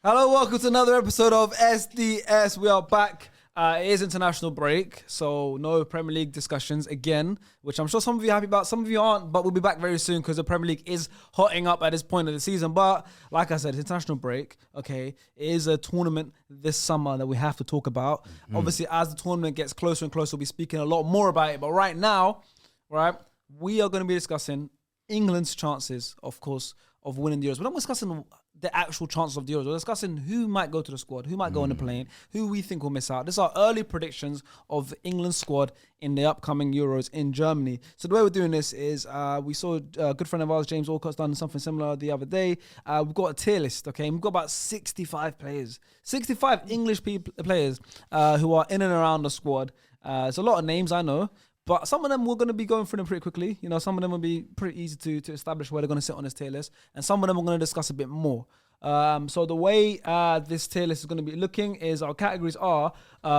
Hello, welcome to another episode of SDS. We are back. It is international break, so no Premier League discussions again, which I'm sure some of you are happy about, some of you aren't, but we'll be back very soon because the Premier League is hotting up at this point of the season. But like I said, it's international break, okay? It is a tournament this summer that we have to talk about. Obviously, as the tournament gets closer and closer, we'll be speaking a lot more about it. But right now, right, we are going to be discussing England's chances, of course, of winning the Euros. We're not discussing the actual chances of the Euros. We're discussing who might go to the squad, who might go on the plane, who we think will miss out. These are early predictions of the England squad in the upcoming Euros in Germany. So the way we're doing this is we saw a good friend of ours, James Alcott's done something similar the other day. We've got a tier list, okay? We've got about 65 players, 65 English players who are in and around the squad. It's a lot of names, I know. But some of them we're going to be going through them pretty quickly. You know, some of them will be pretty easy to establish where they're going to sit on this tier list. And some of them we're going to discuss a bit more. So the way this tier list is going to be looking is our categories are,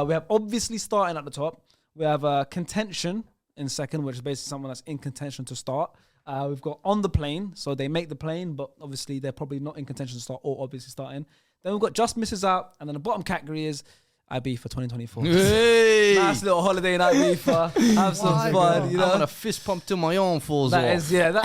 we have obviously starting at the top. We have contention in second, which is basically someone that's in contention to start. We've got on the plane, so they make the plane, but obviously they're probably not in contention to start or obviously starting. Then we've got just misses out. And then the bottom category is IB for 2024. Hey. Nice little holiday in IB for have some fun. You know, I'm gonna fist pump to my own for that is, yeah. Those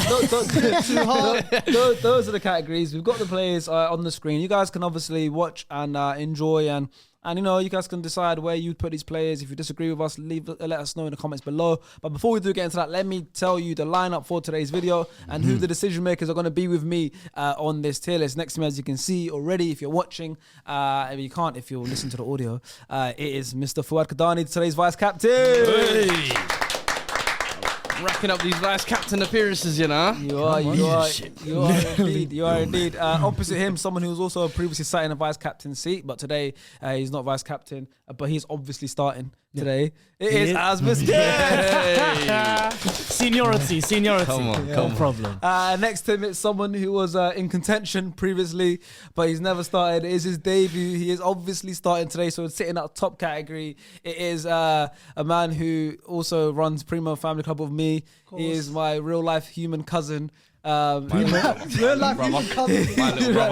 are the categories. We've got the players on the screen. You guys can obviously watch and enjoy and you know, you guys can decide where you put these players. If you disagree with us, let us know in the comments below. But before we do get into that, let me tell you the lineup for today's video and who the decision makers are going to be with me on this tier list. Next to me, as you can see already, if you're watching, if you can't, if you'll listen to the audio, it is Mr. Fuad Kadani, today's vice captain. Hey. Racking up these vice captain appearances, you know. You are indeed. Opposite him, someone who was also previously sat in a vice captain seat, but today he's not vice captain, but he's obviously starting today. It is Asmus. Seniority. Come on. No problem. Next to him, it's someone who was in contention previously, but he's never started. It is his debut. He is obviously starting today, so it's sitting at the top category. It is a man who also runs Primo Family Club with me. He is my real life human cousin. Real life human cousin.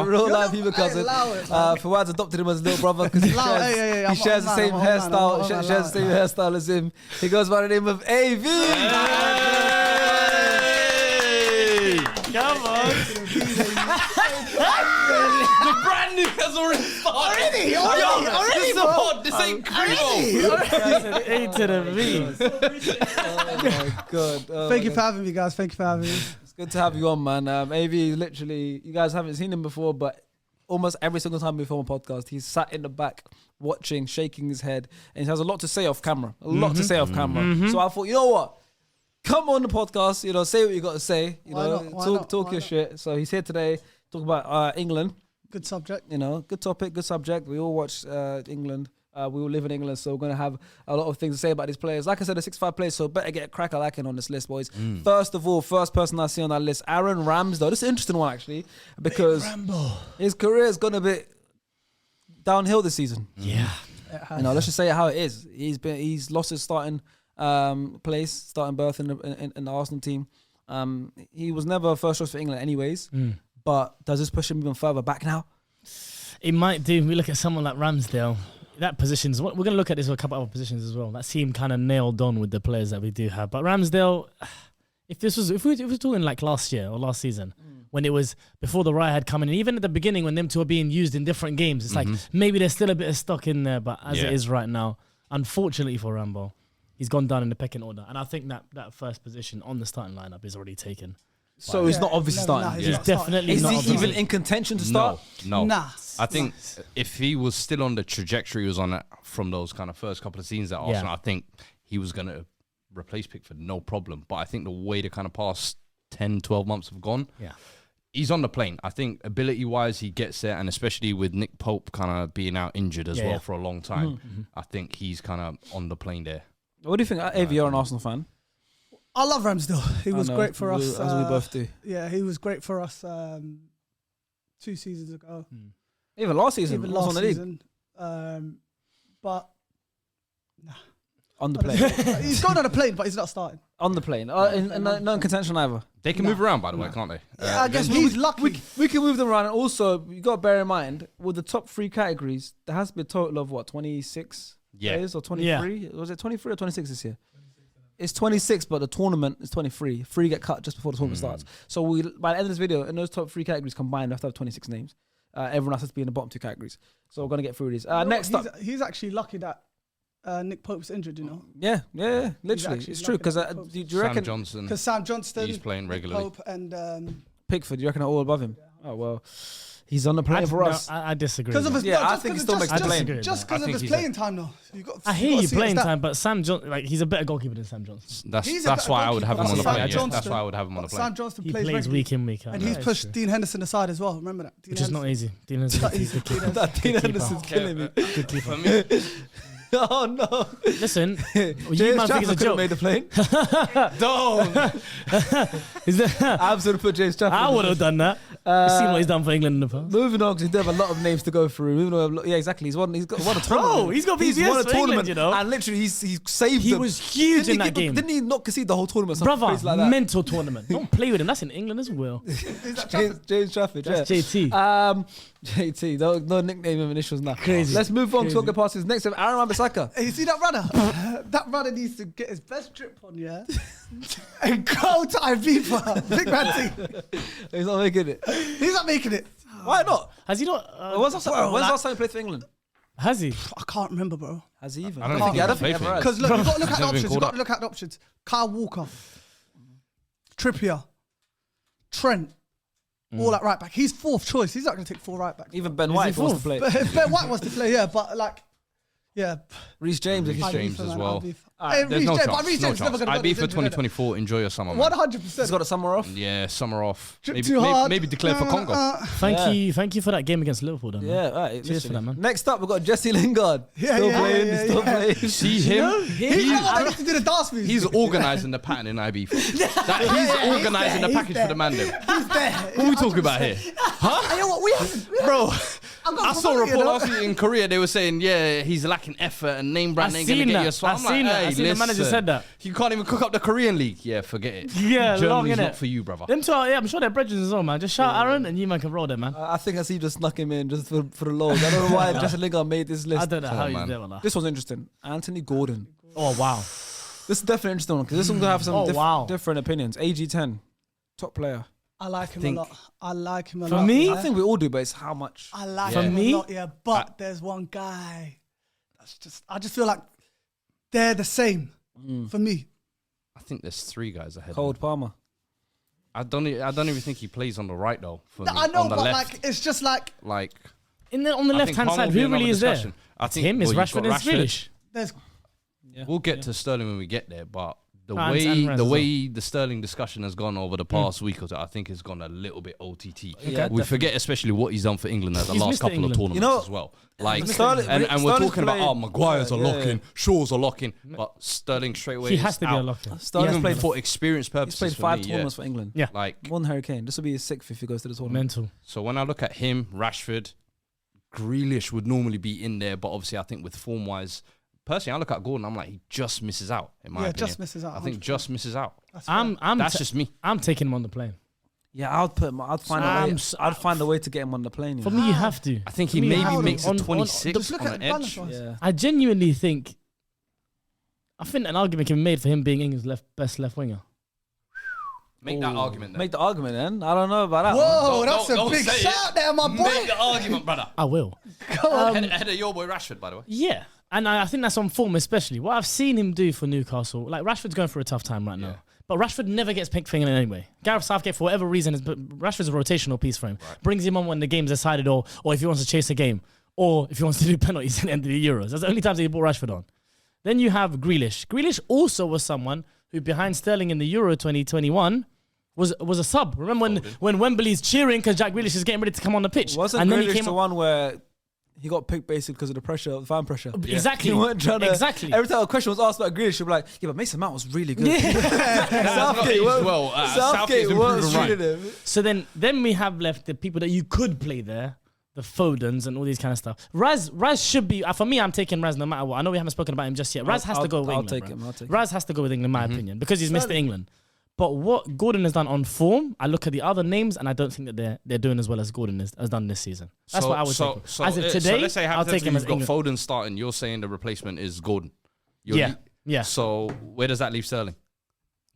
Real life human cousin. Fawad's adopted him as a little brother because he shares the same hairstyle. Shares the same hairstyle as him. He goes by the name of AV. Hey! Come on. The brand new has already started. Already. This ain't Primo. A to the V. Oh my God. Thank you for having me, guys. Thank you for having me. It's good to have you on, man. AV is literally, you guys haven't seen him before, but almost every single time we film a podcast, he's sat in the back watching, shaking his head, and he has a lot to say off camera. So I thought, you know what? Come on the podcast, you know, say what you got to say, you know, talk your shit. So he's here today, talk about England. Good subject. You know, good topic, good subject. We all watch England. We all live in England, so we're going to have a lot of things to say about these players. Like I said, the 65 players, so better get a cracker lacking on this list, boys. First of all, first person I see on that list, Aaron Ramsdale. This is an interesting one, actually, because his career has gone a bit downhill this season. Yeah. You know, let's just say it how it is. He's lost his starting starting berth in the Arsenal team. He was never a first choice for England anyways, but does this push him even further back now? It might do. We look at someone like Ramsdale. That positions, we're going to look at this with a couple of other positions as well. That seem kind of nailed on with the players that we do have. But Ramsdale, if we're talking like last year or last season, when it was before the riot had come in, and even at the beginning when them two are being used in different games, it's like maybe there's still a bit of stock in there. But as it is right now, unfortunately for Rambo, he's gone down in the pecking order. And I think that first position on the starting lineup is already taken. So he's not obviously starting. He's definitely is not. Is he even in contention to start? No. Nah. I think if he was still on the trajectory he was on from those kind of first couple of seasons at Arsenal, I think he was going to replace Pickford, no problem. But I think the way the kind of past 10, 12 months have gone, he's on the plane. I think ability-wise, he gets there, and especially with Nick Pope kind of being out injured as well for a long time, I think he's kind of on the plane there. What do you think? Avi, you're an Arsenal fan. I love Ramsdale. He was great for us. As we both do. Yeah, he was great for us 2 seasons ago. Even last season. Even last season. But on the plane. He's going on a plane, but he's not starting. On the plane. Not in contention either. They can move around, by the way, can't they? Yeah, I guess he's lucky. We can move them around. And also, you got to bear in mind, with the top 3 categories, there has to be a total of, 26 players or 23? Yeah. Was it 23 or 26 this year? It's 26, but the tournament is 23. 3 get cut just before the tournament starts. So by the end of this video, in those top 3 categories combined, we have to have 26 names. Everyone else has to be in the bottom 2 categories. So we're going to get through these. Next up. He's actually lucky that Nick Pope's injured, Yeah, literally. It's true. Because do you reckon... Because Sam Johnston, he's playing regularly. Pope and... Pickford, you reckon are all above him? Oh, well... He's on the plane for us. I disagree. Because of his, I think he still makes the plane. Just because of his playing time, though. I hear you playing time, but Sam Johnson, he's a better goalkeeper than Sam Johnson. That's why I would have him on the plane. That's why I would have him on the plane. Sam Johnston plays week in, week out. And he's pushed Dean Henderson aside as well. Remember that? Which is not easy. Dean Henderson's Dean Henderson's killing me. Good keeper. Oh no! Listen, you man think it's a joke. Made the plane. Don't. I was going to put James Trafford. I would have done that. You've seen what he's done for England in the past. Moving on, because he did have a lot of names to go through. Yeah, exactly. He's won a tournament. Bro, he's got BBS won a for tournament, England, And literally, he saved He them. was huge in that game. Didn't he not concede the whole tournament? Brother, like that? mental tournament. Don't play with him. That's in England as well. James Trafford. That's yeah. JT. JT. No nickname of initials now. Crazy. Let's move on to get past his next. Aaron Wan-Bissaka. Hey, you see that runner? That runner needs to get his best trip on, yeah? And go to Ibiza. Big man thing. He's not making it. He's not making it. Why not? Has he not? When's the last time he played for England? Has he? I can't remember, bro. Has he even? I don't think he ever has. Because look, you've got to look at the options. You've got to look at the options. Kyle Walker, Trippier, Trent, all at right back. He's 4th choice. He's not going to take 4 right backs. Even Ben White wants to play. But if Ben White wants to play, yeah, but like, yeah. Reece James. Reece James as well. There's no chance. IB for 2024. Enjoy your summer, man. 100%. He's got a summer off. Yeah, summer off. Maybe declare for Congo. Thank you for that game against Liverpool, then. Yeah, right. Cheers for that, man. Next up, we've got Jesse Lingard. Still playing. See him? He's the one that used to do the dance moves. He's organising the pattern in IB. He's organising the package for the man. He's there. What are we talking about here? Huh? You know what? We haven't. Bro, I saw a report last week in Korea. They were saying, he's lacking effort and name brand ain't going to get you a spot. I seen the manager said that. You can't even cook up the Korean league. Yeah, forget it. Yeah, Germany's not for you, brother. Them two, I'm sure they're brethren as well, man. Just shout Aaron and you man can roll them, man. I think I see just snuck him in just for the lows. I don't know why Jesse Lingard made this list. I don't know how he's there, man. This one's interesting. Anthony Gordon. Oh, wow. This is definitely interesting because this one's going to have some different opinions. AG10, top player. I like him a lot. I like him a lot. For me? I think we all do, but it's how much. I like him a lot, yeah. But there's one guy I just feel like they're the same for me. I think there's 3 guys ahead. Cole Palmer. I don't even think he plays on the right though. I know, on the but left, like it's just like on the left hand side, who really is there? I think him is Rashford and Grealish. We'll get to Sterling when we get there, but the way the Sterling discussion has gone over the past week or so, I think it's gone a little bit OTT. Yeah, we forget especially what he's done for England at the last couple of tournaments as well. Like, Sterling, and we're talking about Maguire's a lock-in, Shaw's a lock-in, but Sterling straight away. He has to be a lock-in. Sterling played for experience purposes. He's played 5 tournaments for England. Yeah, like one Harry Kane. This will be his 6th if he goes to the tournament. Mental. So when I look at him, Rashford, Grealish would normally be in there, but obviously I think with form-wise. Personally, I look at Gordon. I'm like, he just misses out. In my opinion, just misses out. 100%. I think just misses out. That's just me. I'm taking him on the plane. Yeah, I'd find a way to get him on the plane. For me, you have to. I think he maybe makes a 26 on the edge. Yeah. I genuinely think. I think an argument can be made for him being England's best left winger. Make that argument then. Make the argument then. I don't know about that. Whoa, that's a big shout there, my boy. Make the argument, brother. I will. Ahead of your boy Rashford, by the way. Yeah. And I think that's on form, especially. What I've seen him do for Newcastle, like Rashford's going through a tough time right now. But Rashford never gets picked for England anyway. Gareth Southgate, for whatever reason, Rashford's a rotational piece for him. Right. Brings him on when the game's decided or if he wants to chase a game or if he wants to do penalties at the end of the Euros. That's the only times he brought Rashford on. Then you have Grealish. Grealish also was someone who, behind Sterling in the Euro 2021, was a sub. Remember when Wembley's cheering because Jack Grealish is getting ready to come on the pitch? Wasn't Grealish the one where he got picked basically because of the pressure, the fan pressure? Yeah. Exactly. He weren't trying to, exactly. Every time a question was asked about Grealish, he'd be like, yeah, but Mason Mount was really good. Yeah. Southgate was treating him. So then we have left the people that you could play there. the Fodens and all these kind of stuff. Raz should be, for me, I'm taking Raz no matter what. I know we haven't spoken about him just yet. Raz has to go with England. I'll take him. Raz has to go with England, in my opinion, because he's Mr. England. But what Gordon has done on form, I look at the other names and I don't think that they're doing as well as Gordon has done this season. That's what I would take. As of today, let's say I'll take him as you've got England. Foden starting. You're saying the replacement is Gordon. Yeah. So where does that leave Sterling?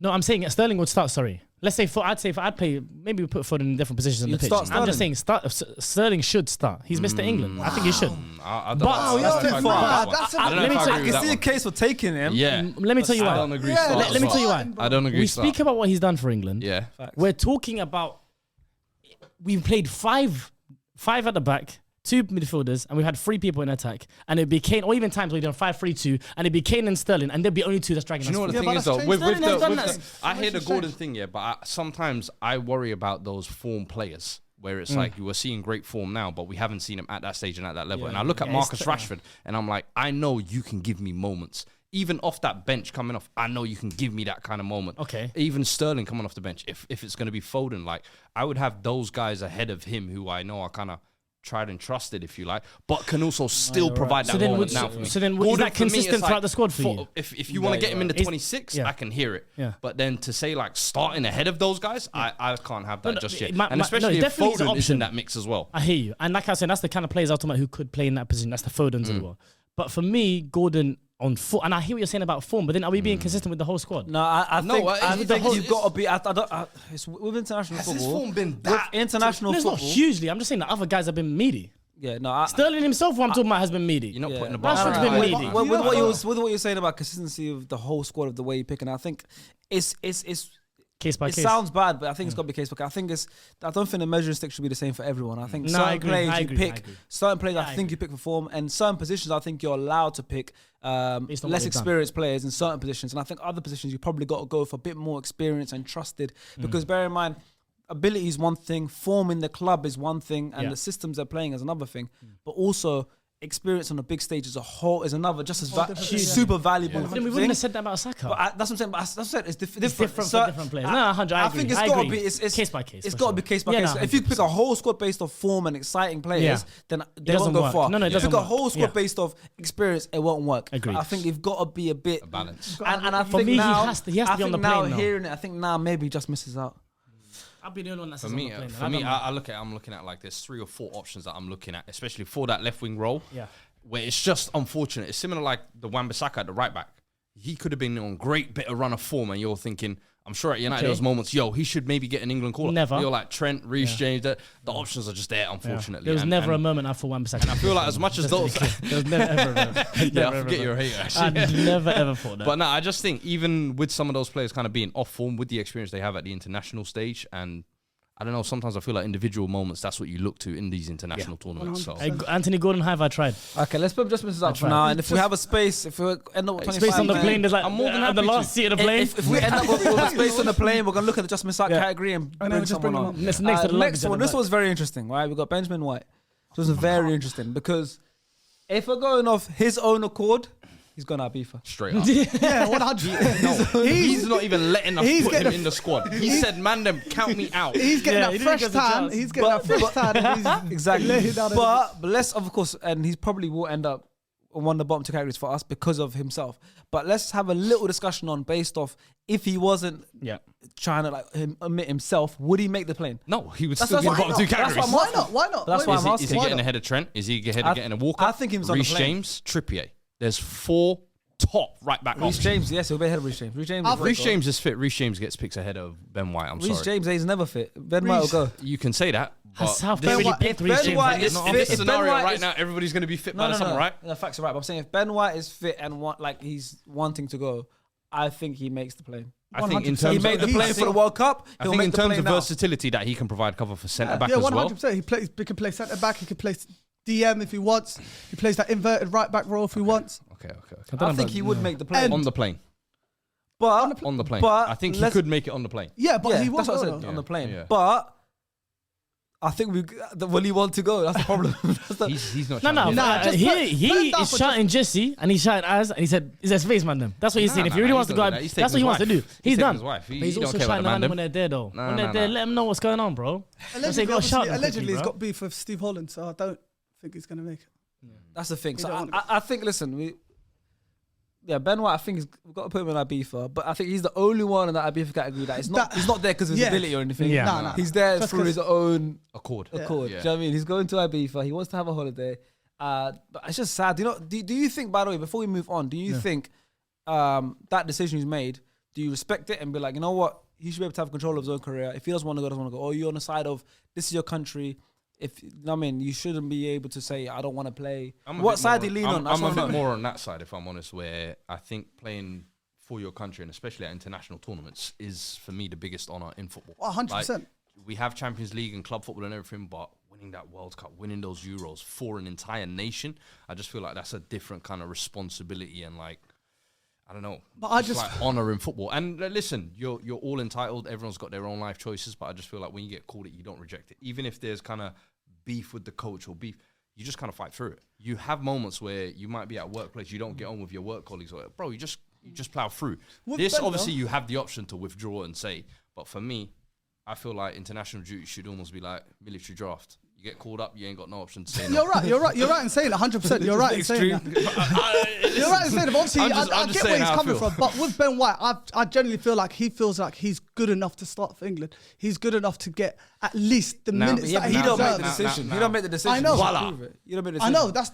No, I'm saying Sterling would start. Sorry, let's say I'd play. Maybe we put Foden in different positions on the You'd pitch. start I'm just Sterling. saying Sterling should start. He's Mr. England. I think he should. I don't But- know. Oh, I don't know if I agree with that one. That's a- I don't know let me if I tell- agree I with can that see a one. case for taking him. Yeah. Let me tell you I why. don't agree. Yeah, start let as me well. tell you why. I don't agree. We start. speak about what he's done for England. Yeah. We're talking about. We've played five at the back, 2 midfielders, and we had 3 people in attack. And it became, or even times we've done 5-3-2, and it became in Sterling, and there'd be only 2 that's dragging Do you know us what the forward. thing is though? that's With changed. Sterling has done that. I hear the Changed. Gordon thing, yeah, but sometimes I worry about those form players where it's like you were seeing great form now, but we haven't seen him at that stage and at that level. Yeah. And I look at Yeah, Marcus it's Rashford, and I'm like, I know you can give me moments. Even off that bench coming off, I know you can give me that kind of moment. Okay. Even Sterling coming off the bench, if it's going to be Foden, like I would have those guys ahead of him who I know are kind of tried and trusted, if you like, but can also still provide that moment now for me. So then is Gordon, that for me, consistent it's throughout like, the squad for you? If you want to get him in the It's- 26, yeah. I can hear it. Yeah. But then to say like starting ahead of those guys, I can't have that No, just yet. no, And especially if definitely is an Foden is in option. that mix as well. I hear you. And like I said, that's the kind of players ultimately who could play in that position. That's the Fodens as well. But for me, Gordon on form, and I hear what you're saying about form, but then are we being consistent with the whole squad? No, I think it's- you've got to be. It's with international Has his football. form been With that? international No, it's not football. hugely. I'm just saying that other guys have been meaty. Yeah, no. Sterling himself, what I'm talking about, has been meaty. You're not putting the Rashford's bar. been high. meaty. With what you're saying about consistency of the whole squad of the way you're picking, I think it's Case by it case. sounds bad, but I think it's got to be case by case. I don't think the measuring stick should be the same for everyone. I think No, I certain agree, players I you agree, pick, I agree. certain players Yeah, I I think you pick for form, and certain positions I think you're allowed to pick Based on what less they've done. experienced players in certain positions. And I think other positions you probably got to go for a bit more experience and trusted. Because bear in mind, ability is one thing, form in the club is one thing, and Yeah. the systems they're playing is another thing. But also experience on a big stage as a whole is another, just as super valuable. Then we thing. wouldn't have said that about Saka. But that's what I'm saying. But that's what I'm saying. It's different. It's different So, for different players. No, 100. I agree. think it's I got to agree. be. It's case by case. It's for got to sure. be case by Yeah, case. no, If you pick 100%. a whole squad based off form and exciting players, Yeah. then they doesn't won't go work. far. No, it if you doesn't pick a work. whole squad Yeah. based off experience, it won't work. Agreed. I think you've got to be a bit balance. And I For think me, he now, has to be on the now plane now. hearing it, I think now maybe he just misses out. I'll be the only one that's For me, I'm looking at like there's 3 or 4 options that I'm looking at, especially for that left wing role. Yeah. Where it's just unfortunate. It's similar like the Wan-Bissaka at the right back. He could have been on great bit of run of form, and you're thinking, I'm sure at United there was moments, he should maybe get an England call. Never. You're like Trent, Reece James. The options are just there, unfortunately. There was And- never a and moment I thought Wan-Bissaka. I feel like as much as those, There was never ever. yeah, I forget you're a hater. Actually. I never ever thought that. But no, I just think even with some of those players kind of being off form with the experience they have at the international stage, and I don't know, sometimes I feel like individual moments, that's what you look to in these international tournaments. So Anthony Gordon, have I tried? Okay, let's put just misses up for right. now. And if we have a space, if we end up with 25 Space on the man, plane. There's like I'm more than at the happy last to. seat of the plane. If we end up with a space on the plane, we're gonna look at the just miss out category and then bring we just someone bring on. them Next to the luggage Next at one. the This back. was very interesting, right? We got Benjamin White. This was very interesting because if we're going off his own accord, he's gone out FIFA. straight up. Yeah, 100. He's not even letting us he's put him getting in the squad. He said, man, them count me out. He's getting Yeah, he that didn't fresh get the tan. chance. He's getting that fresh tan. And he's Exactly. laying down But let's, of course, and he probably will end up on one of the bottom 2 categories for us because of himself. But let's have a little discussion on based off if he wasn't Yeah. trying to like admit himself, would he make the plane? No, he would That's still be in the why bottom 2 not. That's categories. why Why not? Why not? That's Why why not? I'm Is he asking. getting ahead of Trent? Is he ahead of getting a Walker? I think he was on the Reece plane. James, Trippier. There's 4 top right back Reece options. James, yes, he'll be ahead of Reece James. Reece James, is Reece very James is fit. Reece James gets picks ahead of Ben White. I'm good. Reece sorry. James is never fit. Ben White will go. You can say that. But South this- already White- picked Ben Reece James. White Like, is not fit- in this if Ben scenario White right is- now, everybody's going to be fit by the summer, right? The facts are right. But I'm saying if Ben White is fit and he's wanting to go, I think he makes the plane. I think in 100%. terms He made the of, plane for the World Cup. I He'll think make in the terms plane of now. versatility that he can provide cover for centre back Yeah, as well. 100%. He can play centre back. He can play DM if he wants. He plays that inverted right back role if he wants. Okay. I think he would make the plane. On the plane. But On the plane. But I think he let's- could make it on the plane. Yeah, but yeah, he was that's what I said Yeah. on the plane. Yeah. But I think will he want to go? That's the problem. He's not. He is shouting Jesse and he's shouting Az and he said, "Is his face, man?" Them. That's what he's saying. If he really wants to go, that's what he wants to do. He's done. But he's also shouting the man when they're there, though. When they're there, let him know what's going on, bro. Allegedly, he's got beef with Steve Holland, so I don't think he's gonna make it. That's the thing. So I think. Listen, Ben White, I think we've got to put him in Ibiza, but I think he's the only one in that Ibiza category that he's not there because of his ability or anything. Yeah. He's there through his own accord. Do you know what I mean? He's going to Ibiza. He wants to have a holiday. But it's just sad. Do you think, by the way, before we move on, do you think that decision he's made, do you respect it and be like, you know what? He should be able to have control of his own career. If he doesn't want to go, doesn't want to go. Or you're on the side of, this is your country. You shouldn't be able to say, I don't want to play. What side do you lean on? I'm a bit more on that side, if I'm honest, where I think playing for your country, and especially at international tournaments, is, for me, the biggest honour in football. 100%. We have Champions League and club football and everything, but winning that World Cup, winning those Euros for an entire nation, I just feel like that's a different kind of responsibility and, like, I don't know. But I just like honour in football. And listen, you're all entitled. Everyone's got their own life choices, but I just feel like when you get called it, you don't reject it. Even if there's kind of beef with the coach or beef, you just kind of fight through it. You have moments where you might be at a workplace, you don't get on with your work colleagues, or bro, you just plow through. Obviously you have the option to withdraw and say, but for me, I feel like international duty should almost be like military draft. You get called up, you ain't got no option to say no. You're right in saying 100%. You're right in saying that. You're right in saying that. Obviously, I get where he's coming from. But with Ben White, I generally feel like he feels like he's good enough to start for England. He's good enough to get at least the minutes that he don't deserves. make the decision. He don't make the decision. I know. You don't make the decision. I know. That's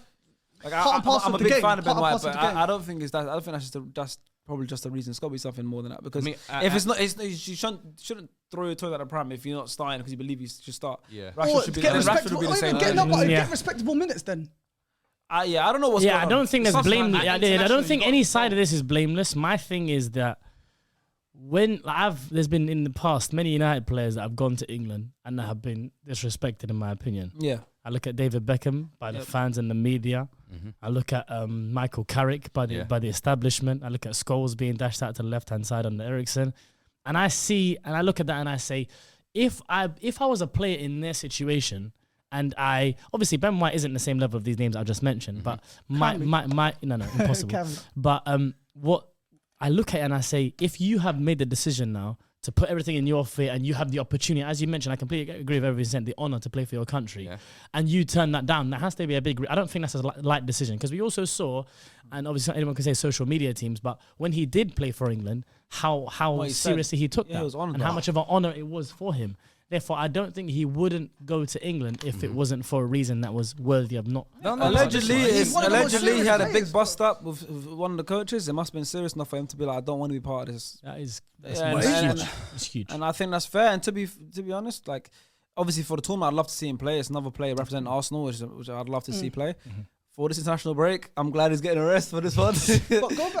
like, part and parcel I'm a of the big game. fan of Ben White, but I don't think it's that. I don't think that's probably just a reason. It's got to be something more than that. Because if it's not, you shouldn't throw your toys at the pram if you're not starting because you believe you should start. Yeah. Rashford should be the same. Get respectable minutes then. I don't know what's going on. I don't think there's blame. I don't think any side of this is blameless. My thing is that there's been in the past many United players that have gone to England and that have been disrespected, in my opinion. Yeah. I look at David Beckham by the fans and the media. Mm-hmm. I look at Michael Carrick by the establishment. I look at Scholes being dashed out to the left hand side under Ericsson, and I look at that and I say, if I was a player in their situation, and obviously Ben White isn't the same level of these names I just mentioned, but impossible. But what I look at it and I say, if you have made the decision now to put everything in your favor and you have the opportunity, as you mentioned, I completely agree with everything said, the honour to play for your country, and you turn that down, that has to be a big... I don't think that's a light decision, because we also saw, and obviously anyone can say social media teams, but when he did play for England, how seriously he took that, and how much of an honour it was for him. Therefore, I don't think he wouldn't go to England if it wasn't for a reason that was worthy of not... Allegedly, he had a big bust up with one of the coaches. It must have been serious enough for him to be like, I don't want to be part of this. That's huge. It's huge. And I think that's fair. And to be honest, like, obviously for the tournament, I'd love to see him play. It's another player representing Arsenal, which I'd love to see play. Mm-hmm. For this international break, I'm glad he's getting a rest for this one.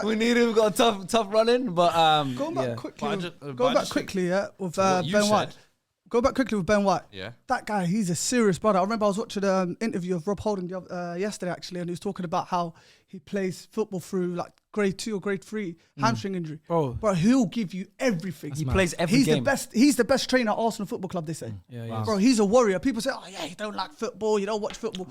We need him. We've got a tough run in. But going back quickly with Ben White. Go back quickly with Ben White. Yeah. That guy, he's a serious brother. I remember I was watching an interview of Rob Holding yesterday, actually, and he was talking about how he plays football through like grade 2 or grade 3 hamstring injury. Bro, he'll give you everything. He plays every game. He's the best trainer at Arsenal Football Club, they say. Yeah, bro, he's a warrior. People say, oh yeah, you don't like football, you don't watch football.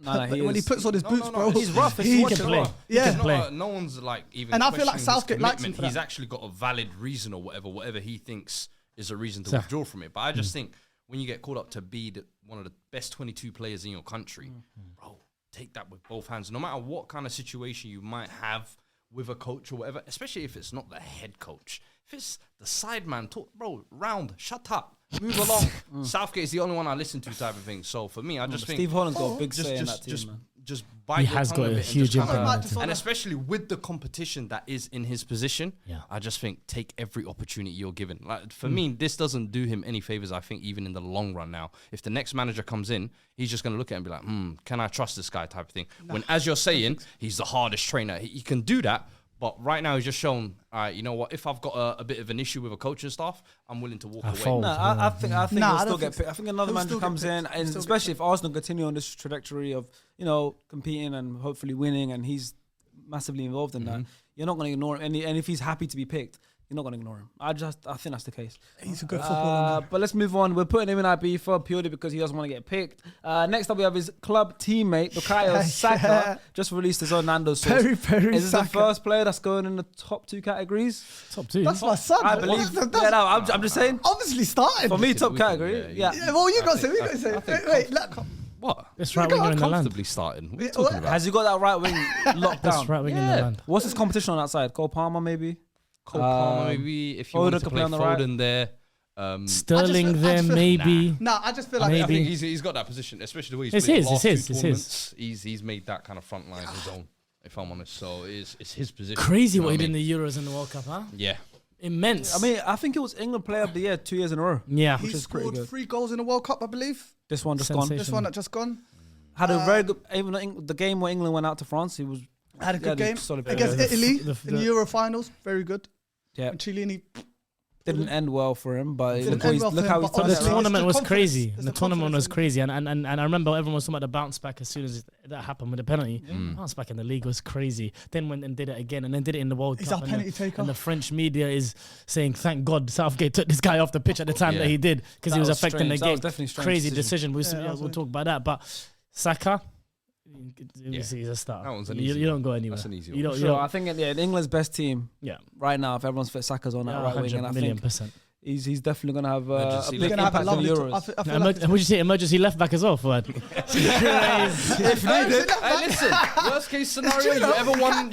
But when he puts on his boots, bro, he's rough. He can play. Yeah, no one's like even. And I feel like Southgate likes him for that. He's actually got a valid reason or whatever he thinks is a reason to withdraw from it. But I just think, when you get called up to be one of the best 22 players in your country, bro, take that with both hands. No matter what kind of situation you might have with a coach or whatever, especially if it's not the head coach. If it's the side man, bro, shut up, move along. Southgate is the only one I listen to type of thing. So for me, I just think... Steve Holland's got a big say in that team, man. Just bite your tongue a bit. Huge impact. And especially with the competition that is in his position, I just think take every opportunity you're given. Like for me, this doesn't do him any favors, I think, even in the long run now. If the next manager comes in, he's just going to look at it and be like, can I trust this guy type of thing? When, as you're saying, he's the hardest trainer. He can do that. But right now, he's just shown, you know what? If I've got a bit of an issue with a coaching staff, I'm willing to walk away. No, I think he'll still get picked. I think another manager comes in, and especially if Arsenal continue on this trajectory of competing and hopefully winning, and he's massively involved in that, you're not going to ignore him. And if he's happy to be picked, You're not going to ignore him. I think that's the case. He's a good footballer. But let's move on. We're putting him in Ibiza purely because he doesn't want to get picked. Next up, we have his club teammate, Bukayo Saka. Just released his own Nando's sauce. Very Is this the first player that's going in the top 2 categories? Top 2. That's my son. I believe. I'm just saying. Obviously started. For me, top category. Yeah. Well, you got to say. We got to say. Wait, look. What? Best right winger in the land. Comfortably starting. What are you talking about? Has he got that right wing locked down? Best right winger in the land. What's his competition on that side? Cole Palmer, maybe? Cole Palmer, maybe. If you wanted to play Foden there. Sterling there, maybe. No, I just feel like I think he's got that position, especially the way he's played the last 2 tournaments. He's made that kind of front line his own, if I'm honest. So it's his position. Crazy what he did in the Euros and the World Cup, huh? Yeah. Immense. I mean, I think it was England Player of the Year 2 years in a row. Yeah. he scored 3 goals in the World Cup, I believe. This one just gone. This one that just gone. Had a very good. Even the game where England went out to France, he had a good game solid against play. Italy in the Euro finals. Very good. Yeah. And Chiellini Didn't end well for him, but look Didn't how end he's well for him, turned but The it around. tournament was confidence. crazy. It's The the tournament was confidence. crazy, and I remember everyone was talking about the bounce back as soon as that happened with the penalty. Bounce back in the league was crazy. Then went and did it again, and then did it in the World He's Cup. our penalty taker. And the French media is saying, "Thank God Southgate took this guy off the pitch at the time that he did, because That he was was affecting strange. the That game." was definitely a strange Crazy decision. decision. We'll talk about that, but Saka. He's a star. That one's an you easy don't go anywhere. That's an easy You one. don't, you Sure, don't- I think England's best team yeah. right now, if everyone's fit, Saka's on that right wing, and I 100,000,000%. think he's definitely going to have a Emergency big He's gonna have a impact on lovely. Euros. I feel like Would you say emergency left back as well, Fuad? If needed. Hey, listen. Worst case scenario, you ever won,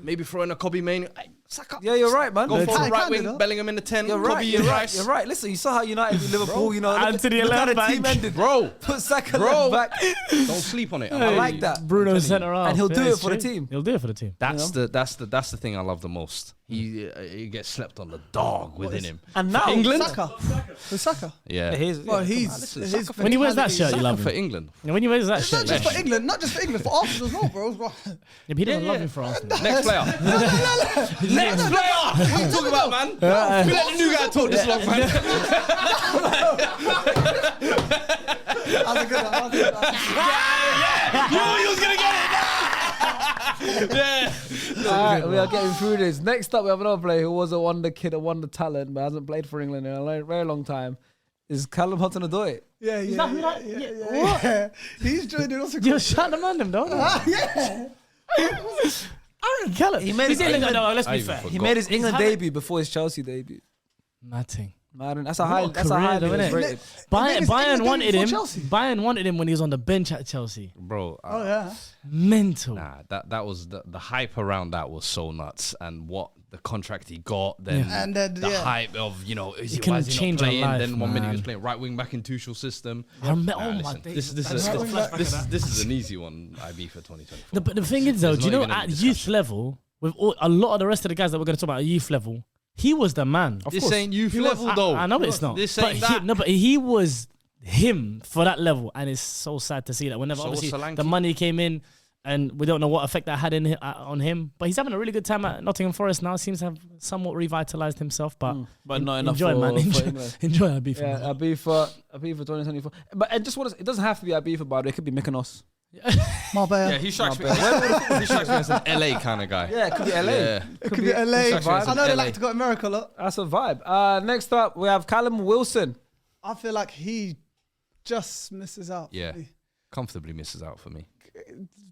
maybe throw in a Kobe main. Saka. Yeah, you're right, man. Go for the He right can, wing, you know. Bellingham in the 10, You're Kobe right. in You're right. Rice. You're right. Listen, you saw how United beat Liverpool. You know, Anthony look how the left team back. ended. Bro, Put Saka Bro. left back. don't sleep on it. I like that. Bruno centre half. And he'll do Yeah, it it's for the true. team. He'll do it for the team. That's the thing I love the most. He gets slept on the dog within him. And now England? Saka. For Saka. Yeah. Well, he's his When he wears that shirt, you love for him. England. And when he wears that It's not shirt, just yeah, for England, not just for England, for Arsenal as well, bro. yeah, but he doesn't love him for Arsenal. Next player. Next player. What are you talking about, man? We let the new guy talk this long, man. That's a good one. You knew he was gonna get it. Yeah. Alright, we are getting through this. Next up, we have another player who was a wonder kid, a wonder talent, but hasn't played for England in a very long time. Is Callum Hudson-Odoi? Yeah. What? He's joining us. You're shouting on him, don't you? Yeah. Aaron Keller. He made his England. No, let's I be even fair. He made his England having- debut before his Chelsea debut. Nothing. Man, that's a high. What a That's a career high. though, innit? Rated. made his Bayern England wanted debut him. for Chelsea. Bayern wanted him when he was on the bench at Chelsea. Bro. Oh yeah. Mental. Nah, that was the hype around that was so nuts, and what the contract he got, then And then, the yeah. hype of is It he, why can is he change not your playing? life, Then 1 minute he was man. playing right wing back in Tuchel's system. Oh my Listen, days. this is an easy one. IB for 2024. But the thing is, though, There's do you not know even any at youth discussion. level, with a lot of the rest of the guys that we're going to talk about at youth level, he was the man. This ain't youth level though. I know it's not. This but ain't that. but he was him for that level, and it's so sad to see that whenever So was obviously Solanke. the money came in, and we don't know what effect that had on him. But he's having a really good time at Nottingham Forest now. Seems to have somewhat revitalized himself. But But not enough enjoy, for, man. for Enjoy, England. enjoy IB for Yeah, now. IB for 2024. But and just it doesn't have to be IB for, by the way. It could be Mykonos. Marbella. Yeah, he strikes me. He strikes me as an LA kind of guy. Yeah, it could be LA. Yeah. It could be LA. Exactly. I know they LA. like to go to America a lot. That's a vibe. Next up, we have Callum Wilson. I feel like he just misses out. Yeah. Comfortably misses out for me.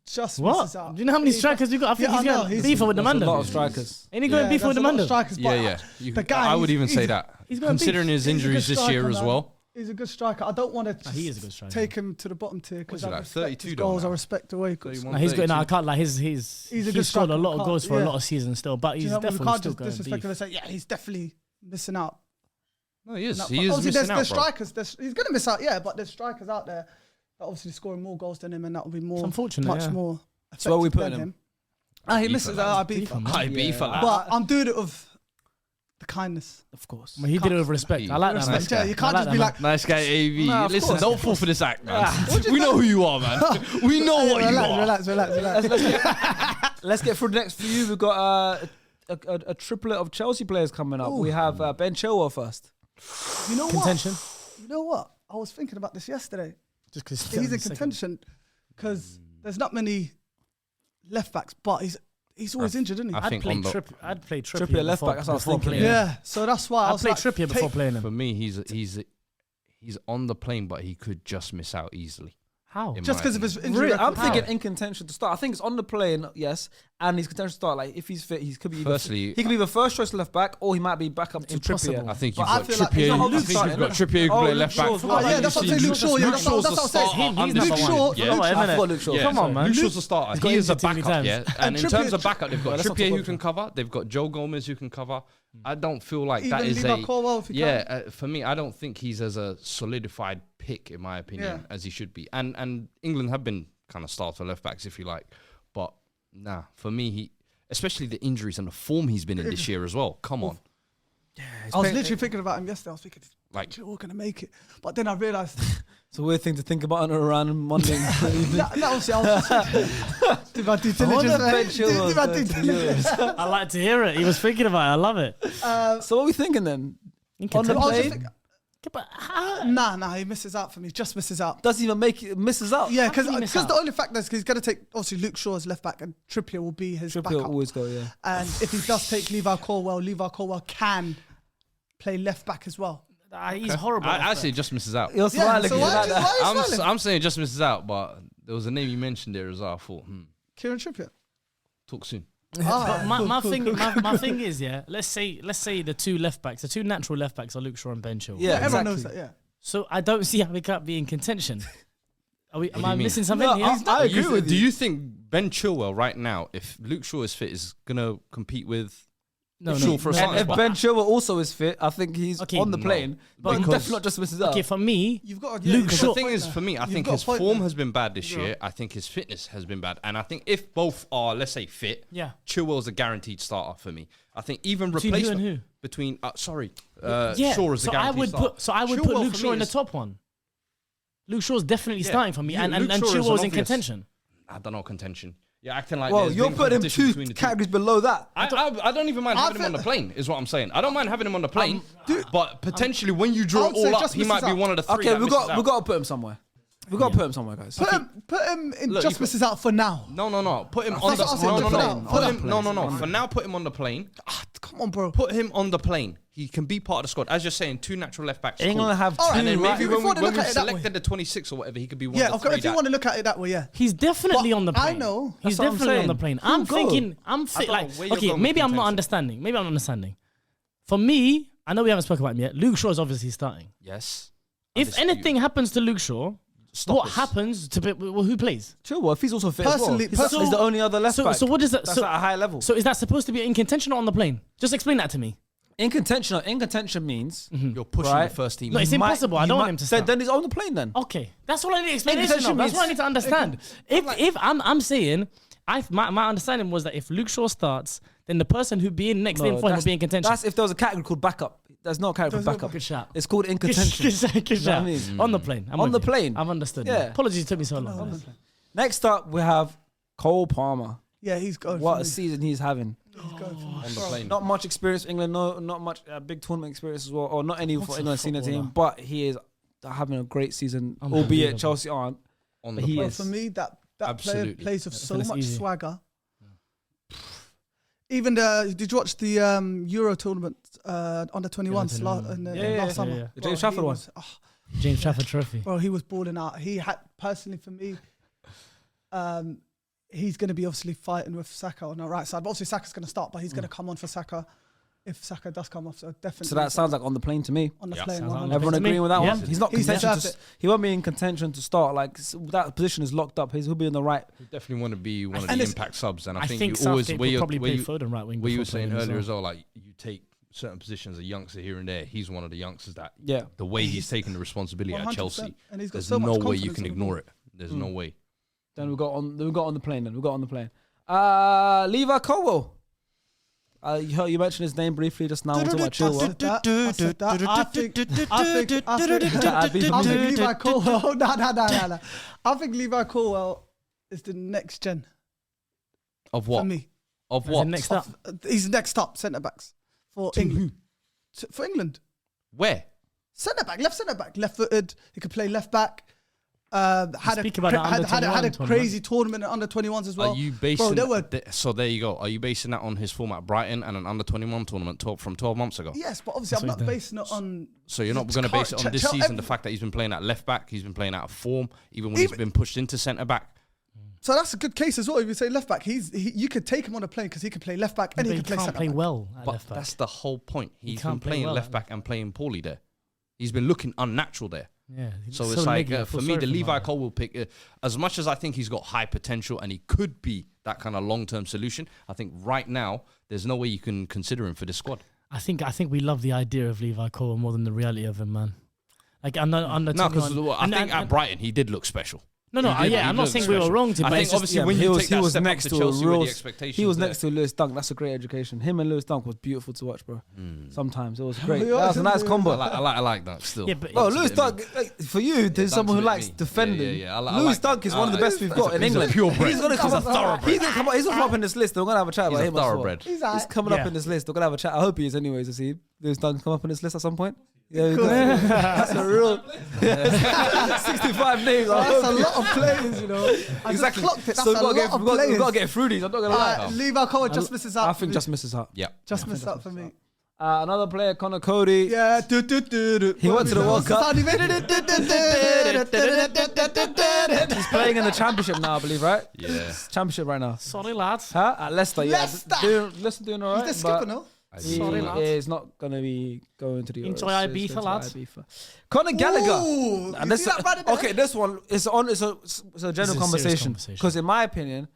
Just What? misses out. Do you know how many strikers you got? I think Yeah, he's I know. got He's- beef with the There's a Mando. lot of strikers. Ain't he going beef with there's the a lot of Mando? strikers, but Yeah. the guy, I would even say he's- that. He's going Considering beef. his He's a good injuries this year striker, as man. well. He's a good striker. I don't want to He is a good striker. take him to the bottom tier because What's he I like, respect 32 his though goals. I now? respect the way he goes. 31, No, he's good. No, I 32. can't lie. He's a He's good scored a striker. lot of goals for a Yeah. lot of seasons still, but Do he's you know, we definitely can't still just going disrespect beef. him and say, yeah, he's definitely missing out. No, he is. No, He but is obviously missing there's out, bro. strikers. He's going to miss out, yeah, but there's strikers out there that obviously scoring more goals than him, and that will be more, It's unfortunate, much yeah. more. So where we effective putting than him? He Beef misses for out. I Beef beef for him. man. IB for that. But I'm doing it with the kindness. Of course. I mean, he did it with respect. I like that. Respect, man. yeah, you can't I just that, be man. like, Nice guy, AV. Nah, of Listen, course. don't fall for this act, man. We know who you are, man. We know what you are. relax. Let's get through the next few. We've got a triplet of Chelsea players coming up. We have Ben Chilwell first. You know Contention. what? You know what? I was thinking about this yesterday. Just because He's in contention because there's not many left backs, but He's always injured, isn't he? I think I'd play Trippier. Trippier left back, that's what I was thinking. Yeah, so that's why I was play like, Trippier before playing him. For me, he's on the plane, but he could just miss out easily. How? just because of his injury. Really, I'm record. thinking in contention to start. I think it's on the plane, yes, and he's contention to start. Like if he's fit, he could be. Firstly, he could be the first choice left back, or he might be back up to Impossible. Trippier. I think But you've I got feel like Trippier. he's not I think starting, you've got innit? Trippier who can Oh, play Luke left back. Shaw's Oh, yeah, that's what I'm saying. Luke Shaw. Yeah, that's what I was saying. He's Luke number Shaw. one. Yeah. Come on, I innit? thought Luke Shaw. Yeah, Come on, man. Luke Shaw's a starter. got He is a injured too many backup, times. yeah. And And in terms of Trippier- backup, they've got Let's not Trippier talk who about can cover. They've got Joe Gomez who can cover. I don't feel like Even that is Levi Colwill if he can. for me, I don't think he's as a solidified pick in my opinion Yeah. as he should be. And England have been kind of starter left backs if you like, but nah, for me, he especially the injuries and the form he's been in this year as well. Come on, I was literally thinking about him yesterday. I was thinking, like we're going to make it. But then I realised, It's a weird thing to think about on a random Monday. obviously, I was just did my due I wonder diligence. if Ben mate. Chilwell's Did my going due to the diligence. Euros. I like to hear it. He was thinking about it. I love it. So what are we thinking then? In On the contention. I was just plane? thinking, But how? nah, he misses out for me. Just misses out. Doesn't even make it, misses out. Yeah, How can he miss because out? the only fact is he's going to take, obviously, Luke Shaw as left back and Trippier will be his Trippier backup. always go, yeah. And if he does take Levi Colwill can play left back as well. He's horrible. I say just misses out. You're smiling. so you why like do- that. why are you smiling? I'm saying just misses out, but there was a name you mentioned there as well. I thought, Kieran Trippier. talk soon. But my cool, thing, cool. my thing is, yeah. Let's say the two left backs, the two natural left backs are Luke Shaw and Ben Chilwell. Yeah, Everyone exactly. knows that, yeah. So I don't see how we can't be in contention. Am do I you mean? missing something No, here? I agree with Do you. you think Ben Chilwell right now, if Luke Shaw is fit, is gonna compete with Shaw for a And starting if spot? Ben Chilwell also is fit, I think he's Okay, on the no. plane. But he Because- definitely not just misses out. Okay, for me, You've got Luke Because Shaw- the thing is, for me, I You've think got a his point form there. has been bad this year. I think his fitness has been bad. And I think if both are, let's say, fit, Yeah. Chilwell's a guaranteed starter for me. I think even Between who replacement... and who? Between, yeah. Shaw is a So I guaranteed would starter. put Luke Chilwell Shaw for me in the is- top one. Luke Shaw's definitely Yeah. starting for me, and Luke Shaw is an Chilwell's in obvious- contention. I don't know, contention. You're acting like Well, there's you're been putting him competition two between the two. categories below that. I don't even mind having him on the plane, is what I'm saying. I don't mind having him on the plane, but potentially when you I draw would it say all up, just he might misses be out. one of the three. Okay, that we misses out. got to put him somewhere. We got to put him somewhere, guys. Put him in Look, just you- misses out for now. No. Put him That's on what the I'm saying, no, just no, for no. now. Put For him no. For now, put him on the plane. Come on, bro. Put him on the plane. He can be part of the squad. As you're saying, two natural left backs. England cool. have All right, two. And then right- maybe If when you wanna we look at it that way. selected the 26 or whatever, he could be one Yeah, of the okay, three. if you want to look at it that way, yeah. He's definitely But on the I plane. know. He's That's what I'm definitely on saying. the plane. He'll I'm go. thinking, I'm don't know like, where you're okay, going maybe with I'm not contention. understanding. Maybe I'm not understanding. For me, I know we haven't spoken about him yet. Luke Shaw is obviously starting. Yes. If anything happens to Luke Shaw, Stop what us. happens to who plays? Chilwell, if he's also fit as well. Personally- He's the only other left back. So what is that? That's So, at a high level. so is that supposed to be in contention or on the plane? Just explain that to me. In contention means You're pushing Right. the first team. No, it's he might- impossible. I he don't want might- him to start. Then he's on the plane then. Okay, that's all I need explanation Contention of. That's means- what I need to understand. If I'm saying, my understanding was that if Luke Shaw starts, then the person who'd be in next in for him will that's- be in contention. That's if there was a category called backup. There's no category called backup. Good shout. It's called in Good contention. shout, good You know shout. what I mean? On the plane. I'm On with the you. plane. I've understood. Yeah. Yeah. Apologies, it took me so long. Next up, we have Cole Palmer. Yeah, he's going What for a me. season he's having. He's going for me. on the plane. Not much experience for England. No, not much big tournament experience as well, or not any for What's a England senior footballer? team. But he is having a great season, albeit Unbelievable. Chelsea aren't. On But the he plane. is. For me, that player Absolutely. plays with so that's much easy. swagger. Even did you watch the Euro tournament under 21s last summer? yeah. The James Bro, Trafford he one. was- James Trafford Trophy. Bro, he was balling out. He had personally for me, he's going to be obviously fighting with Saka on the right side. But obviously Saka's going to start, but he's going to come on for Saka if Saka does come off. So definitely. So that sounds like on the plane to me. on the Yeah. plane. Sounds like 100%. on the Everyone to me. agreeing with that Yeah. one? He's not He's contention. deserved He won't be in contention to start. Like that position is locked up. He'll be in the right. You definitely want to be one of And the it's- impact subs, and I I think think you always Southgate where will you probably where play you Foden right wing. where you were before saying playing earlier as well, like you take certain positions, a youngster here and there. He's one of the youngsters that Yeah. the way he's taking the responsibility at 100%. Chelsea. And he's got There's so much no way you confidence can in the ignore ball. it. There's no way. Then we got on the plane. Levi Colwill. You mentioned his name briefly just now. We're talking about Chilwell. I said that. I think Levi Colwill. No. I think Levi Colwill is the next gen Of for what? me. Of As in what? next up. He's next up centre backs for England. For England, Where? left centre back, left footed. He could play left back. had a crazy tournament at under 21s as well. Are you basing so there you go. Are you basing that on his form at Brighton and an under 21 tournament from 12 months ago? Yes, but obviously I'm not basing it on. So you're not going to base it on this season, the fact that he's been playing at left back, he's been playing out of form, even when he's been pushed into centre back. So that's a good case as well. If you say left back, you could take him on a plane because he can play left back and he can play centre back. Well at but left back. That's the whole point. He's been playing left back and playing poorly there. He's been looking unnatural there. Yeah. So it's like, for me, the Levi Colwill pick, as much as I think he's got high potential and he could be that kind of long-term solution, I think right now, there's no way you can consider him for this squad. I think we love the idea of Levi Colwill more than the reality of him, man. Like, I think at Brighton, he did look special. No, I'm not saying we were wrong to. I think obviously when you take that step up to Chelsea with the expectations, he was next to Lewis Dunk. That's a great education. Him and Lewis Dunk was beautiful to watch, bro. Sometimes it was great. That was a nice combo. I like that still. Yeah, but Lewis Dunk, for you, there's someone who likes defending. Lewis Dunk is one of the best we've got in England. He's gonna come up. He's gonna come up in this list. We're gonna have a chat about him. He's a thoroughbred. He's coming up in this list. We're gonna have a chat. I hope he is anyways. To see Lewis Dunk come up in this list at some point. Yeah, that's a real 65 names. That's a lot of players, you know. Exactly. That's so a lot of players. We've got to get through these. I'm not gonna lie. Levi Colwill just misses out. I think just misses out. Yeah, just misses out for me. Another player, Connor Cody. Yeah, he went to the World Cup. He's playing in the Championship now, I believe, right? Yeah, Championship right now. Sorry, lads. Huh? At Leicester, yeah. Leicester doing all right. He's the skipper, no? Sorry, lads. He's not going to be going to the Euros. Enjoy Ibiza, lads. Conor Gallagher. Ooh, you see that right there? Okay, this one it's a general conversation because in my opinion,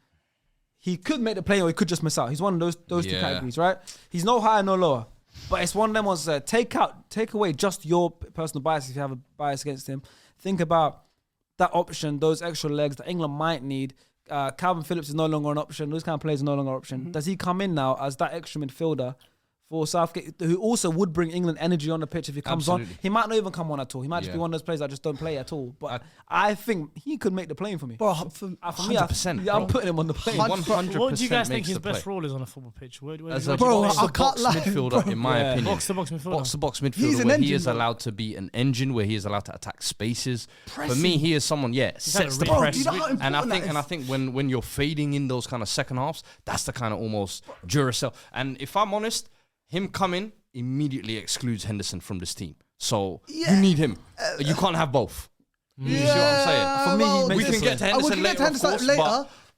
he could make the play or he could just miss out. He's one of those two categories, right? He's no higher, no lower. But it's one of them ones take away just your personal bias if you have a bias against him. Think about that option, those extra legs that England might need. Calvin Phillips is no longer an option. Those kind of players are no longer an option. Does he come in now as that extra midfielder for Southgate, who also would bring England energy on the pitch if he comes on? He might not even come on at all. He might just be one of those players that just don't play at all. But I think he could make the plane for me. Bro, for me, 100%. I'm putting him on the plane. 100%. What do you guys think his best role is on a football pitch? As a box-to-box midfielder, in my opinion. Box-to-box midfielder. Box-to-box midfielder where he is allowed to be an engine, where he is allowed to attack spaces. For me, he is someone, sets the press. And I think when you're fading in those kind of second halves, that's the kind of almost Duracell. And if I'm honest, him coming immediately excludes Henderson from this team. So you need him. You can't have both. You see what I'm saying? For me, we can get to Henderson later, of course,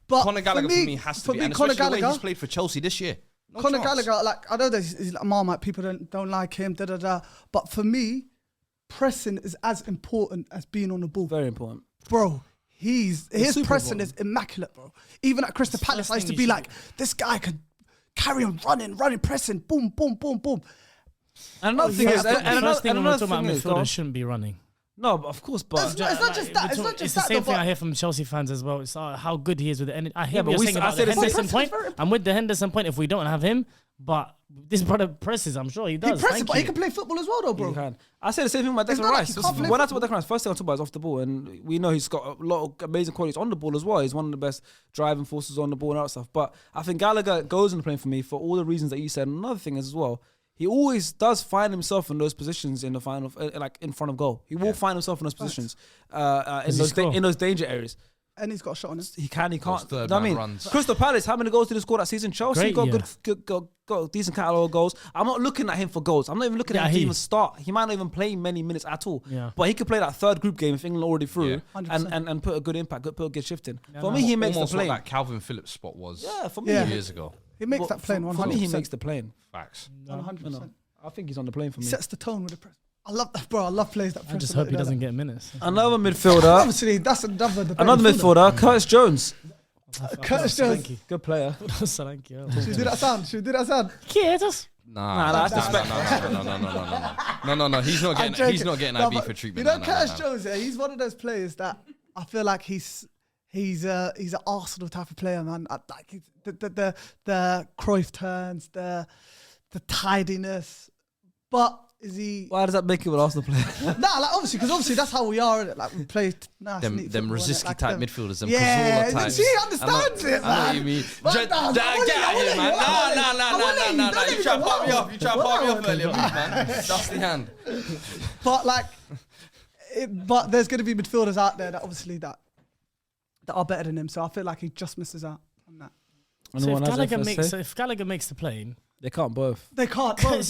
but Conor Gallagher for me has to be. And especially the way he's played for Chelsea this year. Conor Gallagher, like, I know that he's like Marmite, people don't like him, but for me, pressing is as important as being on the ball. Very important. Bro, his pressing is immaculate, bro. Even at Crystal Palace, I used to be like, this guy could carry on running, pressing, boom, boom, boom, boom. And another thing is, another thing midfielders shouldn't be running. No, but of course, but it's not just that. It's the same thing I hear from Chelsea fans as well. It's how good he is with the energy. I hear what you're saying about the the Henderson point. I'm with the Henderson point if we don't have him, but this brother presses. I'm sure he does. He presses, but he can play football as well, though, bro. He can. I say the same thing about Declan Rice. When I talk about Declan Rice, first thing I talk about is off the ball, and we know he's got a lot of amazing qualities on the ball as well. He's one of the best driving forces on the ball and all that stuff. But I think Gallagher goes in the plane for me for all the reasons that you said. And another thing is as well, he always does find himself in those positions in the final, like in front of goal. He will find himself in those positions, in those danger areas. And he's got a shot on him. He can, he can't. Third I mean, runs. Crystal Palace, how many goals did he score that season? Chelsea got a decent catalogue of goals. I'm not looking at him for goals. I'm not even looking at him to even start. He might not even play many minutes at all. Yeah. But he could play that third group game if England already through and put a good impact, put a good shift in. For me, he makes the plane. What that Calvin Phillips spot was. Yeah, for me. Years ago. He makes that plane 100%. For me, he makes the plane. Facts. 100%. I think he's on the plane for me. He sets the tone with the press. I love that, bro. I love players that press. I just hope he doesn't get minutes. Another midfielder. Obviously, that's another midfielder, Curtis Jones. Curtis Jones. Good player. Thank you. Should we do that sound? Kids. Nah, that's disrespect. No. He's not getting IB for treatment. You know, Curtis Jones, he's one of those players that I feel like he's an Arsenal type of player, man. Like the Cruyff turns, the tidiness, but. Is he? Why does that make him an Arsenal player? Nah, like obviously that's how we are. Like we play nice, them Rosicky like type midfielders. Them yeah, Cazorla types. See, he understands it, man. I know what you mean. Get out of here, man. No. You try to pop me off. Earlier, man. Dusty hand. But like, But there's going to be midfielders out there that obviously that are better than him. So I feel like he just misses out on that. So if Gallagher makes the plane, they can't both. They can't. Bro,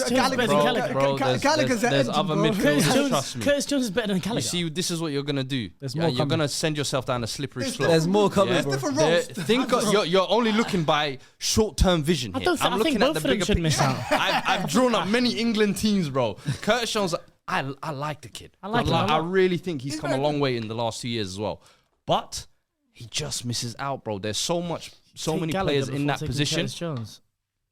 Gallagher's there's other midfielders. Trust me. Curtis Jones is better than Gallagher. You see, this is what you're gonna do. You're gonna send yourself down a slippery slope. There's more coming. There's different roles. You're only looking by short-term vision here. I'm looking at the bigger picture. I've drawn up many England teams, bro. Curtis Jones, I like the kid. I really think he's come a long way in the last 2 years as well. But he just misses out, bro. There's so many players in that position.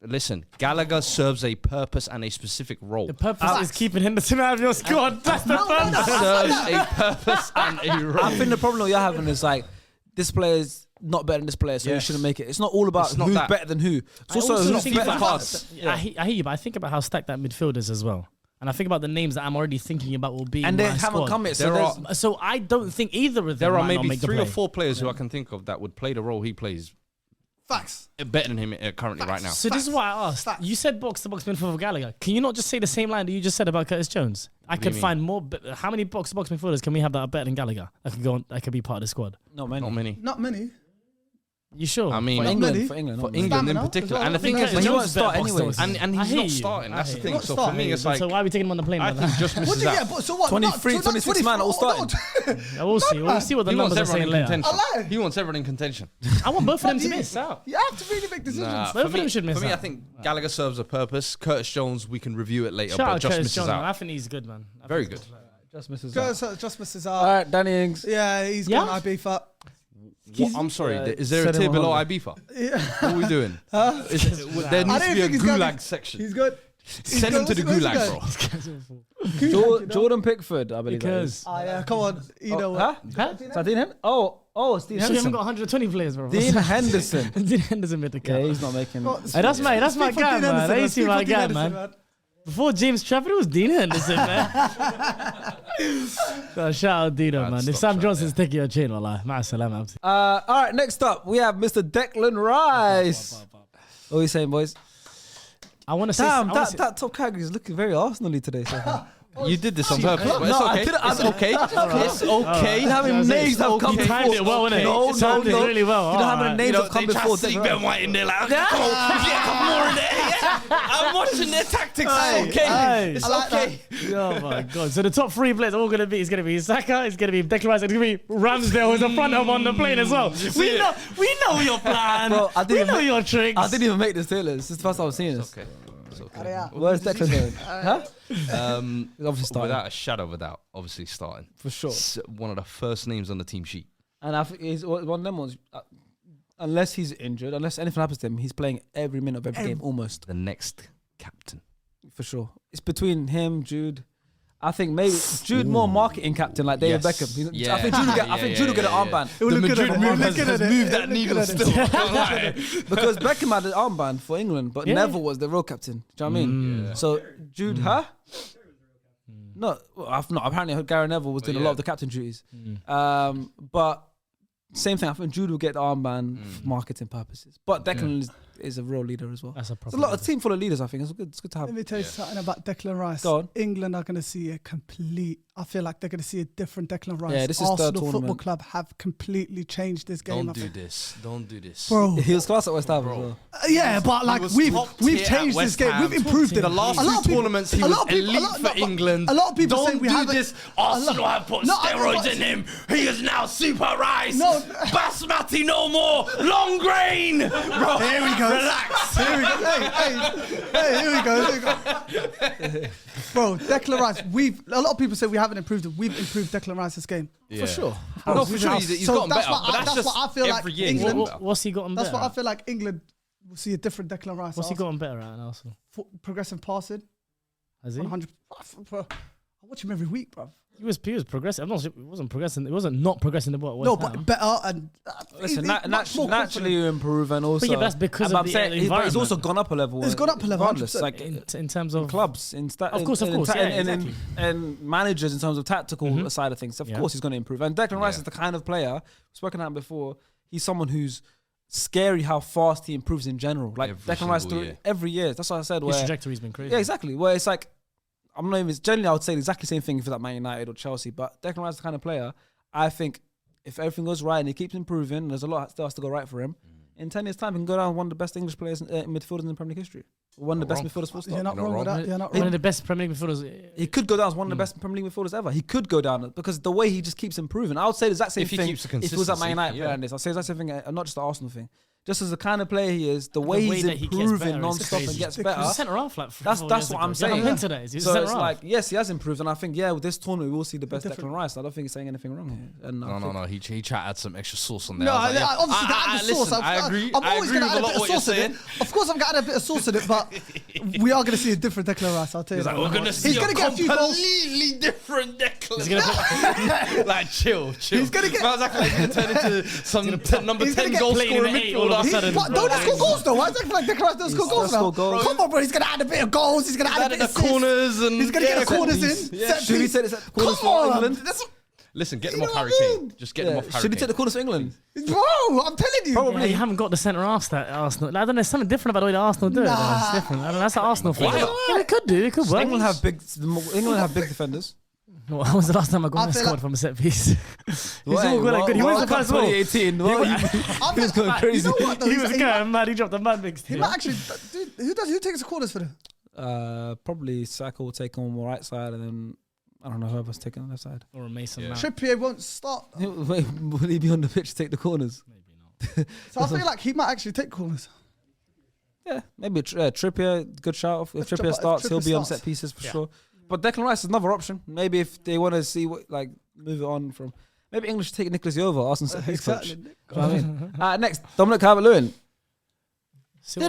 Listen, Gallagher serves a purpose and a specific role. The purpose is keeping Henderson out of your squad. That's the purpose. Serves a purpose and a role. I think the problem you're having is like, this player is not better than this player, so you shouldn't make it. It's not all about who's better than who. It's also who's better than us. I hear you, but I think about how stacked that midfield is as well. And I think about the names that I'm already thinking about will be and in they my haven't squad. come yet. So I don't think either of them. There are maybe make 3 or 4 players who I can think of that would play the role he plays. Facts. Better than him currently right now. So this is why I asked. You said box-to-box midfield for Gallagher. Can you not just say the same line that you just said about Curtis Jones? I could find more. How many box-to-box midfielders can we have that are better than Gallagher? That could be part of the squad. Not many. Not many. You sure? I mean, for England in particular. And the thing is, he won't start anyway. And he's not starting. That's the thing. So for me, it's like. So why are we taking him on the plane? I think just misses out. So what? 23, 26 man all starting. We'll see. We'll see what the numbers are saying later. He wants everyone in contention. I want both of them to miss out. You have to really make decisions. Both of them should miss out. For me, I think Gallagher serves a purpose. Curtis Jones, we can review it later, Shout but out just Curtis misses Jones, out. I think he's good, man. Very good. Just misses out. Just misses out. All right, Danny Ings. Yeah, he's gone Ibiza. I'm sorry. Is there a tier below Ibiza? Yeah. What are we doing? There needs to be a gulag section. He's good. Send him to the gulag, bro. Jordan Pickford, I believe. Because yeah, come on. You know what? Huh? Is that Dean Henderson? Oh, it's Dean you Henderson. haven't got 120 players, bro. Dean Henderson. Dean Henderson made the cut. Yeah, he's not making. Hey, that's my guy, man. That used to be my guy, man. Before James Trafford, it was Dean Henderson, man. Shout out Dino, man. If Sam Johnson's taking your chain, wallah. Ma'asalam. All right, next up, we have Mr. Declan Rice. What are you saying, boys? I want to say... Damn, that top category is looking very Arsenal-y today. So. You did this on purpose, but it's okay. It's okay. It's okay. You know how many names have come before? You timed it well, innit? No, timed it really well. You know how many names have come before? They try to Ben White in there like, get a couple more in there. I'm watching their tactics. It's okay. It's okay. Oh my God. So the top 3 players are all going to be, it's going to be Saka, it's going to be Declan Rice, it's going to be Ramsdale who's in front of him on the plane as well. We know your plan. Bro, we know your tricks. I didn't even make this tier list. This is the first time I've seen this. Okay. Where's Declan going? Huh? Obviously starting. Without a shadow of a doubt, obviously starting. For sure. One of the first names on the team sheet. And I think he's one of them ones, unless he's injured, unless anything happens to him, he's playing every minute of every game almost. The next captain. For sure. It's between him, Jude. I think maybe Jude more marketing captain like David Beckham. Yeah. I think Jude will get an armband. The Madrid move has moved that needle still. Because Beckham had an armband for England, but Neville was the real captain. Do you know what I mean? Yeah. So Jude, No, apparently Gary Neville was doing a lot of the captain duties. But same thing. I think Jude will get the armband for marketing purposes. But Declan is a real leader as well. That's There's a lot of team full of leaders. I think it's good to have. Let me tell you something about Declan Rice. Go on. England are going to see a complete. I feel like they're going to see a different Declan Rice. Yeah, this is Arsenal Football Club have completely changed this game. Don't do this, bro. He was class at West Ham as well. Yeah, but like we've changed this game. We've improved it. The last 2 tournaments, he was elite for England. A lot of people say we don't do this. Arsenal have put steroids in him. He is now Super Rice. No, Basmati no more. Long grain. Bro, here we go. Relax. Here we go. Hey, here we go. Bro, Declan Rice. A lot of people say we haven't improved it. We've improved Declan Rice's game. For sure. No, for sure. He's gotten better. But that's just what I feel every like year. England. What's he gotten better? That's what I feel like England will see a different Declan Rice. What's he gotten better at in Arsenal? Progressive passing. Has he? 100. I watch him every week, bro. He was progressive. I'm not sure, it wasn't progressing. It wasn't not progressing the ball. No, but better and listen. Naturally, you improve, and also. But yeah, that's because of the environment. But he's also gone up a level. He's gone up a level. Regardless, like in terms of clubs, of course, exactly. and managers in terms of tactical side of things. Of course, he's going to improve. And Declan Rice is the kind of player we've spoken about before. He's someone who's scary how fast he improves in general. Like Declan Rice every year. That's what I said. His trajectory's been crazy. Yeah, exactly. Where it's like, I'm not even. Generally, I would say exactly the same thing if it's at Man United or Chelsea. But Declan Rice is the kind of player. I think if everything goes right and he keeps improving, there's a lot that still has to go right for him. In 10 years' time, he can go down one of the best English players, midfielders in the Premier League history. One of the best midfielders. Full stop. You're not wrong with that. You're not One wrong. of the best Premier League midfielders. He could go down as one of the best Premier League midfielders ever. He could go down because the way he just keeps improving. I would say the exact same If he thing keeps the if he was at Man United consistency, playing this. I'd say the exact same thing, not just the Arsenal thing. Just as the kind of player he is, the way way he's that he gets improving better is non-stop and crazy. gets He's better. a centre half, like That's what I'm saying. He's today. He's a So centre it's half. like, yes, he has improved, and I think, with this tournament, we will see the best Declan Rice. I don't think he's saying anything wrong here. And No. He tried to add some extra sauce on there. No, I was like, yeah. obviously, to add the sauce. I agree. I'm I always agree going to with add a a lot bit of of what sauce you're in saying. it. Of course, I'm going to add a bit of sauce in it, but we are going to see a different Declan Rice, I'll tell you. He's like, that. we're gonna see He's a going to get a few goals. completely different Declan. He's gonna Like chill. He's gonna get- I was like, he's gonna turn into some number he's gonna 10 get goal played in scorer the eight all of a midfielder. sudden. But don't he score goals though? Why is it like Declan Rice doesn't score goals does now? score goals. Come on, bro. He's going to add a bit of goals. He's going to add a bit Added of the corners and He's going to get the corners in. Yeah. Set Should he piece. take the corners Come for on. England? That's- Listen, get You them know off what Harry I Kane. mean? Just get them off Harry Should he Kane. take the corners for England? Bro, I'm telling you. Yeah, you haven't got the centre half that Arsenal. I don't know. There's something different about the way the Arsenal do it. Nah. It's different. I don't know. That's the Arsenal thing. Why? Yeah, it could do. It could work. England have big defenders. When was the last time a goal I feel scored like- from a set piece? He's What, all good. what- Good. He wins the what about first ball. 2018. What, he was going crazy. You know what though? He was He going mad. He dropped the mad mix. might actually. Dude, who takes the corners for them? Probably Saka will take on the right side, and then I don't know whoever's taking on the left side. Or a Mason Yeah. Mount. Trippier won't start. Wait, will he be on the pitch to take the corners? Maybe not. So I feel like he might actually take corners. Yeah, maybe Trippier, good shout. If If Trippier starts, he'll Trippier be on starts. set pieces for Yeah. sure. But Declan Rice is another option. Maybe if they want to see what, like, move it on from. Maybe English should take Nicholas Yover, Arsenal set piece coach. Exactly. Do you know what I mean? Next, Dominic Calvert-Lewin. So- Yeah,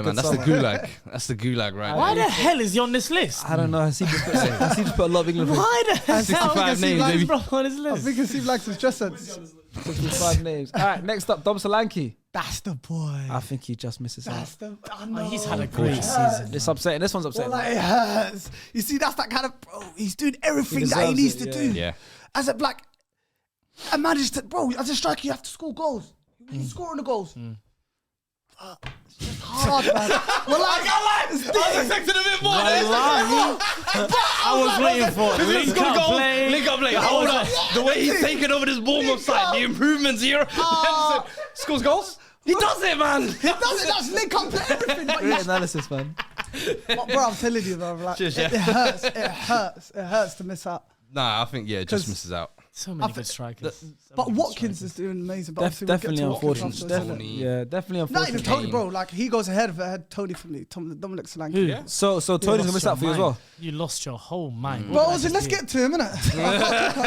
man, that's the gulag. That's the gulag, right? Why the hell is he on this list? I don't know. Has he just put a lot of England? Why the hell 65 is he names, like baby. bro on his I list? think Steve likes his dress sense. 65 names. All right, next up, Dom Solanke. That's the boy. I think he just misses out. That's the. I Oh, know. he's had a great season. It's upsetting. This one's upsetting. Well, like, it hurts. You see, that's that kind of bro. He's doing everything He that he deserves needs it, to yeah. do. Yeah. As a black, I managed to, bro. As a striker, you have to score goals. He's scoring the goals. It's just hard, man. Well, like, I was expecting a bit more. I was waiting for it. Link up play. Link up play. Hold up. The way he's taking over this Bournemouth side, the improvements here. Scores goals. He does it, man. He does it. That's link up to everything. But Great analysis, man. bro, I'm telling you, bro. Like, Cheers, it hurts. It hurts. It hurts to miss out. Nah, I think, it just 'Cause- misses out. So many good strikers. But Watkins is doing amazing. But obviously we'll get Definitely to Watkins unfortunate. afterwards, Definitely, Tony. yeah, definitely Not unfortunate. even Tony, bro. Like he goes ahead of Tony for me. Dominic Solanke. Who? Yeah. So Tony's gonna miss out for you as well. You lost your whole mind. Well, let's get to him, innit?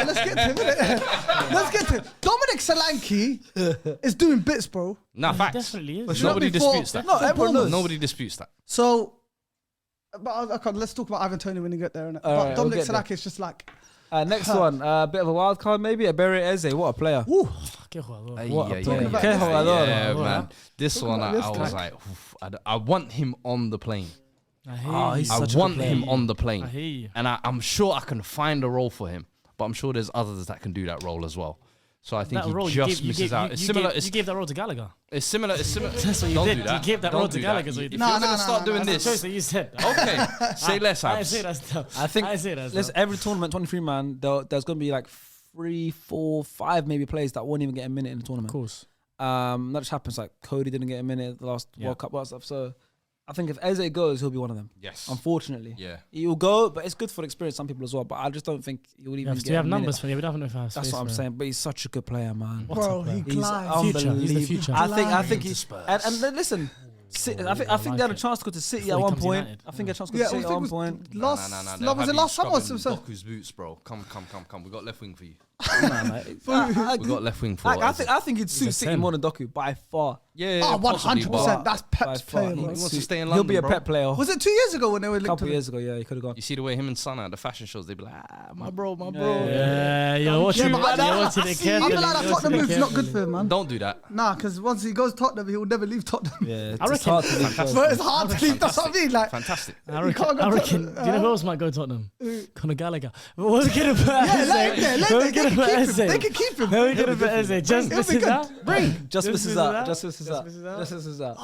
Let's get to him, innit? Let's get to him. Dominic Solanke is doing bits, bro. Nah, He facts. definitely is. For sure. Nobody Before- disputes that. No, everyone knows. Nobody disputes that. So, but okay, let's talk about Ivan Toney when you get there, innit? But Alright, we'll Dominic get there. Solanke is just like, Next one, a bit of a wild card maybe. Abere Eze, what a player. woo. Qué jugador. What a Yeah, player. yeah, about Qué this jugador. Yeah, What? man. This Talking one, about I this was guy. like, oof, I want him on the plane. I hear Oh, you. he's I such a good want player. him on the I plane. hear you. And I'm sure I can find a role for him. But I'm sure there's others that can do that role as well. So I think That he role just misses out. It's similar. You gave that role to Gallagher. It's similar. It's similar. That's what you Don't did. do that. You gave that Don't role to do that. Gallagher, so you If did. you're No, gonna no, start no, doing no, That's the choice this, that you said. okay, say less, I Abs. say that stuff. I think I say that there's stuff. every tournament, 23 man, there's going to be like 3, 4, 5 maybe players that won't even get a minute in the Of tournament. course. That just happens. Like Cody didn't get a minute at the last World Cup and stuff. So I think if Eze goes, he'll be one of them. Yes. Unfortunately. Yeah. He will go, but it's good for the experience, some people as well. But I just don't think he would even Do get you have a numbers minute. for you? We don't know if I have That's space what I'm for it. saying. But he's such a good player, man. What a Bro, player. he He's glides. Future. He's the unbelievable. future. I think he Spurs. and then listen. I think they had a chance to go to City Before at he one comes to point. United. I think they had a chance to go Yeah, to I City at think one was point. last. They'll Was have it you last summer or scrubbing something? Doku's boots, bro. Come. We got left wing for you. Nah, mate. We got left wing for I Eze. think he'd suit a City 10. more than Doku by far. Yeah, Oh, possibly, 100%. but That's By Pep's far. player, He bro. wants to stay in He'll London, be a bro. Pep player. Was it 2 years ago when they were A linked couple to years ago, yeah, he could have gone. You see the way him and Sana at the fashion shows, they be like, my bro. Yeah, you're watching but I it I carefully. feel like that Tottenham move's not good for him, man. Don't do that. Nah, because once he goes Tottenham, he will never leave Tottenham. Yeah, I it's reckon- hard to leave first. But it's hard to leave. That's what I mean. Like, Fantastic. I can't reckon. go I reckon. Tottenham. Do you know who else might go Tottenham? Conor Gallagher. What was I gonna let him there, let him there. They can keep him. Who are we going to bet Eze? Just misses out? Bring. Just misses out. Just misses Just out. misses out? Just misses out.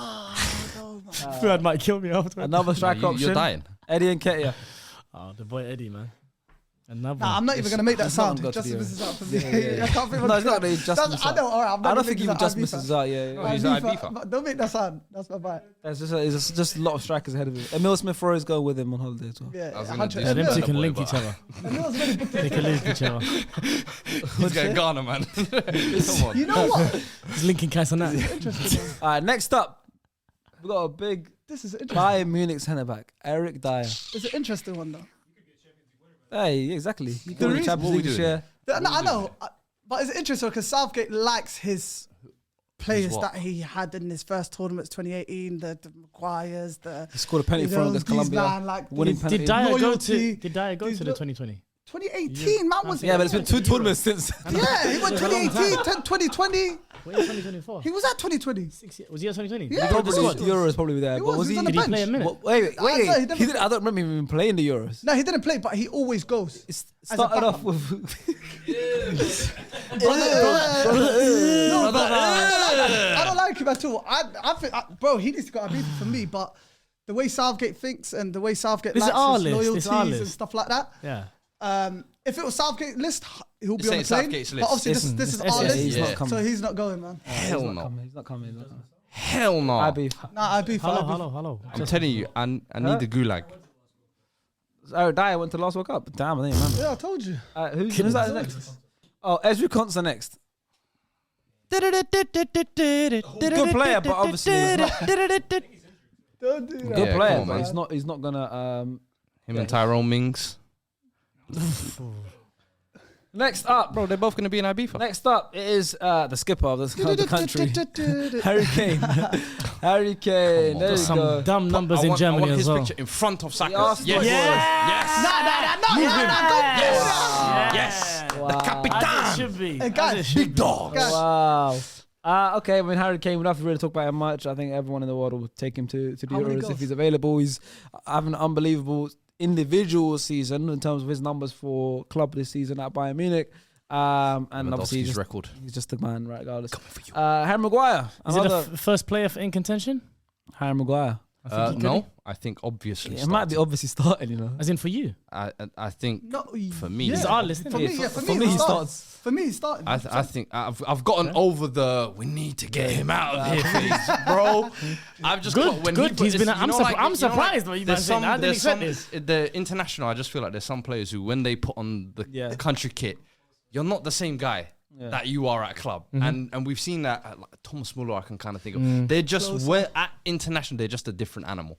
Fuad might kill me after. Another strike option. You're dying. Eddie Nketiah. Oh, the boy Eddie, man. Another Nah, one. I'm not even gonna make that He's not sound. gonna go Just to the misses out for me. Yeah. I can't think of No, it's not really just misses I out. know. All right, I don't think even just misses out. Yeah, Oh, he's an Ibiza. But don't make that sound. That's my bite. There's just a lot of strikers ahead of him. Emil Smith-Rowe is going with him on holiday as well. Yeah, I was gonna 100. do Yeah, them Burner two can boy, link but- each other. Emil's really booked They it. can link each other. He's going Ghana, man. Come on. You know what? He's linking Casanat. Interesting one. All right, next up, we got a big This is interesting. Bayern Munich centre back, Eric Dyer. It's an interesting one though. Hey, exactly. You The can win reason- Champions what we League this doing? year. No, I know, but it's interesting because Southgate likes his players what? that he had in his first tournaments, 2018, the Maguires, the He scored a penalty for him against these Colombia. man, like Winning these- penalty. Did Dyer go Loyalty, to these the lo- 2020? 2018, man was Yeah, but it's been two tournaments since. yeah, he went 2018, 2020. Wait, 2024. He was at 2020. 6 years. Was he at 2020? Yeah, Did he go to the probably. squad? The Euros probably there. He But was, was he he? was on the Did he play a bench. minute? Wait, I know, he he never- didn't. I don't remember him even playing the Euros. No, he didn't play, but he always goes. It a started off backup. with. No, but I don't like him at all. I think, bro, he needs to go Ibiza for me. But the way Southgate thinks and the way Southgate This is likes our his list, this loyalties is our and list. stuff like that. Yeah. If it was Southgate list, he'll be This on the ain't plane. Southgate's But list. obviously, Listen, this is it's our SS. list. He's Yeah. not coming. So he's not going, man. Hell He's not no. coming. He's not coming. Hell no. I be. Nah, I'd be fine. Hello. I'm telling you, I need the gulag. Eric Dyer went to the last World Cup. Damn, I didn't remember. Yeah, I told you. Who's that next? Oh, Ezri Konsa next. Good player, but obviously he's not. Don't do that. Good Yeah, player, come on, but man. he's not gonna. Him and Tyrone Mings. Next up, Bro, they're both going to be in Ibiza. Next up, it is the skipper of the country, Harry Kane. Harry Kane. There you Some go. dumb numbers I in want Germany his as well. picture in front of Saka. Yes. Yes. Yes. Yes. Wow. The As it Capitan. should be. Hey, guys, As it should Big be. dog. Guys. Wow. Okay, I mean Harry Kane. We don't have to really talk about him much. I think everyone in the world will take him to the How many Euros goals? if he's available. He's having an unbelievable individual season in terms of his numbers for club this season at Bayern Munich. And obviously Lewandowski's record. he's just a man, right? Regardless. Harry Maguire. Is it Another the first player in contention? Harry Maguire. he could No, I think obviously. It might be obviously starting, you know. As in for you? I think No, for me, This is our list, For isn't me, it? yeah, for For me, me, he he starts. starts. For me, he started. I think I've gotten over the we need to get him out of here phase, bro. I've just got, when Good. he He's been. you I'm know, like, I'm you know, like, surprised by you there's guys saying that. I didn't there's expect this. the international. I just feel like there's some players who, when they put on the country kit, you're not the same guy that you are at club, and we've seen that. Like Thomas Muller, I can kind of think of. They're just at international. They're just a different animal.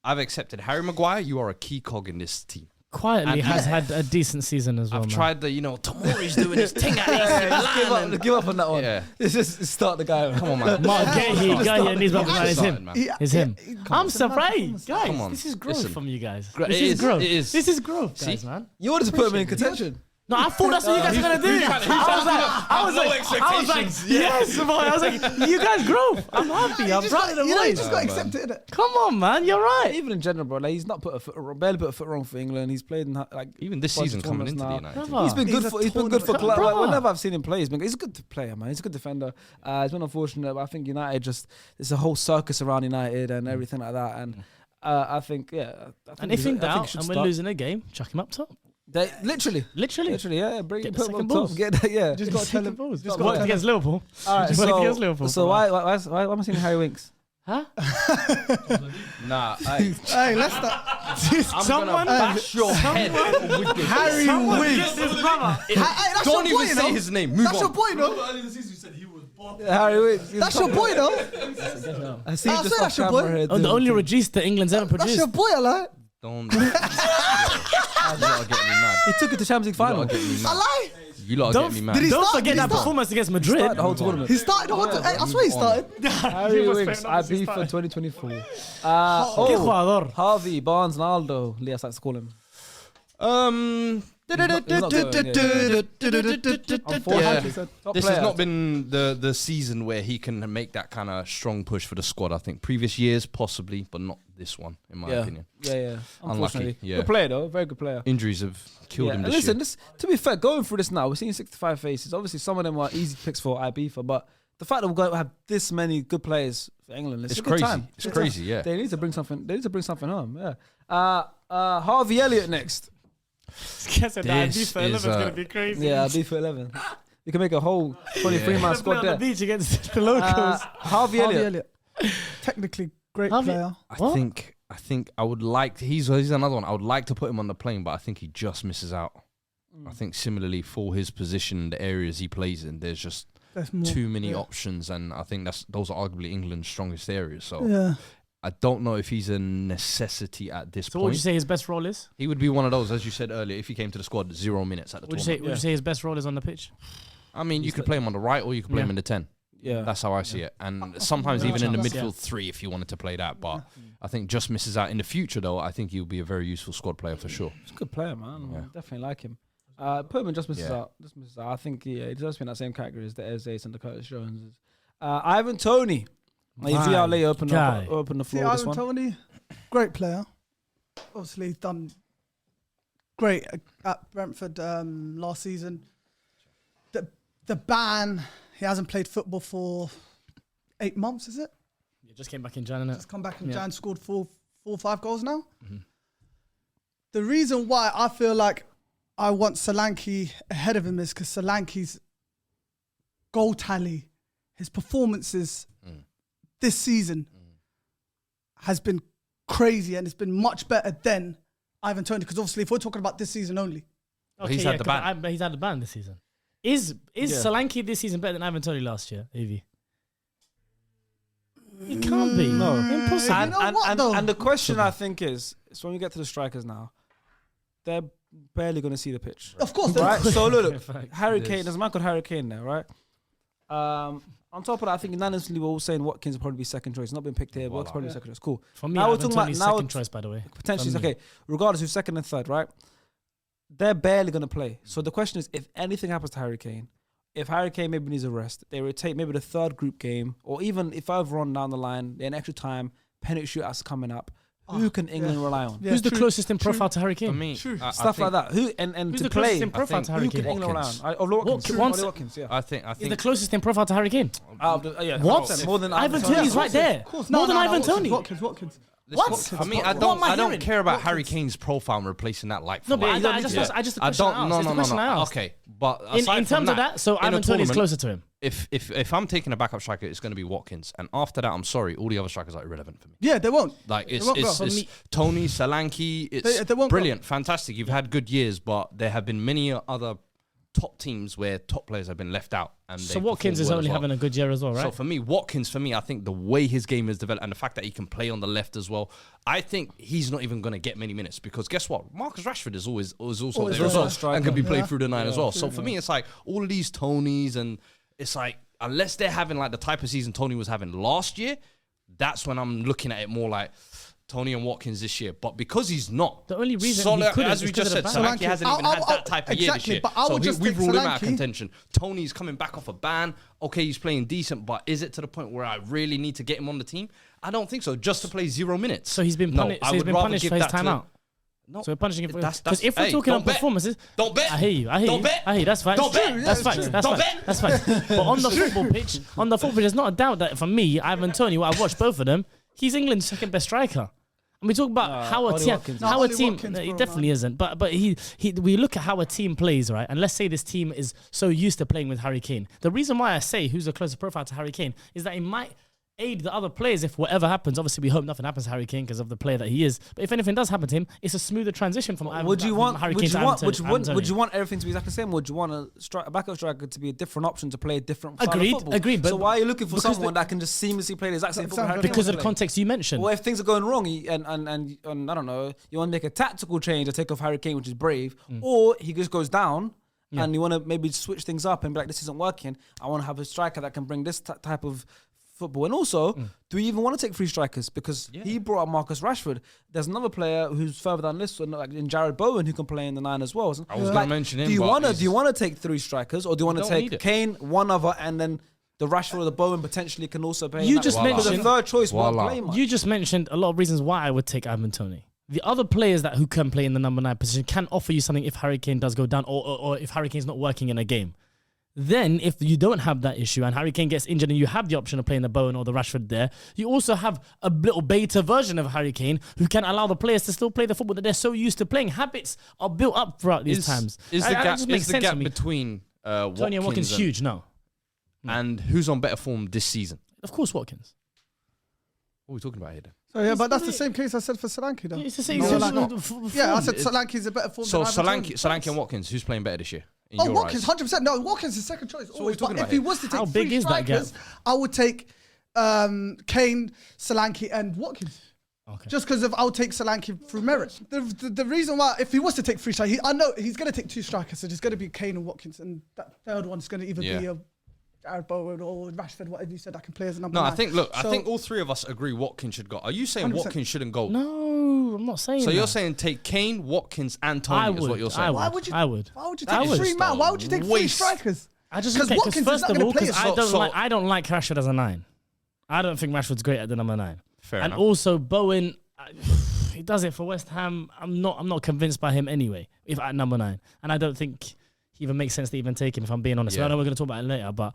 I've accepted Harry Maguire. You are a key cog in this team. Quietly And- has had a decent season as well. I've man. tried the, Tomori's doing his thing at AC Milan. Give up on that one. Yeah. Let's just start the guy. Come on, man. Mark, get here, guy here needs He man. It's started, him. man. It's him. I'm It's a mad surprised, performance. guys. Come on, This is growth listen. from you guys. It This is, is growth. it is. This is growth, See? guys, man. You wanted to put him in contention. No, I thought that's what you guys were gonna do. I was like, yes, boy. I was like, you guys growth. I'm happy. I'm proud of the You know, you boys. just got accepted it. Come on, man. You're right. Even in general, bro, like he's not put a foot wrong, barely put a foot wrong for England. He's played in like Even this bunch season of coming into the tournaments United. Brother. He's been good He's a for. He's been good for. tournament Like, brother. whenever I've seen him play, he's a good player, man. He's a good defender. It's been unfortunate, but I think United just there's a whole circus around United and everything like that. And I think, I think And if in I think he doubt, should and we're start. losing a game, chuck him up top. They, literally, Literally. bring Get the put him on second top. balls. Get that, yeah. Just got to tell him. Balls. Just Just got worked to against Liverpool. All right, Just worked against Liverpool. so why am I seeing Harry Winks? Huh? Nah, Hey, let's start. Someone bash your head with this. Harry Winks. his brother. Hey, that's Don't your boy, even you say know? his name. Move That's your on. boy, no? Harry Winks. That's your boy, no? I see I'll just say off that's your boy. camera here. Oh, the doing only thing. regista England's ever That's produced. your boy, I like. Don't. You lot are getting me mad. He took it to Champions League You lot final. are getting me I mad. lie. You lot are Don't, getting me mad. Did he don't start? forget Did he that start? performance against Madrid. Started the whole tournament. He started the whole time. Hey, I swear he started. Harry was Winks, fair enough, IB he's for fine. 2024. Que Oh, jugador. Harvey Barnes Naldo, Lias likes to call him. This has not been the season where he can make that kind of strong push for the squad. I think previous years possibly, but not this one, in my opinion. Yeah. Unlucky. Yeah. Good player though, very good player. Injuries have killed him this year. Listen, to be fair, going through this now, we're seeing 65 faces. Obviously, some of them are easy picks for Ibiza, but the fact that we're going to have this many good players for England, it's a good crazy. time. It's crazy, yeah. They need to bring something. They need to bring something home. Yeah. Harvey Elliott next. Guess that Ibiza 11 is going to be crazy. Yeah, Ibiza 11. You can make a whole 23-man squad there. On the beach against the locals. Harvey Elliott. Technically great player. I think I would like. He's another one. I would like to put him on the plane, but I think he just misses out. I think similarly for his position, the areas he plays in, there's just too many options, and I think those are arguably England's strongest areas. So I don't know if he's a necessity at this point. So what would you say his best role is? He would be one of those, as you said earlier, if he came to the squad, 0 minutes at the tournament. Would you say his best role is on the pitch? I mean, you could play him on the right or you could play him in the 10. Yeah. That's how I see it. And sometimes even in the midfield 3 if you wanted to play that. But I think just misses out. In the future, though, I think he'll be a very useful squad player for sure. He's a good player, man. I definitely like him. Put him in just misses out. I think he does be in that same category as the Eze's and the Curtis Jones. Ivan Toney. VLA open the floor. Ivan Toney, great player. Obviously, he's done great at Brentford last season. The ban, he hasn't played football for 8 months, is it? Yeah, just came back in Jan, innit? Just come back in Jan, scored 4 or 5 goals now. Mm-hmm. The reason why I feel like I want Solanke ahead of him is because Solanke's goal tally, his performances this season has been crazy, and it's been much better than Ivan Toney. Because obviously, if we're talking about this season only, he's had the ban. He's had the ban this season. Is Solanke this season better than Ivan Toney last year, Evie? It can't be. No. Impossible. And the question I think is when we get to the strikers now, they're barely going to see the pitch. Of course, right? So look, Harry Kane, there's a man called Harry Kane there, right? On top of that, I think unanimously we're all saying Watkins will probably be second choice. Not been picked here, but Watkins probably second choice. Cool. For me, Ivan Toney's second choice, by the way. Potentially, okay. Regardless who's second and third, right? They're barely going to play. So the question is, if anything happens to Harry Kane, if Harry Kane maybe needs a rest, they rotate maybe the third group game, or even if I've run down the line, in extra time, penalty shootouts coming up. Who can England rely on? Who's the closest in profile to Harry Kane? For me, stuff like that. Who and who's to the play? Closest in profile to Harry Who can Kane? England rely on? Watkins. Yeah. I think he's the closest in profile to Harry Kane. What? More than Ivan Toney's right there. More than Ivan Toney. Watkins. What? I mean, I don't care about Harry Kane's profile and replacing that like. No, but I just No. Okay, but in terms of that, so Ivan Toney's closer to him. If I'm taking a backup striker, it's going to be Watkins, and after that, I'm sorry, all the other strikers are irrelevant for me. Yeah, they won't. Like it's Toney, Solanke. It's brilliant, fantastic. You've had good years, but there have been many other top teams where top players have been left out. And so Watkins is only having a good year as well, right? So for me, Watkins, I think the way his game is developed and the fact that he can play on the left as well, I think he's not even going to get many minutes because guess what? Marcus Rashford is also there as well and can be played through the 9 as well. So for me, it's like all of these Toneys, and it's like unless they're having like the type of season Toney was having last year, that's when I'm looking at it more like Toney and Watkins this year, but because he's not, the only reason he couldn't, as we just said, Solanke hasn't even had that type of year this year. But I would we've ruled him out of contention. Toney's coming back off a ban. Okay, he's playing decent, but is it to the point where I really need to get him on the team? I don't think so. Just to play 0 minutes. So he's been punished. So he's been punished for his timeout. No, so we're punishing him for because if we're talking about performances, don't bet. I hear you. Don't bet. I hear you. That's fine. Don't bet. That's fine. That's fine. But on the football pitch, there's not a doubt that for me, Ivan Toney, what I've watched both of them, he's England's second best striker. And we talk about how a team, he definitely isn't. But we look at how a team plays, right? And let's say this team is so used to playing with Harry Kane. The reason why I say who's a closer profile to Harry Kane is that it might aid the other players if whatever happens. Obviously, we hope nothing happens to Harry Kane because of the player that he is. But if anything does happen to him, it's a smoother transition from Harry Kane to Ivan Toney. Would you want everything to be exactly the same? Would you want a backup striker to be a different option to play a different style of football? Agreed. So why are you looking for someone that can just seamlessly play the exact same football? Because of the context you mentioned. Well, if things are going wrong and I don't know, you want to make a tactical change to take off Harry Kane, which is brave, or he just goes down. And you want to maybe switch things up and be like, this isn't working. I want to have a striker that can bring this type of football? And also, do we even want to take 3 strikers? Because he brought up Marcus Rashford. There's another player who's further down the list, like in Jared Bowen, who can play in the 9 as well. I was going to mention him. Do you want to take 3 strikers, or do you want to take Kane, one other, and then the Rashford or the Bowen potentially can also play? You just mentioned the third choice won't play much. You just mentioned a lot of reasons why I would take Ivan Toney. The other players who can play in the number 9 position can offer you something if Harry Kane does go down, or if Harry Kane's not working in a game. Then, if you don't have that issue and Harry Kane gets injured and you have the option of playing the Bowen or the Rashford there, you also have a little beta version of Harry Kane who can allow the players to still play the football that they're so used to playing. Habits are built up throughout these times. Is the gap between Tony and Watkins huge? No. And who's on better form this season? Of course, Watkins. What are we talking about here then? So yeah, but that's the same case I said for Solanke though. It's the same. Yeah, I said Solanke's a better form. So Solanke and Watkins, who's playing better this year? Watkins, 100%. No, Watkins is second choice. So what are we talking but about if he was to take How big 3 is that gap? strikers, I would take Kane, Solanke, and Watkins. Okay. Just because I'll take Solanke through merit. The reason why, if he was to take 3 strikers, I know he's going to take 2 strikers, so there's going to be Kane and Watkins, and that third one's going to either be a Jared Bowen or Rashford, whatever you said, that can play as a number 9. I think all 3 of us agree Watkins should go. Are you saying 100%. Watkins shouldn't go? No, I'm not saying so that. you're saying take Kane, Watkins, and Tony is what you're saying? Why would you take 3 man? Why would you take 3 strikers? I just think Watkins first is of not all, going to play. I don't like Rashford as a 9. I don't think Rashford's great at the number 9. Fair and enough. Also Bowen, he does it for West Ham. I'm not convinced by him anyway. If at number 9, and I don't think he even makes sense to even take him. If I'm being honest, I know we're going to talk about it later, but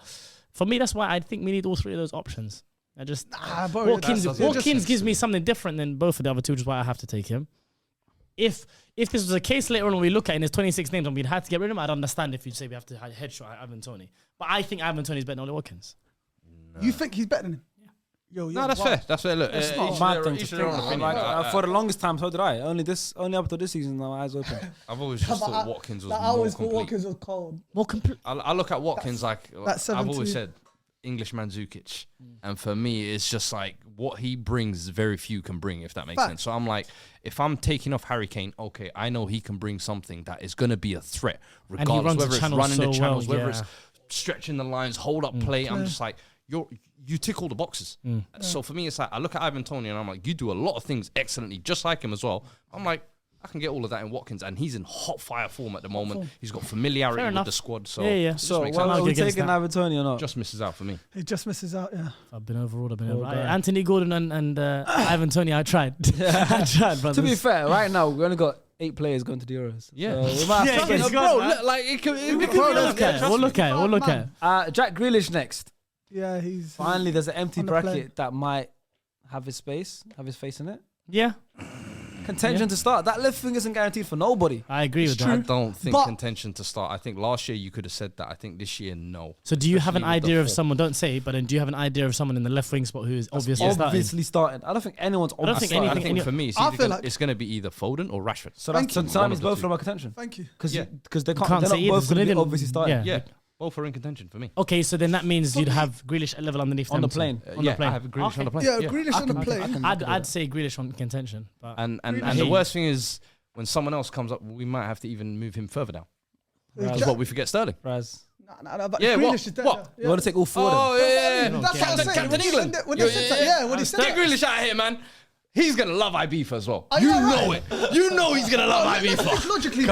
for me, that's why I think we need all 3 of those options. Watkins gives me something different than both of the other 2, which is why I have to take him. If this was a case later on when we look at it and there's 26 names and we'd had to get rid of him, I'd understand if you'd say we have to headshot Ivan Toney. But I think Ivan Toney's better than Watkins. No. You think he's better than him? No, that's fair. That's fair. Look, it's not a bad thing to think. For the longest time, so did I. Only up until this season, my eyes open. I've always just thought Watkins was more complete. I always thought Watkins was cold. More complete. I look at Watkins like I've always said, English Mandzukic. And for me, it's just like what he brings, very few can bring, if that makes sense. So I'm like, if I'm taking off Harry Kane, okay, I know he can bring something that is going to be a threat, regardless whether it's running the channels, whether it's stretching the lines, hold up play. I'm just like, you tick all the boxes. So for me, it's like I look at Ivan Toney and I'm like, you do a lot of things excellently, just like him as well. I'm like, I can get all of that in Watkins, and he's in hot fire form at the moment. He's got familiarity with the squad. So So are we taking Ivan Toney or not? Just misses out for me. He just misses out. Yeah. I've been overruled. Anthony Gordon and Ivan Toney. I tried. I tried. But to be fair, right now we've only got 8 players going to the Euros. Yeah, so we might have We'll look at it. Jack Grealish next. Yeah, he's finally there's an empty bracket that might have his face in it. Yeah. Contention to start. That left wing isn't guaranteed for nobody. I agree with that. I don't think contention to start. I think last year you could have said that. I think this year, no. So do you have an idea of someone, don't say, but then do you have an idea of someone in the left wing spot who is obviously starting? I don't think anyone's obviously starting. I think for me, it's going to be either Foden or Rashford. So that means both of them are contention. Thank you. Because they can't they're not both going to be obviously starting. Yeah. Both are in contention for me. Okay, so then that means you'd have Grealish at level underneath on the plane. I have Grealish on the plane. Yeah, Grealish on the plane. I'd say Grealish on contention. But and the worst thing is when someone else comes up, we might have to even move him further down. Because what we forget Sterling. Raz. No, but Grealish is there. What? You want to take all 4 of them? Yeah. That's what I'm saying. Captain England. When he said get Grealish out of here, man. He's going to love Ibiza as well. You know it. You know he's going to love Ibiza. Let's think logically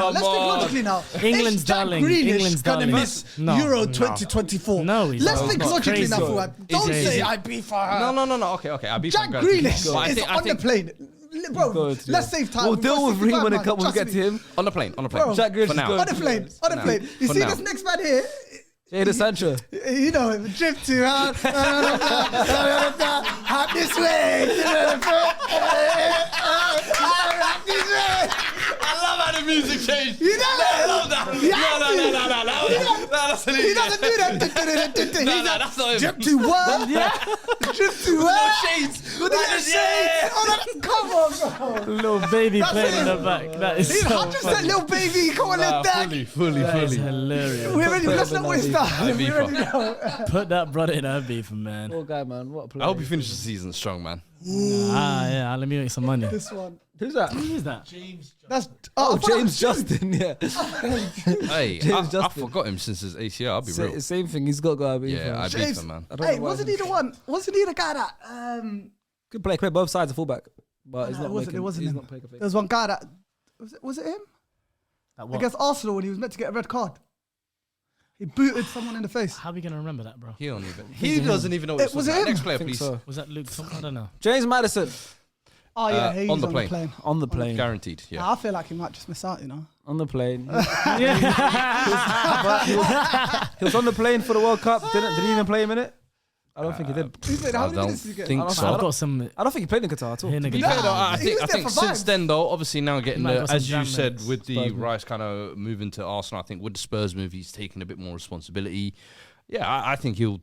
now. England's darling. England's going to miss Euro 2024. No, let's think logically now, Fuad. Don't say Ibiza. No. Okay. Ibiza. Jack Grealish is on the plane. Bro, let's save time. We'll deal with him when we get to him. On the plane. Bro, Jack Grealish for now. On the plane. You see this next man here? Jadon Sancho. You know him. Drip to hard this way. I love how the music changed. You know I love that. No. He doesn't do that. No, that's not him. Drip to what? Drip to what? Shades. With the shades. Come on, bro. Little baby playing in the back. That is He's so 100% funny. little baby. Come on, let's that. Fully. That is hilarious. We're ready. Let's not waste time. We're ready now. Put that brother in our beef, man. Poor guy, man. What a player. I hope he finishes the season strong, man. Yeah. Let me make some money. This one. Who's that? Who's that? That's James Justin. Yeah. Hey, James I Justin. forgot him since his ACL. I'll be real. Same thing. He's got to be. Yeah, I beat James- him, man. I don't Hey, know why wasn't he the one? Wasn't he the guy that? Good play. Play both sides of fullback, but he's No, not. it wasn't- making, it wasn't he's him. not playing a fake. There was one guy that was it him That what? against Arsenal when he was meant to get a red card. He booted someone in the face. How are we gonna remember that, bro? He don't even. He doesn't even know what It was he's talking about. him? Next player, I think please. so. Was that Luke? I don't know. James Maddison Oh yeah, he's on the plane. on the plane. Guaranteed. Yeah. I feel like he might just miss out. You know. On the plane. He was on the plane for the World Cup. Did he even play a minute? I don't think he did. He played, how many minutes did he get? think I don't- so. I've got some. I don't think he played in Qatar at all. Here in the To be game. fair though, I he was think there for since vibes. then though, obviously now getting might the, got some as you jam said minutes. with the Spurs, Rice kind of moving to Arsenal, I think with the Spurs move, he's taking a bit more responsibility. Yeah, I think he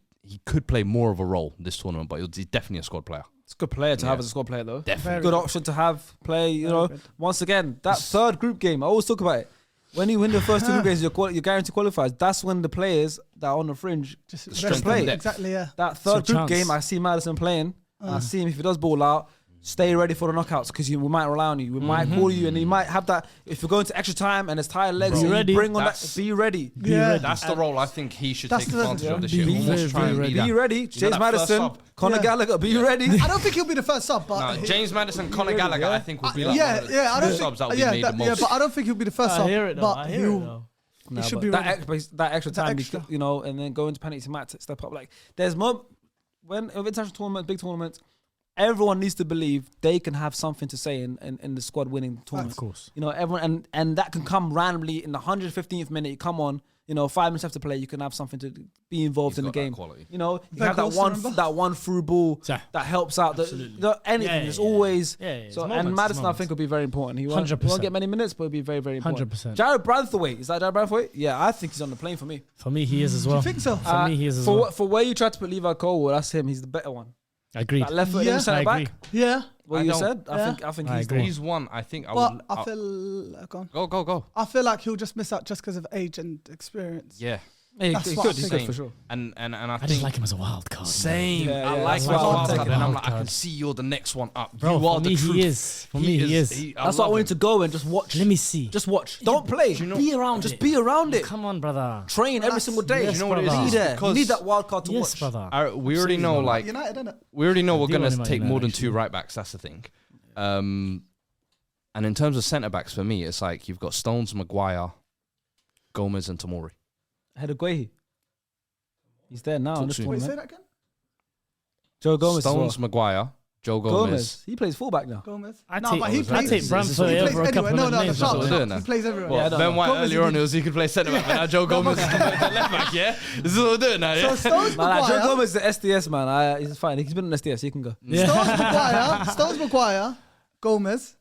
could play more of a role this tournament, but he's definitely a squad player. It's a good player to have Yeah. as a squad player though. Definitely. Good option to have play. You know, good. once again, that third group game. I always talk about it. When you win the first two group games, you're guaranteed qualifiers. That's when the players that are on the fringe Just strength play. Exactly. Yeah. That third Some group chance. game, I see Maddison playing. And I see him if he does ball out. Stay ready for the knockouts because we might rely on you. We might call you, and you might have that. If you're going to extra time and it's tired legs, Be you ready. bring on that. That's- Be ready. Yeah. That's the role I think he should That's take the- advantage of this Be year. very, Almost try very and ready. be Be that. ready. You know James that first Maddison, sub? Conor Yeah. Gallagher. Be ready. I don't think he'll be the first sub, but No, James Madison, Conor Gallagher, yeah. I think would be like yeah, one of the yeah. I don't two think. subs that would Yeah, be made the most. but I don't think he'll be the first I sub. hear it though. But I hear it he'll- though. No, should but be that ready. extra That time, extra. you know, and then go into penalty to match, step up. Like there's when of international tournaments, big tournaments, everyone needs to believe they can have something to say in the squad winning the tournament. Of course. You know, everyone and that can come randomly in the 115th minute. You come on, you know, 5 minutes after play, you can have something to be involved He's in the got that game. quality. You know, you That have that goal, one remember? that one through ball Yeah. that helps out. Anything. Yeah, There's yeah. always Yeah, yeah, so. it's And moments, Maddison, I moments. think, will be very important. He won't 100%. get many minutes, but he'll be very, very important. 100%. Jared Branthwaite, is that Jared Branthwaite? Yeah, I think he's on the plane for me. For me, he is as Do well. you think so? For me, he is as for well. for where you tried to put Levi Colwell, that's him. He's the better one. Agreed. That left foot Yeah. in centre I back. agree. Yeah. What I you don't- said, Yeah. I think I he's the agree. one. He's one. I think I But would. I feel. Go on. Go. I feel like he'll just miss out just because of age and experience. Yeah, He That's could, what I he think. could for sure. and I I think just like him as a wild card. man. same. Yeah, I yeah, like that's my why I'll wild take card, him. and I'm Wild like, I can card. see you're the next one up. Bro, you are for the me, truth. he is. For me, he is. That's why I want him to go and just watch. Let me see. Just watch. Don't play. Be around Just it. be around it. Come on, brother. Train every single day. Yes, You know what it is? brother. Be there. You Because- need that wild card to Yes, watch. brother. We already know, like, United, innit? we already know we're do going want to him at take more United, than two actually. right backs. That's the thing. And in terms of centre backs, for me, it's like you've got Stones, Maguire, Gomez, and Tomori. Ahead of Guehi. He's there now. Talk In this to me. Wait, say tournament. that again. Joe Gomez. Stones, Maguire, Joe Gomez. He plays fullback now. Gomez. I No, take- but he I plays. take he Brentford plays over a couple anywhere. No, of no, names. the That's what we're chance. doing now. He plays everywhere. Well, I don't Ben know. White Gomez earlier is on, it was he could play centre back, but now Joe Gomez is left back, yeah? This is what we're doing now, So yeah? Stones Nah, Joe Maguire. Gomez is the SDS man. He's fine. He's been in SDS. He can go. Yeah. Stones Maguire. Gomez.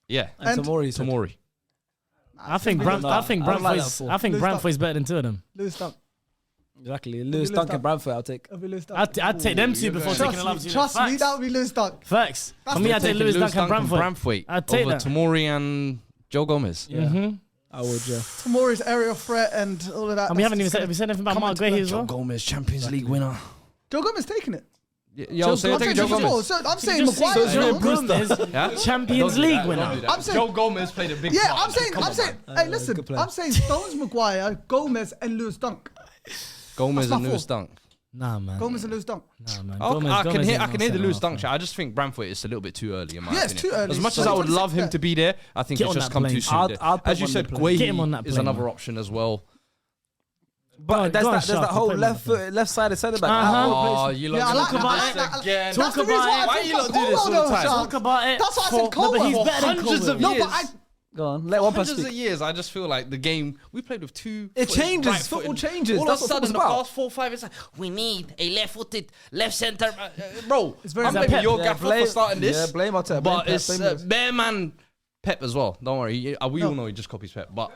Yeah, And And- Tomori. said. Tomori. I think I don't know. I don't like that Brentford's. four. I think Lewis Brentford's better than two of them. Lewis Dunk. Exactly. Lewis Lewis Dunk and Dunk. Bradford, I'll take. It'll be Lewis Dunk. I'd take them two before taking a love. Trust me, that would be Lewis Dunk. Facts. That's For me, the I'd take thing. Lewis Dunk and Brentford. Brantford I'd take over that. Tomori and Joe Gomez. Yeah. Mm-hmm. I would, yeah. Tomori's aerial threat and all of that. And we haven't even said anything about Come Mark into Guehi play. as well. Gomez, Champions League winner. Joe Gomez taking it. Yo, so you're taking Joe Gomez. So I'm saying Just Maguire. say Joe Gomez, Yeah? Champions League winner. I'm saying- Joe Gomez played a big Yeah, part. I'm saying. Hey, listen. good player. I'm saying Stones Maguire, Gomez, and Lewis Dunk. Gomez That's and my Lewis fault. Dunk. Nah, man. Gomez and Lewis Dunk. Nah, man. I can Gomez hear is the not Lewis centre Dunk half, shot. I just think Brantford is a little bit too early in my Yeah, it's opinion. too early. As much It's as I would 2026 love him there. to be there, I think Get it's on just that come plane. too soon. I'd there. put As you him on said, the plane. Get him on that Guehi is plane, another man. option as well. But there's go on, that Sharky, whole put him left on the foot, left-sided centre back. Uh-huh. Oh, you lot Yeah, I gonna like do that. this I like that. again. That's Talk the reason about why it. I Why think you lot of do this all Colwell, the though, time? Shark. Talk about it. That's what I said, No, but Colwell. he's better than Hundreds Colwell. of No, years. but I. Go on, let one person Hundreds of speak. years, I just feel like the game we played with two. It changes. right-footed- Football changes. All That's of what a sudden, the football's about. past 4-5, it's like we need a left-footed left centre, bro. It's very I'm Pep. blaming your Yeah, gaffer blame- for starting this. yeah, blame Arteta, blame But Pep, it's blame Lewis. bare man Pep as well. Don't worry, we all know he just copies Pep. But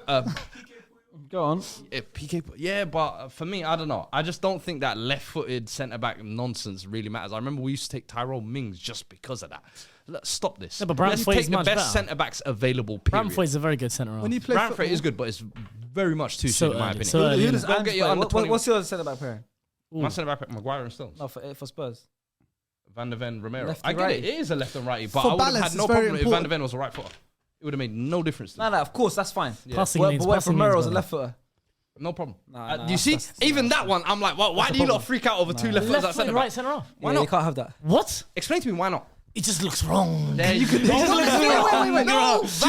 Go on. PK, yeah. But for me, I don't know. I just don't think that left-footed centre back nonsense really matters. I remember we used to take Tyrone Mings just because of that. Let's stop this. Yeah, but Let's Brantford take is the much best better. centre backs available. Period. Brentford is a very good centre half. When you play Brantford football, is good, but it's very much too So soon in my early, opinion. so early. Who does Go Ange get your play? under 21. What's your centre back pairing? My centre back, Maguire and Stones. No, for Spurs. Van de Ven, Romero. Lefty, I get righty. it. It is a left and righty, but For I would have balance, had no it's very problem if Van de important. Ven was a right footer. It would have made no difference to me. No, of course, that's fine. Passing But lanes, what if passing Romero's a lanes, left footer? No problem. Nah, You see, even that one, I'm like, why do you not freak out over two left footers at Left foot, centre right, back? centre half. Why Yeah, not? you can't have that. What? Explain to me why not. It just looks wrong. There you could. Wait. No. feels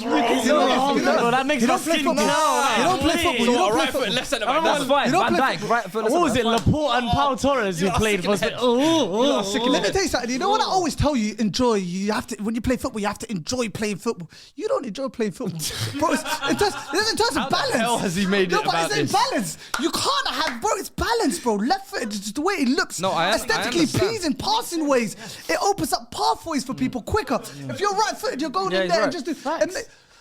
wrong. That makes my skin football. crawl. You don't play football. You So don't a play right foot, football. left centre back. That's That's fine. You don't Van play Dijk, right foot. What was it, Laporte and Pau Torres who played for Spain? Let me tell you something. You know what I always tell you? Enjoy. You have to when you play football. You have to enjoy playing football. You don't enjoy playing football, bro. In terms of balance. hell has he made it No, but about it's in this? balance. You can't have, bro. It's balance, bro. Left foot, just the way it looks. No, I aesthetically understand. pleasing, passing ways. It opens up pathways for people quicker. If you're right-footed, you're going in he's there and right. just do. And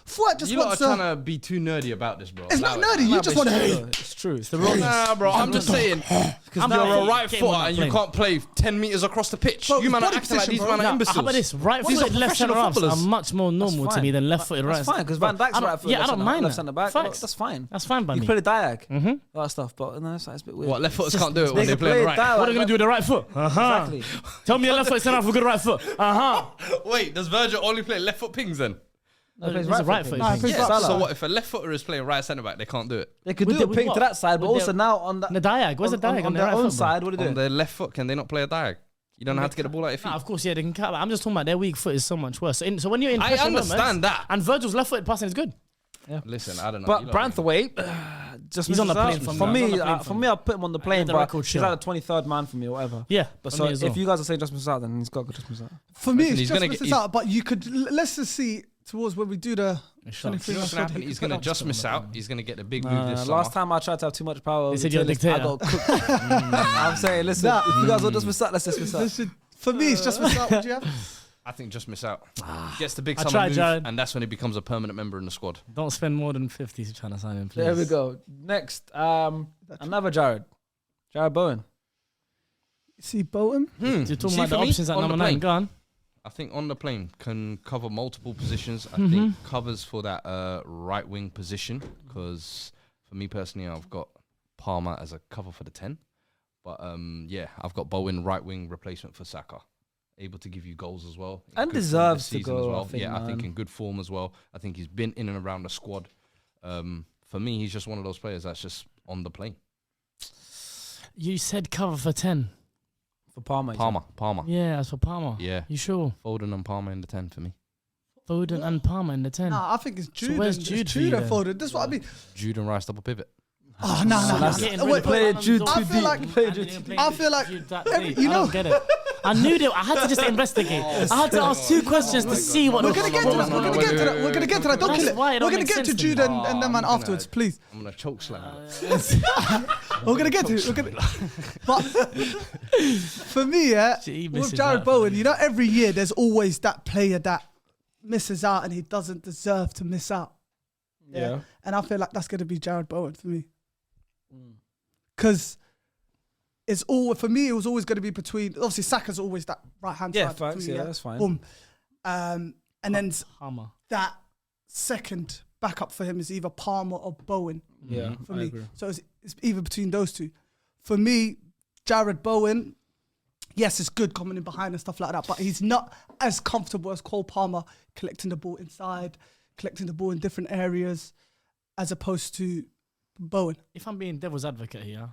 Fuad just You lot are wants. trying to be too nerdy about this, bro. It's not Allow it. nerdy. You just want to. It's true. It's the wrong. Nah, bro. I'm just saying. You're a right Get him footer on that and you plane. can't play 10 meters across the pitch. Bro, You man are body acting like position, these bro. man are imbeciles. How about this? These are Right-footed left centre professional halves are footballers. much more normal to fine. me than left-footed right. That's fine because Van Dijk's right foot. Yeah, I don't mind left that. centre back. Facts. That's fine. That's fine by You me. play the diag, all that stuff, but no, it's a bit weird. What, left footers can't do it when They they play on the right? diag, What are they going to do with the right foot? Exactly. Tell me a left foot centre half with a good right foot. Wait, does Virgil only play left foot pings then? No, he plays He's a right foot. foot. Nah, he plays Yeah, right. So what if a left footer is playing right centre back? They can't do it. They could With do the- a ping with to what? that side, but With also the- now on The diag. Where's the diag on their their right own foot, bro? side? What are they On doing? their left foot, can they not play a diag? You don't know how to get the ball out of your Nah, feet. of course, yeah, they can cut. I'm just talking about their weak foot is so much worse. So when you're in I pressure understand moments, that. and Virgil's left-footed passing is good. Listen, I don't know. But You lot are- Branthwaite, just He's on the misses plane out. for me. For He's on me, the plane for for me, me. I'll put him on the plane, the but record he's show. like the 23rd man for me or whatever. Yeah, But for so me as well. if you guys are saying just miss out, then he's got to just miss out. For me, Listen, it's he's just gonna misses get- out. But you could let's just see towards when we do the 23 You know what's going to happen? He's going to just miss out. He's going to get the big move this summer. Last time I tried to have too much power, over said you're a Taylor's, I dictator. got cooked. I'm saying, listen, Nah. if you guys will just miss out, let's just miss out. Listen, for me, it's just miss out. Would you have? I think just miss out. Gets the big I summer tried, move, Jared. and that's when he becomes a permanent member in the squad. Don't spend more than 50 trying to sign him, please. There we go. Next, another Jared Bowen. See Bowen. You're talking See, about the for me, options at on the number 9. plane. Go on. I think on the plane can cover multiple positions. I think covers for that right wing position because for me personally, I've got Palmer as a cover for the 10. But yeah, I've got Bowen right wing replacement for Saka. Able to give you goals as well. In And good form deserves this to season go, as I well. think, Yeah, I think man. in good form as well. I think he's been in and around the squad. For me, he's just one of those players that's just on the plane. You said cover for 10. For Palmer. Palmer. Yeah, that's for Palmer. Yeah. You sure? Foden and Palmer in the 10 for me. Foden and Palmer in the 10. Nah, I think it's Jude. where's and- Jude it's for you Jude and then? Foden. This is what I mean. Jude and Rice double pivot. Oh no, no, that's no. getting Wait, rid of play Ballon Jude d'Or. too I feel deep. like- I feel like You don't get it. I knew that. I had to just investigate. I had to ask 2 questions to see what. We're gonna get to that. We're gonna get to that. We're gonna get to that. Don't That's kill it. why it We're don't gonna make get sense to to me. Jude and them man I'm afterwards, gonna- please. I'm going to choke slam. We're gonna get to it. We're gonna. But for me, yeah, Gee, he with misses Jared out. Bowen, you know, every year there's always that player that misses out and he doesn't deserve to miss out. Yeah. And I feel like that's gonna be Jared Bowen for me. Because it's all for me. It was always going to be between. Obviously, Saka's always that right hand Yeah, side. facts. between, Yeah, that's fine. Boom. And then Palmer. that second backup for him is either Palmer or Bowen Yeah, for I me. agree. So it's either between those two. For me, Jared Bowen, yes, it's good coming in behind and stuff like that, but he's not as comfortable as Cole Palmer collecting the ball inside, collecting the ball in different areas, as opposed to Bowen. If I'm being devil's advocate here,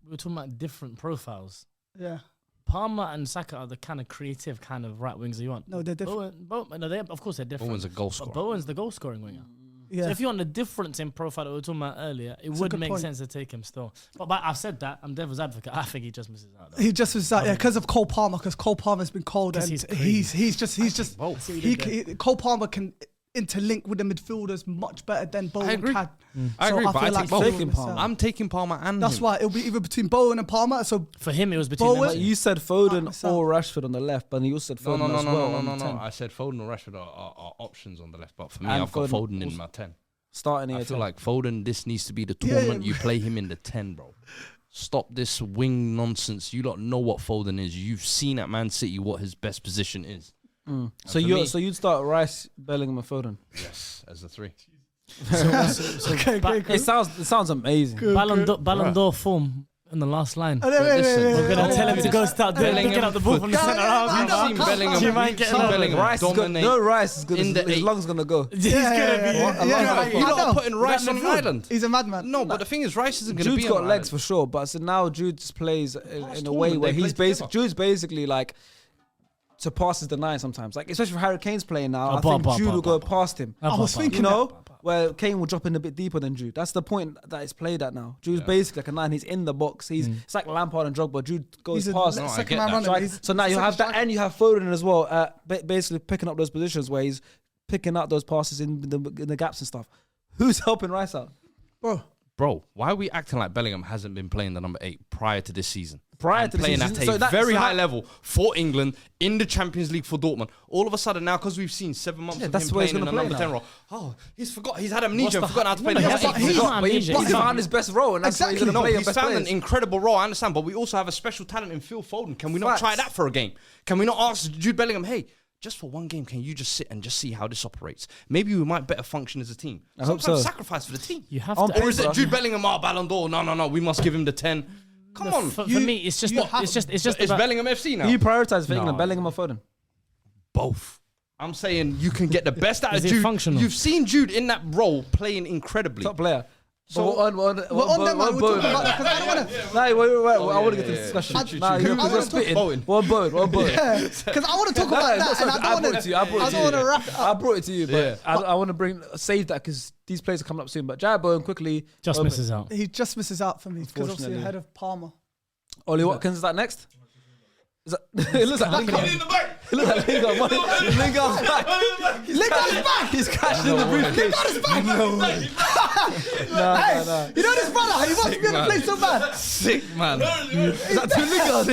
we were talking about different profiles. Yeah. Palmer and Saka are the kind of creative kind of right wings you want. No, they're different. Bowen, no, of course they're different. Bowen's a goal But scorer. Bowen's the goal scoring winger. Yeah. So if you want the difference in profile that we were talking about earlier, it It's a would good make point. sense to take him still. But I've said that, I'm devil's advocate. I think he just misses out. Though. He just was like, yeah, because of Cole Palmer, because Cole Palmer's been cold 'Cause and he's he's crazy. just Both. Cole Palmer can interlink with the midfielders much better than Bowen agree. can. I So agree, but I feel take both. he'll Taking miss Palmer. out. I'm taking Palmer and That's him. why it'll be either between Bowen and Palmer. So For him, it was between Bowen- them But two. you said Foden myself. or Rashford on the left, but you also said No, Foden no, as no, well no, on no, the no. 10. I said Foden or Rashford are options on the left, but for me, And I've got Foden Foden in also- my 10. Starting I here, feel too. like Foden, this needs to be the Yeah, tournament. yeah. You play him in the 10, bro. Stop this wing nonsense. You lot know what Foden is. You've seen at Man City what his best position is. So for me- you'd start Rice, Bellingham, and Foden. Yes, as the 3. So okay, ba- It sounds amazing. Ballon d'Or form. on the last line. We're going to tell him to go start picking up the ball from the centre half. You've seen Bellingham. Do you mind getting Bellingham Rice is good. dominate. No, Rice is good. His lungs going to go. He's going to be... You're not putting Rice on an island. He's a madman. No, but the thing is, Rice isn't going to be Jude's got on legs an for sure, but so now Jude just plays in a way tournament, where they he's play basically... Jude's basically like... surpasses the 9 sometimes. Like, especially if Harry Kane's playing now, I think Jude will go past him. I was thinking, you know, where Kane will drop in a bit deeper than Jude. That's the point that it's played at now. Jude's basically like a 9. He's in the box. It's like Lampard and Drogba. Jude goes past. No, second man running. Right? So now you have that, and you have Foden as well, basically picking up those positions where he's picking up those passes in the gaps and stuff. Who's helping Rice out? Bro, why are we acting like Bellingham hasn't been playing the number 8 prior to this season? Prior to playing this at season. a very high level for England in the Champions League for Dortmund. All of a sudden now, because we've seen 7 months of him playing in the number 10 role. Oh, he's forgot. He's had amnesia and forgotten how to play the number 8. He's not amnesia. He's found his best role, and that's why he's going to play he's best found players. an incredible role, I understand, but we also have a special talent in Phil Foden. Can we not try that for a game? Can we not ask Jude Bellingham, hey, just for one game, can you just sit and just see how this operates? Maybe we might better function as a team. I hope so. Sacrifice for the team. You have to. Or is it Jude Bellingham, Ballon d'Or? No, we must give him the 10. Come on. For me, it's just It's Bellingham FC now. Who you prioritise for England, Bellingham or Foden? Both. I'm saying you can get the best out of Is it Jude. functional? You've seen Jude in that role playing incredibly. Top player. So we're on them, man. We're talking about that because I don't want to. No, wait. I want to get to the discussion. Nah, you're spitting. One Bowen. Because I want to talk about that, and I don't want to wrap it I up. brought it to you, but I want to save that because these players are coming up soon. But Jared Bowen quickly just misses out. He just misses out for me because obviously ahead of Palmer. Ollie Watkins is that next? Is that, it looks like Lingard. It looks like Lingard. Lingard's back. Lingard's back. He's cashing in the briefcase. Lingard's back. No. You know this brother? He wants to be in the place so bad. Sick, man. Is that two Lingard?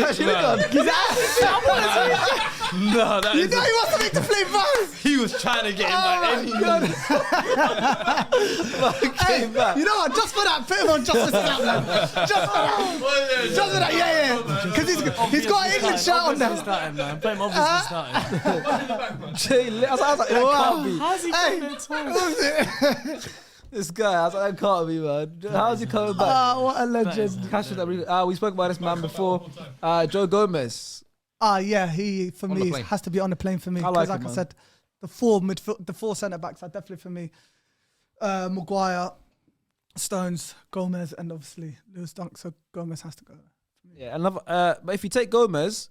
No, that you know he wants to play bad. He was trying to get him by any means. Hey, you know what? Just for that, put him on just for that, man. Just for that. Just for that, yeah. Because he's got an England shirt on there. Starting, man. Play him obviously starting. Jay, I was like, that can't be. How's he coming at This guy, I was like, that can't be, man. How's he coming back? What a legend. Cashing that. We spoke about this man before. Joe Gomez. Yeah, he for me has to be on the plane for me because, like I said, the four centre backs are definitely for me. Maguire, Stones, Gomez, and obviously Lewis Dunk. So Gomez has to go. Yeah, but if you take Gomez,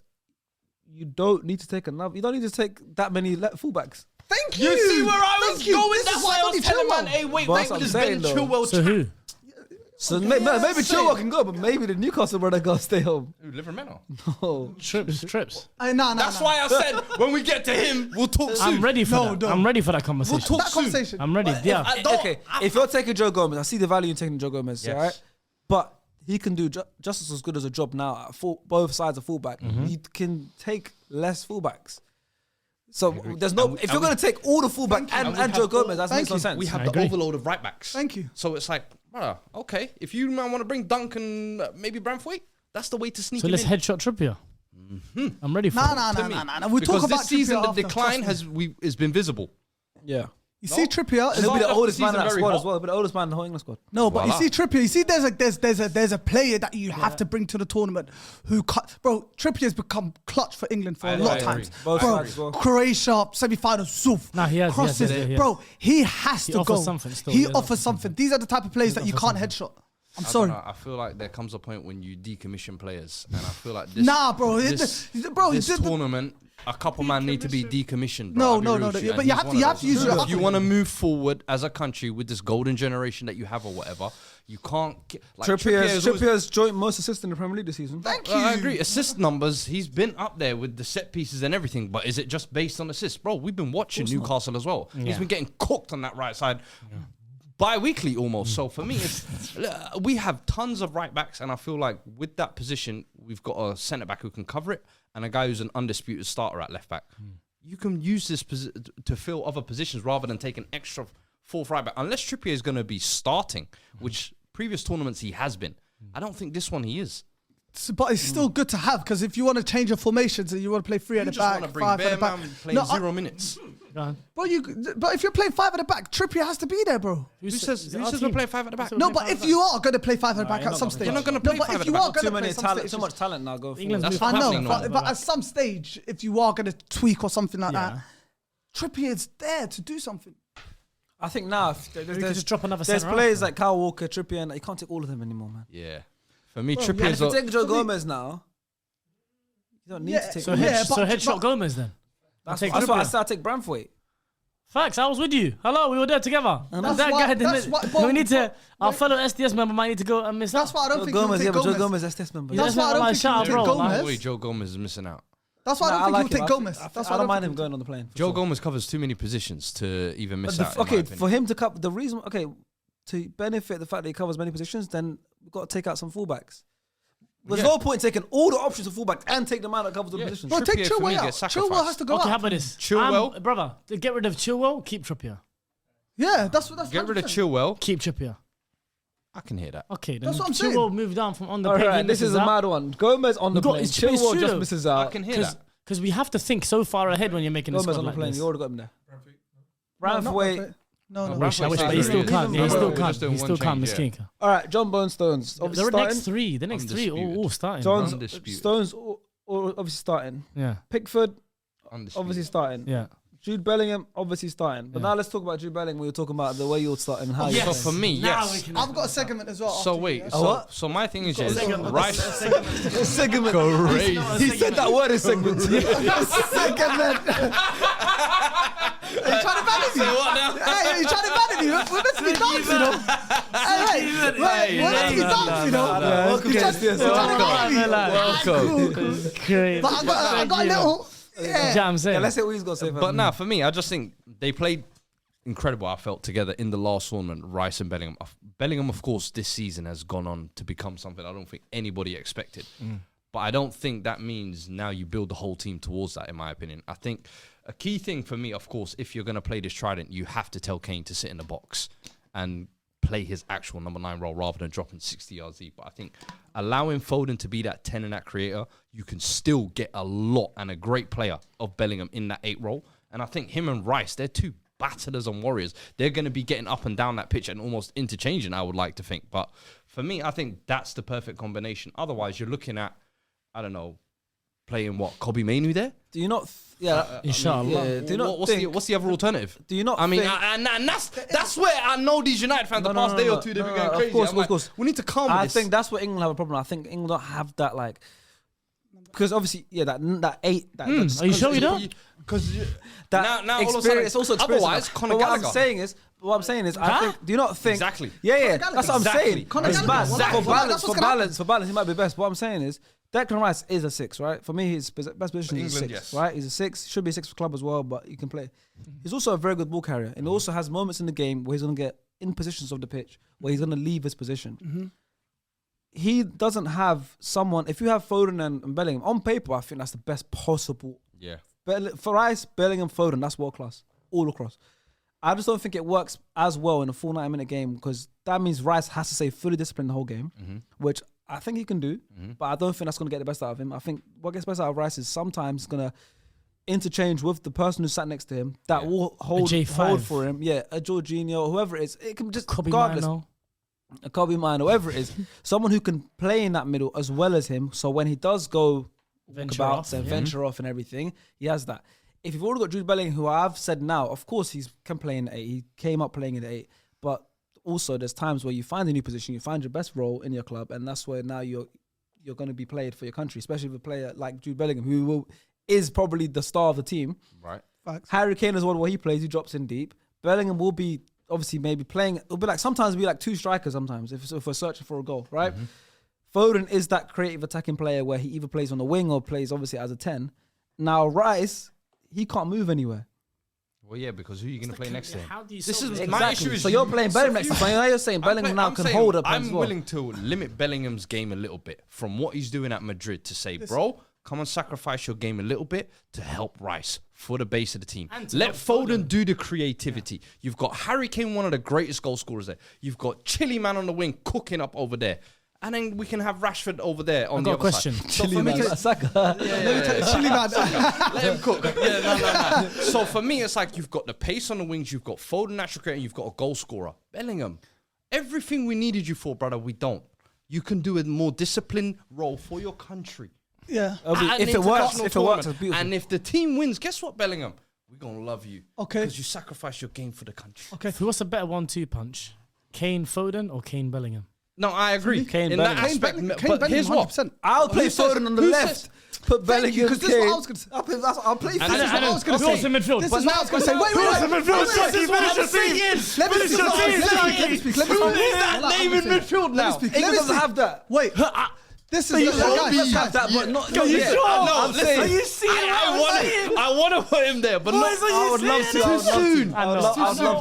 you don't need to take another. You don't need to take that many fullbacks. Thank you. You see where I was going? That's why I was telling man, hey, wait That's with what this I'm Ben saying, Chilwell. So who? So maybe Chilwell can go, but maybe the Newcastle brother got to stay home. Livermore. No. Trips. No. That's why I said when we get to him, we'll talk soon. I'm ready for that. I'm ready for that conversation. We'll talk That conversation. I'm ready. Yeah. Okay, if you're taking Joe Gomez, I see the value in taking Joe Gomez, Yes. right? But he can do just as good as a job now at both sides of fullback. He can take less fullbacks. So there's no. If you're going to take all the fullback and Joe Gomez, that makes no sense. We have I the agree. overload of right backs. Thank you. So it's like, okay, if you want to bring Duncan, maybe Branthwaite, that's the way to sneak So him let's in. headshot Trippier. I'm ready for it. No. We'll Because talk about this season, Trippier the after, decline trust me. has been visible. Yeah. You see Trippier. He'll be the Start off oldest the man in that season squad very as well. He'll be the oldest man in the whole England squad. No, but Voila. you see Trippier. You see, there's a player that you have to bring to the tournament who bro. Trippier's become clutch for England for a lot of times. Both Bro, sides as well. Croatia semi-final, Zoof. Nah, he has, crosses. he has. Bro, he has to offers go. something still, He he does offers offer something. These are the type of players that you can't headshot. I'm sorry. I feel like there comes a point when you decommission players, and I feel like this. Nah, bro. This tournament, a couple man need to be decommissioned. No, bro. I'll be real no. with you, But and you he's have one to of those. use your. If you want to move forward as a country with this golden generation that you have or whatever, you can't. Trippier's joint most assists in the Premier League this season. Thank you. I agree. Assist numbers, he's been up there with the set pieces and everything, but is it just based on assists? Bro, we've been watching Newcastle as well. He's been getting cooked on that right side. Bi-weekly almost. So for me, we have tons of right backs, and I feel like with that position, we've got a centre back who can cover it and a guy who's an undisputed starter at left back. You can use this to fill other positions rather than take an extra fourth right back. Unless Trippier is going to be starting, which previous tournaments he has been. I don't think this one he is. But it's still good to have because if you want to change your formations and you want to play 3 at the back, 5 at the back, playing 0 minutes. Bro, but if you're playing 5 at the back, Trippier has to be there, bro. Who says we're playing 5 at the back? No, but if you are going to play 5 at the back at some stage, you're not going to play 5 at the back. Too much talent now. Go for it. I know, but at some stage, if you are going to tweak or something like that, Trippier's there to do something. I think now just drop another. There's players like Kyle Walker, Trippier, and you can't take all of them anymore, man. Yeah, for me, Trippier's. If you take Joe Gomez now, you don't need to take. So headshot Gomez then. That's why I said I take Branthwaite. Facts, I was with you. Hello, we were there together. We need to. Our fellow SDS member might need to go and miss out. That's why I don't think Gomez. Joe Gomez SDS member. That's why I don't think he'll take Gomez. Joe Gomez is missing out. That's why I don't think he'll take Gomez. I don't mind him going on the plane. Joe Gomez covers too many positions to even miss out. Okay, for him to cover the reason. Okay, to benefit the fact that he covers many positions, then we've got to take out some fullbacks. There's no point taking all the options of fullback and take the man that covers the positions. Bro, take Chilwell out. Chilwell has to go out. Okay, how about this? Chilwell? Brother, to get rid of Chilwell, keep Trippier. Yeah, that's get rid of Chilwell. Keep Trippier. I can hear that. Okay, then that's what I'm saying. Chilwell moved down from on the plane. Alright, this is a mad one. Gomez on the plane. Chilwell just misses out. I can hear that. Because we have to think so far ahead when you're making a squad on the like plane. this. You already got him there. Branthwaite. No. But he still can't. He still can't miss Kinker. All right, John Bone Stones. The next three all starting. Stones obviously starting. Yeah. Pickford obviously starting. Yeah. Jude Bellingham obviously starting. But now let's talk about Jude Bellingham. We were talking about the way you're starting and how you. So for me, yes. I've got a segment as well. So wait. So my thing is Rice. Segment. Crazy. He said that word is segment. Segment. Are you trying to ban me? What now? Hey, are you trying to ban me? We're meant to be dancing, you know. Hey, we're meant to be dancing, you know. Welcome to SDS. Welcome. But I got a little. Yeah, I'm saying. Let's see what he's got to say. But now, for me, I just think they played incredible. I felt together in the last tournament, Rice and Bellingham. Bellingham, of course, this season has gone on to become something I don't think anybody expected. But I don't think that means now you build the whole team towards that, in my opinion. I think a key thing for me, of course, if you're going to play this trident, you have to tell Kane to sit in the box and play his actual number 9 role rather than dropping 60 yards deep. But I think allowing Foden to be that 10 and that creator, you can still get a lot and a great player of Bellingham in that 8 role. And I think him and Rice, they're two battlers and warriors. They're going to be getting up and down that pitch and almost interchanging, I would like to think. But for me, I think that's the perfect combination. Otherwise, you're looking at, I don't know, playing what, Kobe Mainoo there? Do you not? Inshallah. Do you not what's the other alternative? Do you not? I mean, and that's where I know these United fans the past day or two they've been going crazy. Of course. We need to calm this. I think that's where England have a problem. I think England don't have that because obviously that 8. Are you sure you don't? Because that now experience. It's also experience. Otherwise, Conor What Gallagher. I'm saying is, I think. Do you not think? Exactly. Yeah. That's what I'm saying. Conor Gallagher. For balance, he might be best. What I'm saying is, Declan Rice is a 6, right? For me, his best position is a 6, right? He's a 6. Should be a 6 for club as well, but he can play. He's also a very good ball carrier, and he also has moments in the game where he's going to get in positions of the pitch where he's going to leave his position. He doesn't have someone. If you have Foden and Bellingham on paper, I think that's the best possible. Yeah. For Rice, Bellingham, Foden, that's world class all across. I just don't think it works as well in a full 90-minute game because that means Rice has to stay fully disciplined the whole game, which I think he can do, but I don't think that's going to get the best out of him. I think what gets best out of Rice is sometimes going to interchange with the person who sat next to him that will hold for him. Yeah, a Jorginho, whoever it is. It can just, regardless. A Kobe Mino, whoever it is. Someone who can play in that middle as well as him. So when he does go venture off and everything, he has that. If you've already got Jude Bellingham, who I've said now, of course he can play in the 8. He came up playing in the 8. But also there's times where you find a new position, you find your best role in your club, and that's where now you're going to be played for your country, especially with a player like Jude Bellingham, who is probably the star of the team. Right. Facts. Harry Kane is one where he plays, he drops in deep. Bellingham will be obviously maybe playing, it'll be like sometimes be like 2 strikers sometimes if we're searching for a goal, right? Foden is that creative attacking player where he either plays on the wing or plays obviously as a 10. Now Rice, he can't move anywhere. Well, yeah, because who are you going to play next to him? How do you This is solve my issue. So you're playing Bellingham next to him. So now you're saying Bellingham now can hold up. I'm willing to limit Bellingham's game a little bit from what he's doing at Madrid to say, bro, come and sacrifice your game a little bit to help Rice for the base of the team. Let Foden do the creativity. Yeah. You've got Harry Kane, one of the greatest goal scorers there. You've got Chilly man on the wing cooking up over there. and then we can have Rashford over there on I've the got a other question. side. So Chilly for me, man, Saka. Chilly man. let him cook. No. So for me, it's like you've got the pace on the wings, you've got Foden, natural creator, and you've got a goal scorer. Bellingham, everything we needed you for, brother, we don't. You can do a more disciplined role for your country. Yeah. If it works, it's beautiful. And if the team wins, guess what, Bellingham? We're going to love you. Okay. Because you sacrifice your game for the country. Okay. Who what's a better 1-2 punch? Kane Foden or Kane Bellingham? No, I agree. Kane in Bellingham. that aspect. Kane But Bellingham, here's what. 100%. I'll play Who says- Foden on the who left. says- Put Bellingham. Because this is what I was going to say. I'll play This is what I was going to Who else say. in midfield? This But is what I was going to say. Wait. Let me speak. Who is that name in midfield now? England doesn't have that. Wait. This is Let's have that, but not yet. I'm saying. I want to put him there, but not. I would love to. Too soon. I would love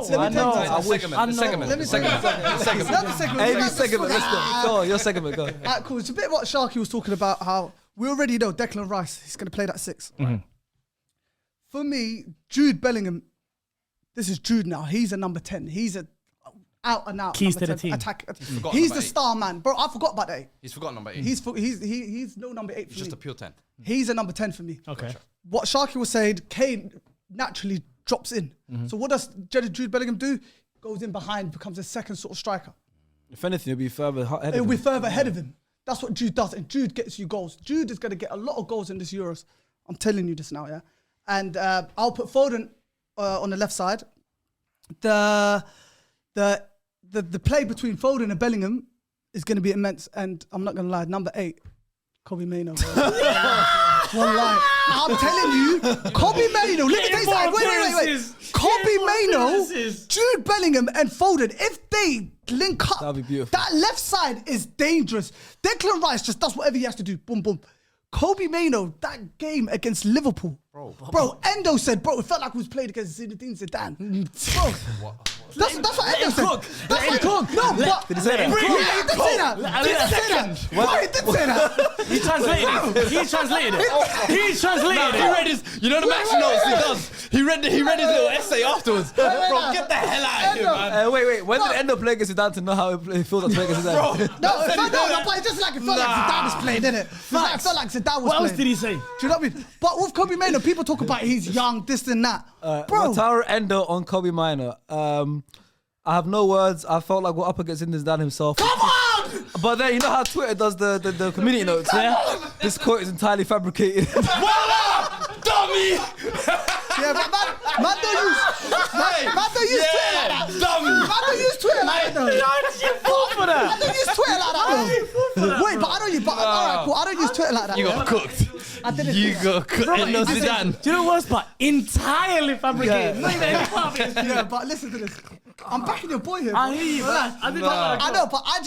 to. Let me tell you I wish. Let me say another segment. Amy segment. Let's go. Go on, your segment. Go. Alright, cool. It's a bit what Sharky was talking about. How we already know Declan Rice. He's going to play that 6. For me, Jude Bellingham. This is Jude now. He's a number 10. He's a out and out. Keys number to the 10 team. Attack. forgotten He's number the 8. star man, bro. I forgot about that. He's forgotten number 8. He's no number 8 for just me. a pure 10. He's a number 10 for me. Okay. What Sharky was saying, Kane naturally drops in. So what does Jude Bellingham do? Goes in behind, becomes a second sort of striker. If anything, it'll be further ahead. It'll be further ahead of him. That's what Jude does, and Jude gets you goals. Jude is going to get a lot of goals in this Euros. I'm telling you this now, yeah. And I'll put Foden on the left side. The play between Foden and Bellingham is going to be immense, and I'm not going to lie. Number 8, Kobe Mainoo. One line. I'm telling you, Kobe Mainoo. Let me tell you something. Wait. Kobe Mainoo, Jude Bellingham, and Foden. If they link up, that'd be beautiful. that left side is dangerous. Declan Rice just does whatever he has to do. Boom, boom. Kobe Mainoo, that game against Liverpool. Bro, Endo said, it felt like we was playing against Zinedine Zidane. Bro. That's what Endo said. That's what cook. No, but Did he say that? he did say that. He did say that. He translated it. He translated it. He read his, you know the match notes he does. He read his little essay afterwards. Bro, get the hell out of here, man. Wait. When did Endo play against Zidane to know how it feels like playing against Zidane? No, but it's just like it felt like Zidane was playing, didn't it? It felt like Zidane was playing. What else did he say? Do you know what I mean? But with Kobe Mainoo, people talk about he's young, this and that. Bro. Wataru Endo on Kobe Mainoo. I have no words. I felt like we're up against Zidane himself. Come on! But then you know how Twitter does the community notes. Yeah? This quote is entirely fabricated. Dummy! Yeah, man don't use Twitter like that. Dummy! Man don't use Twitter like that. Man don't use Twitter like that. Wait, but I don't use. Alright, cool. I don't use Twitter like that. You got cooked. I didn't. You got cooked. Endo Zidane. Do you know what's but entirely fabricated? Yeah, but listen to this. I'm backing your boy here. I hear you, man. I know, but I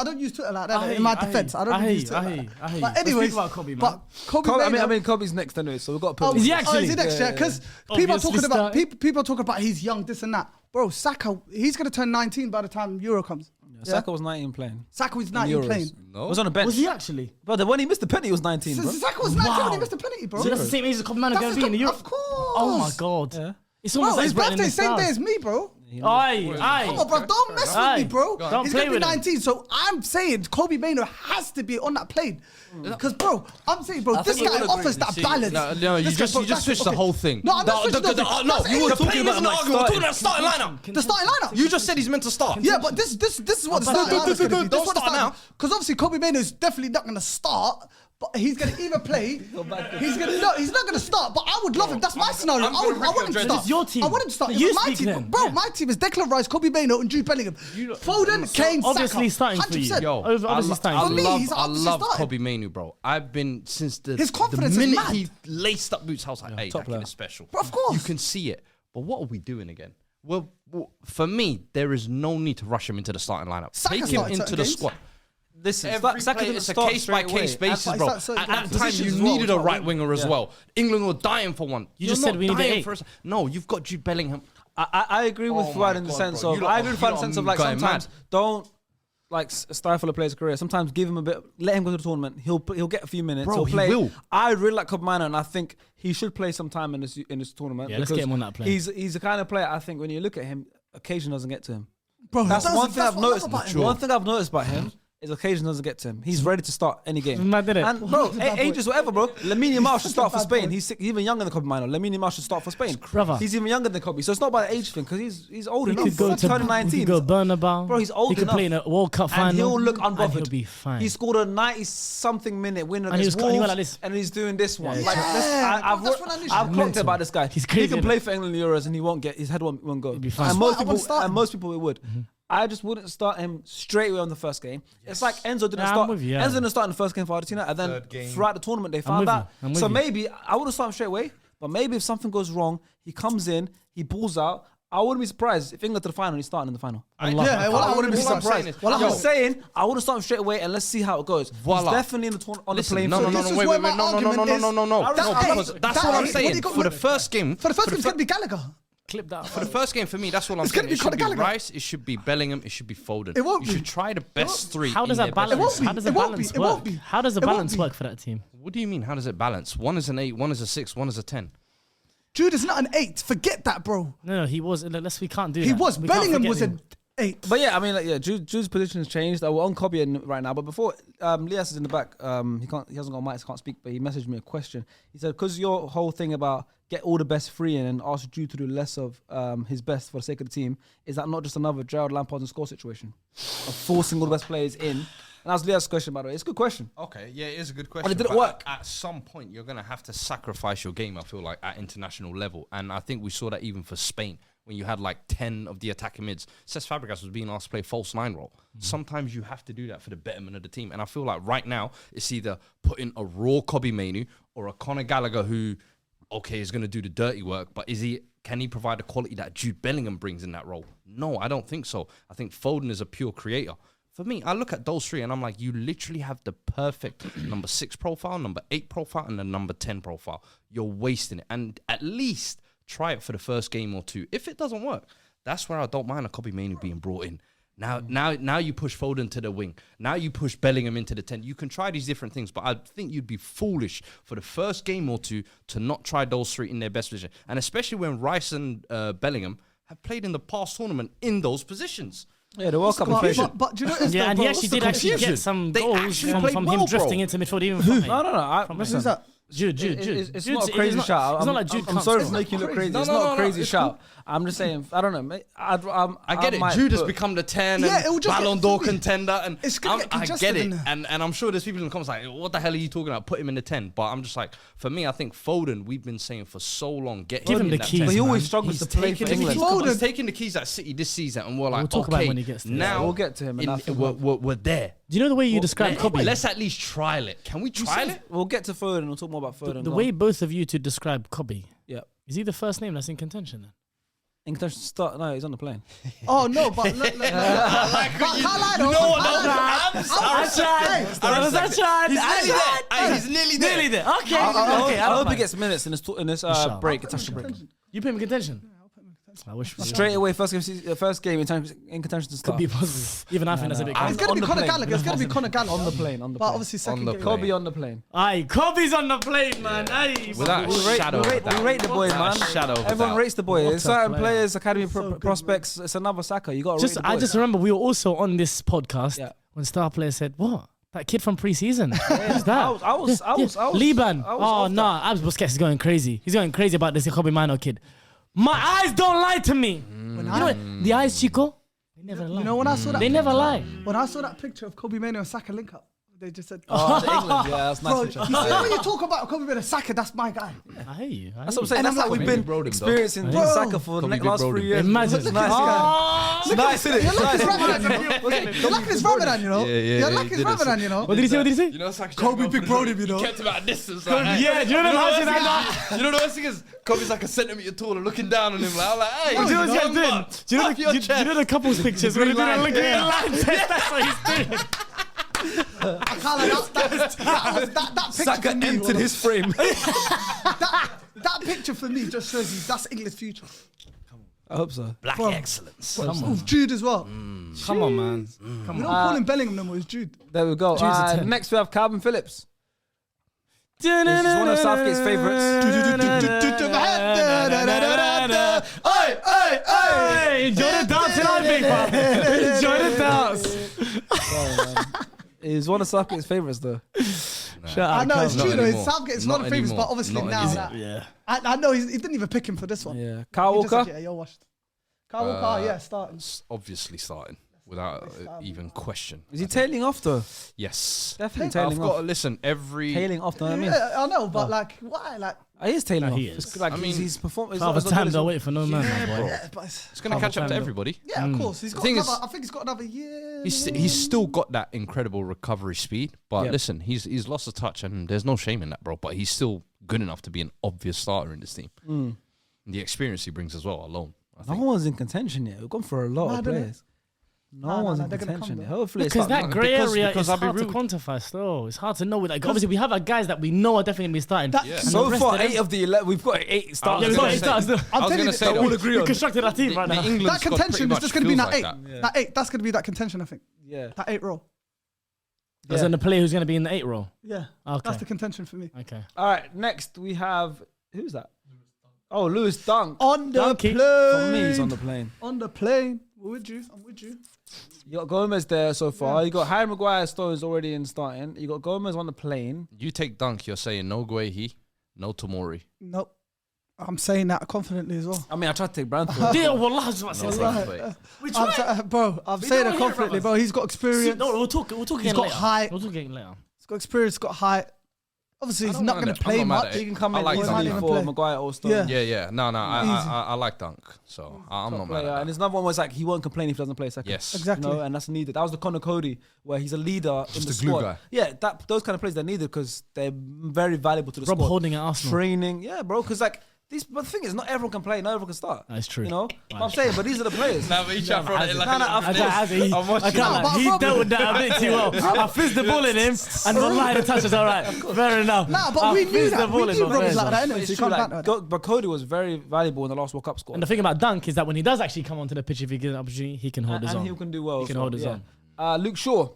don't use Twitter like that. In my defense, I don't use Twitter. I hear you. But anyways, about Kobe, man. but Kobe. I mean, Kobe's next anyway, so we've got to put him. Is he actually? Is he next? Yeah, because people are talking about people are talking about he's young, this and that. Bro, Saka, he's gonna turn 19 by the time Euro comes. Saka was 19 playing. Saka was 19 playing. No. Was on the bench. Was he actually? Brother, when he missed the penalty, he was 19, bro. Saka was 19 when he missed the penalty, bro. So that's the same age as Kobe Mainoo going to be in the Euro. Of course. Oh my god. Yeah. It's Bro, almost his like birthday same day as me, bro. Aye. Come on, bro. Don't mess with me, bro. Don't He's play gonna be with him. 19, so I'm saying Kobe Mainoo has to be on that plane. Because, bro, I'm saying, bro, this think guy we would offers agree. that balance. No, you This guy, just bro, that's- switched the okay. whole thing. No, I'm not switching nothing. No, That's you were it. talking about like we're talking about starting lineup. The starting lineup. You just said he's meant to start. Yeah, but this is what the starting lineup's going to be. Don't start now. Because obviously Kobe Mainoo is definitely not going to start. But he's going to either play. He's not going to start. But I would love him. That's my scenario. I want him to start. It's your team. I want him to start. You My speak team, then. bro. Yeah. My team is Declan Rice, Kobe Mainoo, and Jude Bellingham. Foden, Kane, Saka. Obviously starting for you. 100%. Yo, obviously starting For for me, you. he's I obviously love starting. Kobe Mainoo, bro. I've been since His confidence the is minute mad. he laced up boots. I was like, hey, top that kid player. is special. Bro, of course. You can see it. But what are we doing again? Well, for me, there is no need to rush him into the starting lineup. Saka Take him started into certain the games. squad. Listen, Every Saka play, didn't it's a start case by straight away. case basis, That's bro. why he started At that time, positions you as well, needed as a well. right winger as well. England were dying for one. You just You're said we not needed dying 8. for us. No, you've got Jude Bellingham. I agree with Oh Fuad my in the God, sense bro. of You lot I agree with are- Fuad in the sense of like going sometimes mad. don't like stifle a player's career. Sometimes give him a bit, let him go to the tournament. He'll get a few minutes. Bro, he'll he play. will. I really like Kobe Mainoo, and I think he should play some time in this tournament. Yeah, let's because get him on that plane. He's the kind of player I think when you look at him, occasion doesn't get to him. Bro, That's one thing I've noticed. about him. One thing I've noticed about him his occasion doesn't get to him. He's ready to start any game. Mad, didn't it? And bro, ages whatever, bro. Lamine Yamal should start for Spain. He's even younger than Kobe Mino. Lamine Yamal should start for Spain. Brother. He's even younger than Kobe, so it's not about the age thing because he's old He enough. could go to 2019. He could go Bernabeu. Bro, he's old He could enough. play in a World Cup final. And he'll look and unbothered. he'll be fine. He scored a 90-something minute win And he against was- and he Wolves, went like this. and he's doing this one. Yeah, Like, that's what I I've literally- clocked it about this guy. He's He crazy, can innit? play for England in the Euros, and he won't get his head won't go. He'll be fine. And That's most why I wouldn't people, start and him. most people it would. I just wouldn't start him straight away on the first game. It's like Enzo didn't Nah, I'm start. with you, yeah. Enzo didn't start in the first game for Argentina, and then Third game. throughout the tournament they with found you. out. I'm with So you. maybe I wouldn't start him straight away. But maybe if something goes wrong, he comes in, he balls out. I wouldn't be surprised if England to the final, he's starting in the final. Yeah, well, I wouldn't be all I'm surprised. saying is- I'm Yo. just saying, I wouldn't start him straight away, and let's see how it goes. Voila. He's definitely in the on Listen, the plane. no, field. This is wait, where wait, my no, argument is- because that's that what I'm is- saying. what you got- For the first game, For the first game, it's going to be Gallagher. Clip that. For the first game, for me, that's all I'm It's saying. gonna be It should be Conor Gallagher. Rice, it should be Bellingham, it should be Foden. It won't You should be. try the best three. How does in that their best balance? won't be. How does the It won't balance be. It won't work? be. How does the It won't balance be. work for that team? What do you mean? How does it balance? One is an 8, one is a 6, one is a 10. Jude is not an 8. Forget that, bro. No, he was. Unless we can't do that. He was. We can't Bellingham forget was him. an 8. But yeah, I mean, like, yeah, Jude's position has changed. We're on Kobe right now, but before Lias is in the back, he hasn't got mics, can't speak, but he messaged me a question. He said, because your whole thing about get all the best free in and ask Jude to do less of his best for the sake of the team, is that not just another Gerald Lampard and score situation of forcing all the best players in? And that was Lias' question, by the way. It's a good question. Okay, yeah, it is a good question. it didn't but work. At some point, you're going to have to sacrifice your game, I feel like, at international level. And I think we saw that even for Spain, when you had like 10 of the attacking mids. Cesc Fabregas was being asked to play false 9 role. Sometimes you have to do that for the betterment of the team. And I feel like right now, it's either put in a raw Kobe Mainoo or a Conor Gallagher who, okay, is going to do the dirty work, but can he provide the quality that Jude Bellingham brings in that role? No, I don't think so. I think Foden is a pure creator. For me, I look at those three and I'm like, you literally have the perfect number 6 profile, number 8 profile, and the number 10 profile. You're wasting it. And at least try it for the first game or two. If it doesn't work, that's where I don't mind a Kobe Mainoo being brought in. Now you push Foden to the wing. Now you push Bellingham into the 10. You can try these different things, but I think you'd be foolish for the first game or two to not try those three in their best position. And especially when Rice and Bellingham have played in the past tournament in those positions. Yeah, the World Cup But, inflation. but do you know what it is, Yeah, though, and bro? he actually did actually get some They goals actually from played him well, bro. drifting into midfield. Even from No. Who's that? Jude. It's Jude's- not a crazy it's shout. It's not like Jude I'm can't sorry for score. making you look crazy. No, It's no, not no, a crazy it's shout. I'm just saying, I don't know. Mate. I get it. Jude has become the 10 Yeah, and it'll just Ballon get- d'Or contender. And It's gonna get I congested get it. in there. And I'm sure there's people in the comments like, what the hell are you talking about? Put him in the 10. But I'm just like, for me, I think Foden, we've been saying for so long, get Give him in the that keys, 10. But he man. always struggles He's to play for taking the England. keys. He's taking the keys at City this season, and we're like, talk about okay, it when he gets there. now We'll get to him and I think we're there. Do you know the way you describe Kobe? Let's at least trial it. Can we trial it? We'll get to Foden and we'll talk more about Foden. The Go way on. both of you to describe Kobe, Yeah. is he the first name that's in contention then? In contention to start. No, he's on the plane. Oh, no, but look. But can't lie, though. He's nearly there. Okay. I hope he gets minutes in this break, international break. You put him in contention? I wish we Straight away, first game in contention to could start. be possible. Even I think that's a bit It's crazy. going to On be the Conor plane. Gallagher. It's going to be Conor Gallagher. On the plane. But obviously, second the game. plane. Kobe on the plane. Aye, Kobe's on the plane, man. Aye. Without We a rate, shadow we, of a rate, we doubt. rate the boys, Without man. a shadow of a Everyone doubt. rates the boys. What a Certain player. players, academy So good, prospects. It's another Saka. You got to rate the I boys. just remember we were also on this podcast Yeah. when Star Player said, "What? That kid from preseason? Who's that?" I was Liban. I was Oh off no, Abs Busquets is going crazy. He's going crazy about this Kobe Mino kid. My eyes don't lie to me. You know what? The eyes, Chico, they never lie. You know when I saw that? They never lie. When I saw that picture of Kobe Mainoo and Saka link up, they just said, Oh, the England. Yeah, that's bro, nice. you see when you talk about Kobe Mainoo, Saka, that's my guy. I hear you. That's what I'm saying. And That's I'm like like, we've Kobe been Big Bro experiencing Bro. Saka for the Kobe Big last Bro 3 him. years. Imagine. It's nice. It's nice, isn't it? It's You're like his nice. Ramadan, You're like his Ramadan, you know? You're like his Ramadan, you know? What did he say? What did he say? You know, Saka Kobe Big Bro him, you know? kept him at a distance. Yeah, do you know what that? You know the worst thing is, Kobe's like a centimeter taller, looking down on him. Like, I'm like, hey, Do you know what he's doing? nuts. Do you know Off the, your do you know the couples pictures when he didn't look at the line test? That's what he's doing. I can't lie, that picture Saka for me, entered his frame. that picture for me just shows you that's England's future. I hope so. Black excellence. Come on, With Jude as well. come on, man. We don't call him Bellingham no more, it's Jude. There we go. Choose a 10. Next we have Calvin Phillips. This is one of Southgate's favourites. Hey, enjoy the dance tonight, big man. Enjoy the dance. He's one of Southgate's favourites, though. I know it's Not true though. anymore. Southgate's Not one of the favourites, anymore. but obviously Not now, anymore. I know he didn't even pick him for this one. Yeah. Kyle He just Walker? said, you're washed. Kyle Walker, yeah, starting. Obviously starting without even question. Is he tailing off, though? Yes. Definitely I've tailing got off. to listen every. Tailing off, know what I mean? Yeah, I know, but like, why? Like, He is tailing off. he It's is. like I mean, he's performing. Half the time they'll wait for no man, my boy. yeah, but it's, It's going to catch up to everybody. yeah, of course. He's got thing is- another. I think he's got another year. He's still got that incredible recovery speed, but Yep. listen, he's lost a touch, and there's no shame in that, bro. But he's still good enough to be an obvious starter in this team. And the experience he brings as well alone. I No think. one's in contention yet. We've gone for a lot of Mad, innit? players. No one's in they're gonna contention come, yet. though. Hopefully, it's Because that starting. grey area because is I'll be hard to rude. quantify still. It's hard to know. Like, obviously, we have our guys that we know are definitely going to be starting. That- And So the rest far, of them- 8 of the 11, we've got 8 starters. Yeah, we've got 8 say- starters. I was telling going you, to say, they all though, agree We on. constructed our team right the now. England that squad contention pretty is just much going to be feels that 8. like that. That 8, that's going to be that contention, I think. Yeah. That 8 row. As in the player who's going to be in the 8 row. Yeah. Okay. That's the contention for me. Okay. All right, next we have. Who's that? Oh, Lewis Dunk. On the Donkey. plane. For me, he's on the plane. On the plane. We're with you. I'm with you. You got Gomez there so far. You got Harry Maguire, Stones already in starting. You got Gomez on the plane. You take Dunk, you're saying no Guehi, no Tomori. Nope. I'm saying that confidently as well. I mean, I tried to take Brantford. Yeah, well, I was about to say No that. Braithwaite. I'm We saying don't it hear confidently, about bro. He's got experience. No, we'll talk He's again got later. height. We'll talk again later. He's got experience, got height. Obviously, he's don't not mind going to it. I'm play not mad much. at it. He can come I in like easily Dunk. for Maguire or Stones. Yeah. Yeah. No, Easy. I like Dunk, so I'm not mad Player. at And that. there's another one where it's like he won't complain if he doesn't play second. Yes. Exactly. You know, and that's needed. That was the Conor Cody where he's a leader in the a glue squad. guy. Yeah, those kind of players they're needed because they're very valuable to the Rob squad. Holding at Arsenal. Training, yeah, bro. Because like but the thing is, not everyone can play, not everyone can start. That's true. You know, but I'm saying, but these are the players. Nah, but you try to throw that in like No, no, a- of course. I can't lie. He dealt with that a bit too well. I fizzed the ball in him, and wallahi, the touch was all right. Fair enough. Nah, but I we knew fizzed that. the ball We in, knew but Rob was fair like that enough. anyway, It's so you true, can't like, count that. but Cody was very valuable in the last World Cup squad. And the thing about Dunk is that when he does actually come onto the pitch, if he gets an opportunity, he can hold his and own. he can do well. He as can well, hold his yeah. own. Luke Shaw,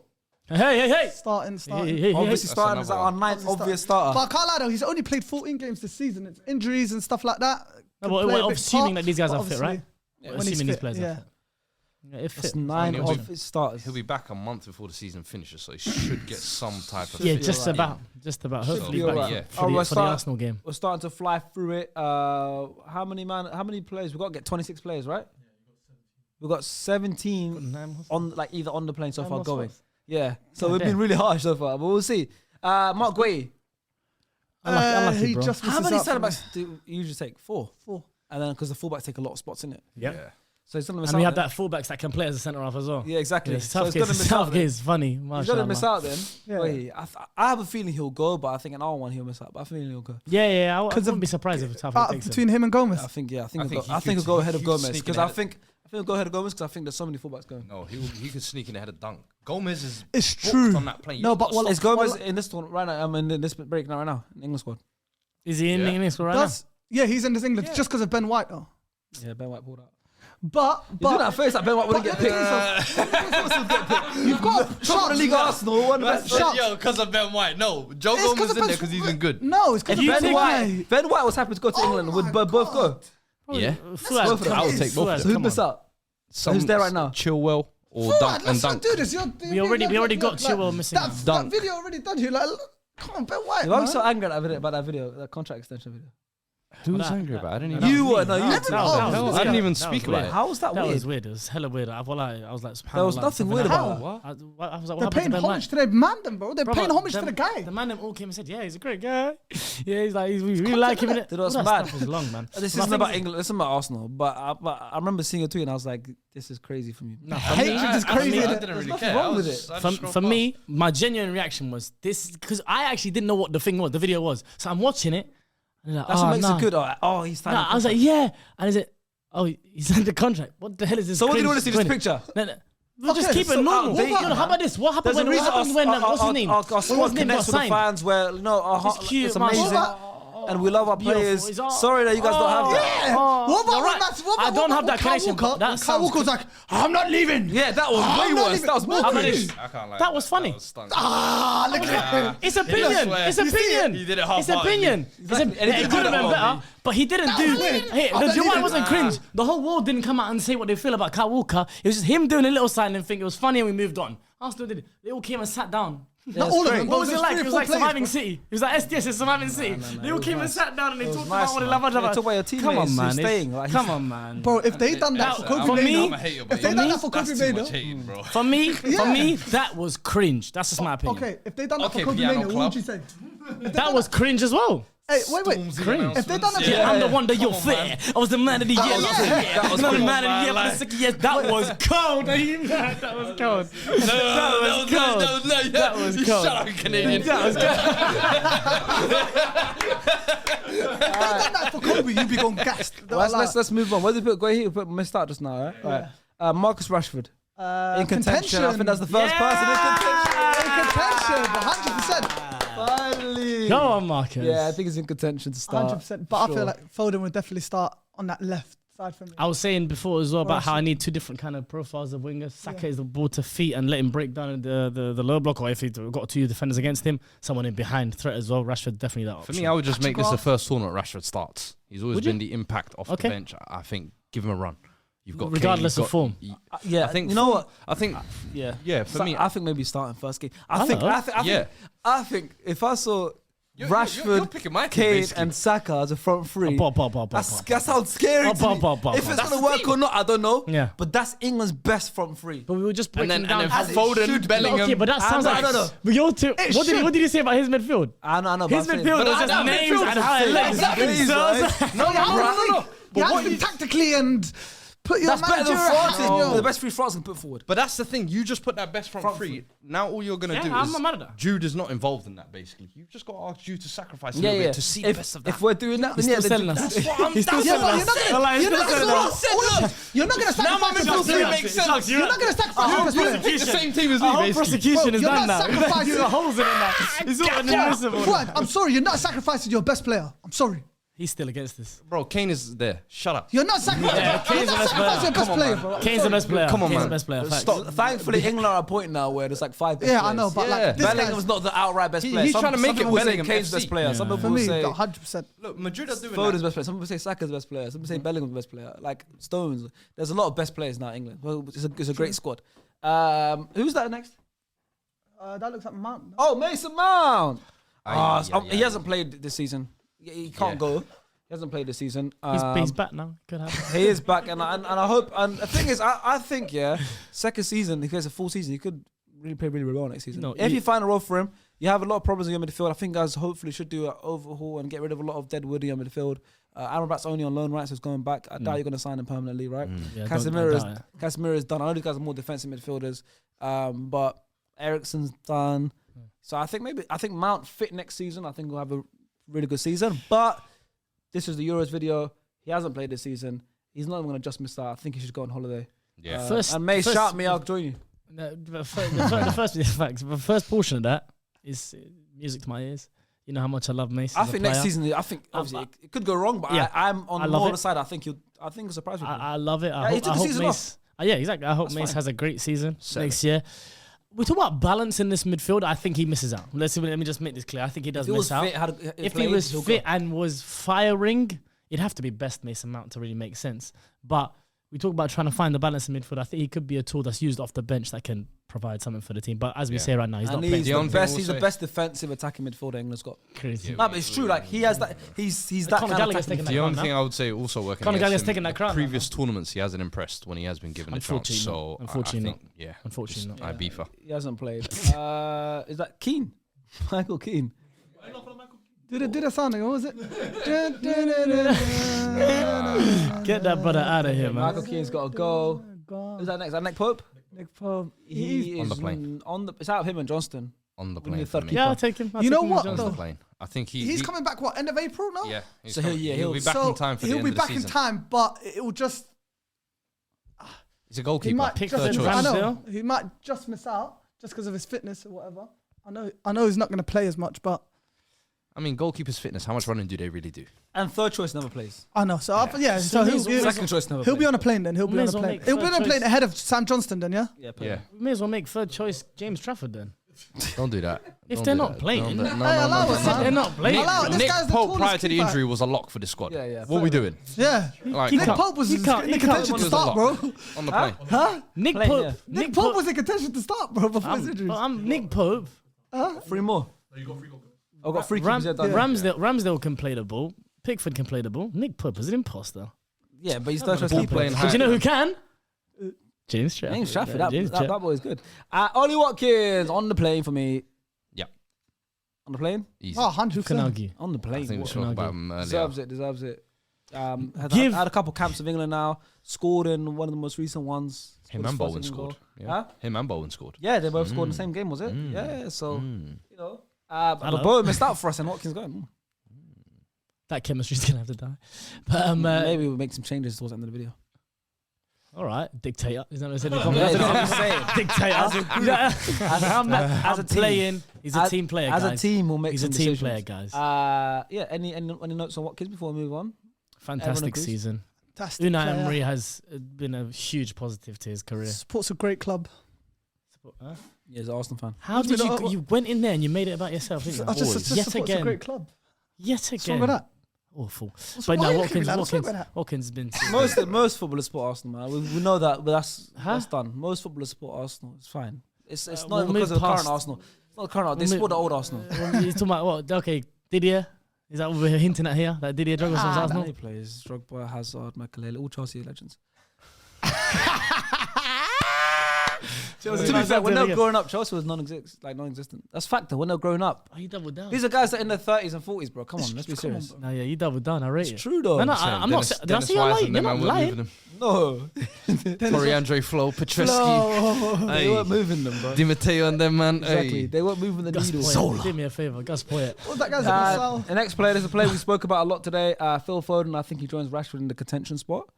Hey. Starting. Hey. obviously That's starting as another our one. ninth obvious starter. But I can't lie though, he's only played 14 games this season. It's injuries and stuff like that. No, Can but play a we're big assuming part, that these guys but are fit, right? obviously, We're when he's assuming these fit, players yeah. are fit. Yeah, if It's fit. 9 He'll be- obvious starters. He'll be back a month before the season finishes, so he should get some type of. Yeah, be just alright. about. Should Hopefully, be back alright. Yeah. for the start- Arsenal game. We're starting to fly through it. How many players? We've got to get 26 players, right? We've got 17 on either on the plane so far going. Yeah. So we've been really harsh so far, but we'll see. Mark Guehi. Unlucky, he bro. just How misses many out centre for me. backs do you usually take? 4. And then because the fullbacks take a lot of spots in it. Yep. Yeah. So he's gonna miss And out. we have then. that fullbacks that can play as a centre half as well. Yeah, exactly. Yeah, So he's gonna miss out. Southgate Then. is funny. He's gonna mashallah. miss out then. Yeah. Guehi. I have a feeling he'll go, but I think in our one he'll miss out. But I think he'll go. Yeah. I Because wouldn't be surprised if Southgate takes between him and Gomez. I think I think he'll go ahead of he could Gomez sneak because in I ahead. think he'll go ahead of Gomez because I think there's so many fullbacks going. No, he could sneak in ahead of Dunk. Gomez is It's booked true. on that plane. No, You've but got to well, Is stop. Gomez in this one right now? I'm in this break now, right now in the England squad. Is he in Yeah. England right now? Yeah, he's in this England just because of Ben White though. Yeah, Ben White pulled out. But You do that face like Ben White wouldn't get picked. you've got Top of the league Arsenal, one of the best. Shots. Yo, because of Ben White. No, Joe It's Gomez 'cause of in there Ben- because he's been good. No, it's because of Ben Ben White. Ben White was happy to go to England. Would both go? Yeah. Fuad, both of them. come I on, would take both of Fuad, them. Who'd come miss on. out? Who's there right now? Chilwell or Fuad, Dunk and let's not Dunk. do this. We already got Chilwell missing out. That Dunk. video already done. You're like, look, come on, Ben White. Why are you man. so angry about that video, that contract extension video? Who was That- angry about it? I didn't that- even. You were, that you. was- Everyone- that was- I didn't even that was speak weird. about it. How was that That weird? was weird. It was hella weird. I was like, There was nothing weird about it. What? I was like, what They're happened paying to Ben homage White? to their man, them, bro. They're Bro, paying but homage to them- the guy. The man them all came and said, yeah, he's a great guy. Yeah, he's like, we really like him. Dude, that's All mad. stuff was long, man. This But I isn't think about it's- England. This isn't about Arsenal. But I remember seeing a tweet and I was like, "This is crazy for me." Hatred is crazy. I innit? didn't really nothing care. wrong with I just For scrolled me, my genuine reaction was this because I actually didn't know what the thing was, the video was. So I'm watching it. And like, That's what makes nah. it good. Oh, he's Nah, signing. I was like, yeah. And is it? Oh, he signed the contract. What the hell is this? So what do you cringe want to see this going- picture? No. We'll just Okay, keep it so normal. outdated, No, how about this? What happened There's a when? reason What happened when? What's his name? Our When squad was his name got connects with the signed? fans where It's cute, it's man. amazing. What and we love our players. Beautiful. Sorry that you guys don't have that. Yeah. What about right. I don't have that connection. Kyle Walker was like, I'm not leaving. Yeah, that was way worse. That was more cringe. I can't lie. That was funny. Stunk. Look at him. It's opinion. It's opinion. He did it half It's opinion. It could have been better, but he didn't do. Hey, the Juwan wasn't cringe. The whole world didn't come out and say what they feel about Kyle Walker. It was just him doing a little silent thing. It was funny and we moved on. Arsenal did it. They all came and sat down. Not all of them. What was it like? It was like Surviving players, City. It was like SDS is Surviving City. They all came and sat down and they talked about what they love each other. They talk about your teammates. Come on, man. Staying. Like, Come on, man. Bro, if they done that for Kobe Mainoo, if they done that for Kobe Mainoo, For me, that was cringe. That's just my opinion. okay, if they done that for Kobe Mainoo, what would you say? That was cringe as well. Hey, wait. If they done that for I'm the one that you're fair. I was the man of the year last year. That was the man of the year for the second year. That was cold. Are you mad? That was cold. That was cold. Shut up, Canadian. That was cold. if they done that for Kobe, you'd be going gassed. Let's move on. Where did we put? Go ahead. Put missed out just now. Right. Marcus Rashford in contention. I think that's the first person in contention. 100%. Finally. Go on, Marcus. Yeah, I think he's in contention to start. 100%. But I feel like Foden would definitely start on that left side for me. I was saying before as well about how I need two different kind of profiles of wingers. Saka is the ball to feet and let him break down the low block, or if he's got two defenders against him, someone in behind threat as well. Rashford definitely that option. For me, I would just make this the first tournament Rashford starts. He's always been the impact off the bench. I think give him a run. You've got regardless of form. Yeah, I think you know what? I think for me, I think maybe starting first game. I think if I saw Rashford, Kane, and Saka as a front three, that sounds scary to me. If it's gonna work or not, I don't know. Yeah, but that's England's best front three. But we were just breaking down. And then Foden, Bellingham. Okay, but that sounds like but you're too. What did you say about his midfield? I know. His midfield was just names and highlights. No. But what you tactically and put your that's better than France. No. The best three France can put forward. But that's the thing. You just put that best front three. Now all you're gonna do I'm is not mad at that. Jude is not involved in that. Basically, you've just got to ask Jude to sacrifice a little bit to see the best of that. If we're doing that, He's then still selling us. He's still selling us. You're not gonna sacrifice your best player. You're not gonna sacrifice your best player. Pick the same team as The me, whole basically. prosecution is You're done not now. sacrificing. There's holes in it now. It's all inadmissible. Fuad, I'm sorry, you're not sacrificing your best player. I'm sorry. He's still against this. Bro, Kane is there. Shut up. You're not sacrificing. You're not sacrificing your best player, bro. Kane's the best player. Come on, Kane's man. the best player. Stop. Thankfully, England are at a point now where there's like 5 best Yeah, players. I know, but like this Bellingham's not the outright best player. He's trying to make it Some people say Bellingham Kane's FC. best player. Some Yeah. people for me, say 100%. Look, Madrid are doing Foden's that. best player. Some people say Saka's best player. Some people say Bellingham's best player. Like Stones. There's a lot of best players now in England. Well, it's a great squad. Who's that next? That looks like Mount. Oh, Mason Mount. He hasn't played this season. He can't go. He hasn't played this season. He's back now. Could happen. He is back, and I hope. And the thing is, I think second season, if he has a full season, he could really play really well next season. No, if you find a role for him, you have a lot of problems in your midfield. I think guys hopefully should do an overhaul and get rid of a lot of dead wood in your midfield. Amrabat's only on loan rights, so he's going back. I doubt you're going to sign him permanently, right? Yeah, Casemiro is done. I know these guys are more defensive midfielders, but Eriksen's done. So I think Mount fit next season. I think we'll have a really good season, but. This is the Euros video. He hasn't played this season. He's not even going to just miss out. I think he should go on holiday. Yeah. And May, shout me, I'll join you. The first portion of that is music to my ears. You know how much I love Mace. I think next season, obviously it could go wrong, but I'm on the other side. I think he'll surprise people. I love it. He took the season off. Yeah, exactly. I hope Mace has a great season next year. We talk about balance in this midfield. I think he misses out. Let me just make this clear. I think he does miss out. If he was fit and was firing, it'd have to be best Mason Mount to really make sense. But we talk about trying to find the balance in midfield. I think he could be a tool that's used off the bench that can provide something for the team. But as we say right now, he's not playing. He's the best defensive attacking midfielder England's got. Crazy. No, but it's true. Like he has that. He's that kind of attacking. The only thing I would say also working Conor Gallagher's taking that crown. Previous tournaments, he hasn't impressed when he has been given a chance. So unfortunately, unfortunately not. Ibiza. He hasn't played. Is that Keane? Michael Keane. Did a sounding? What was it? Get that brother out of here, man. Michael Keane's got a goal. Who's that next? Is that Nick Pope? Nick Pope. He's on the plane. It's out of him and Johnston. On the plane. Yeah, I'll take him. You know what? On the plane. I think he's coming back. What, end of April? No. Yeah. He'll be back in time for the end of the season. He'll be back in time, but it will just. He's a goalkeeper. I know he might just miss out just because of his fitness or whatever. I know he's not going to play as much, but I mean, goalkeepers' fitness. How much running do they really do? And third choice never plays. I know. So so Second choice never he'll plays. be on a plane then. He'll be on a plane. He'll be on a plane ahead of Sam Johnston then, yeah? Yeah. We may as well make third choice James Trafford then. Don't do that. If Don't they're do not that. playing. No, allow it, man. They're not playing. Allow it. This Nick guy's the Pope tallest prior to the keeper. injury was a lock for the squad. Yeah. What are we doing? Yeah. Like, Nick come on. Pope was in can't- contention to was a start, lock. bro. On the plane. Huh? Nick Playing, Pope. yeah. Nick Pope was in contention to start, bro, before his injuries. Nick Pope. 3 more. No, you got 3 goals. I've got 3 keepers. Ramsdale can play the ball. Pickford can play the ball. Nick Pope is an imposter. Yeah, but he's third choice ball keeper. playing But you know who can? James Trafford. James Trafford. Yeah, James That boy is good. Ollie Watkins on the plane for me. Yeah. On the plane? Easy. Oh, Who can 100%. argue? On the plane. I think we What? spoke about him earlier. Deserves it. Had a couple camps of England now. Scored in one of the most recent ones. Him Scored his and first Bowen England scored. goal. Yeah. Huh? Him and Bowen scored. Yeah, they both scored in the same game, was it? Yeah, so, you know. But Hello. Bowen missed out for us and Watkins going. That chemistry's gonna have to die. But Maybe we'll make some changes towards the end of the video. all right, dictator. Is that what I said? Yeah, that's what I'm saying. Dictator. I'm a team. playing. He's a team player, As guys. a team, we'll make He's some a team decisions. player, guys. Yeah, any notes on Watkins before we move on? Fantastic agrees. season. Fantastic Unai player. Emery has been a huge positive to his career. Supports a great club. Yeah, he's an Arsenal fan. How did been you went in there and you made it about yourself? Didn't you? I just Yet supports again. a great club. Yet What's wrong again. with that? Awful. Why But are no, you looking at that? What's wrong with that? Watkins has been. Most footballers support Arsenal, man. We know that, but Huh? that's done. Most footballers support Arsenal. It's fine. It's we'll not because move of the current past- Arsenal. It's not the current Arsenal. They we'll support the old Arsenal. You're talking about what? Okay, Didier. Is that what we're hinting at here? That Didier Drogba from Arsenal? Many players: Drogba, Hazard, Makelele, all Chelsea legends. To be fair, when they were growing up, Chelsea was non-existent. That's fact though. When they were growing up, Oh, you doubled down. these are guys that are in their 30s and 40s, bro. Come on, let's be Come on, serious. bro. No, yeah, you doubled down. I rate It's it. true though. No, I'm not. Did I say you're lying? You're not lying. No, Coriandre, Flo, Petreski, they weren't moving them, bro. Di Matteo and them, man. Exactly, Hey. they weren't moving the Gus needle. Poyet. Do me a favor, Gus Poyet. What's that guy's The next player is a player we spoke about a lot today. Phil Foden. I think he joins Rashford in the contention spot.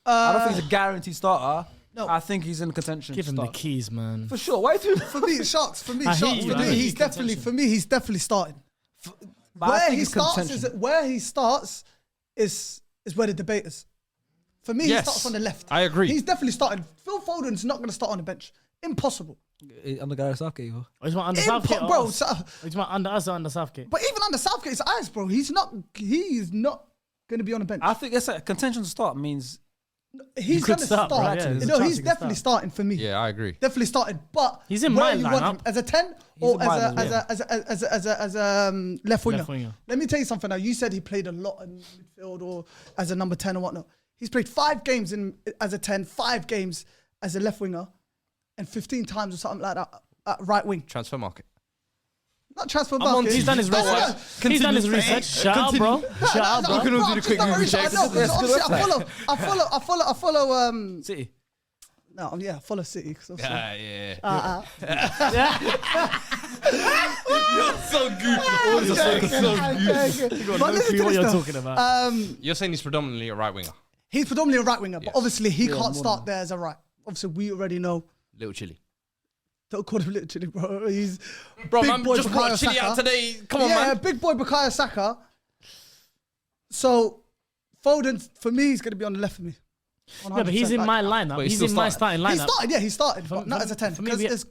I don't think he's a guaranteed starter. No. I think he's in contention. Give him the start. keys, man. For sure. Why do you? For me, Sharks. For me, I hear Sharks. you, For I me, hear he's you. definitely. For me, he's definitely starting. But I Where think he it's starts contention. where he starts is where the debate is. For me, Yes, he starts on the left. I agree. He's definitely starting. Phil Foden's not going to start on the bench. Impossible. Under Bukayo Saka, you. Oh, he's under Southgate. Bro, He's under us or under Southgate. but even under Southgate's eyes, bro, he's not going to be on the bench. I think that's a contention to start means He's could going to start, start. bro, yeah, there's a no, chance he's he could definitely start. starting for me. Yeah, I agree. Definitely starting, but He's in where my you want lineup. him, as a 10 or in mine as as a left winger. Left winger. Let me tell you something now. You said he played a lot in midfield or as a number 10 or whatnot. He's played 5 games as a 10, 5 games as a left winger, and 15 times or something like that at right wing. Transfer market. Not transfer on market. He's done his No, no, no. research. He's done his research. Shut up, bro. Shut up, bro. We can all do the I've quick just done Google research. checks. I know, 'cause That's a good obviously I follow City. No, yeah, follow City. 'Cause obviously- Yeah. You're so goofy. But listen to What this you're though. talking about. You're saying he's predominantly a right winger. He's predominantly a right winger, but Yes. obviously he Yeah, can't more start than- there as a right. Obviously, we already know. Little Chili. Don't call him literally, bro. He's Bro, big man, boy just Bukayo brought Chili Saka. out today. Come on, yeah, man. big boy Bukayo Saka. So Foden, for me, he's going to be on the left for me. Yeah, but he's in my lineup. But he's He's still in my starting. starting He's lineup. started, yeah, he started, but not as a 10. for me, Because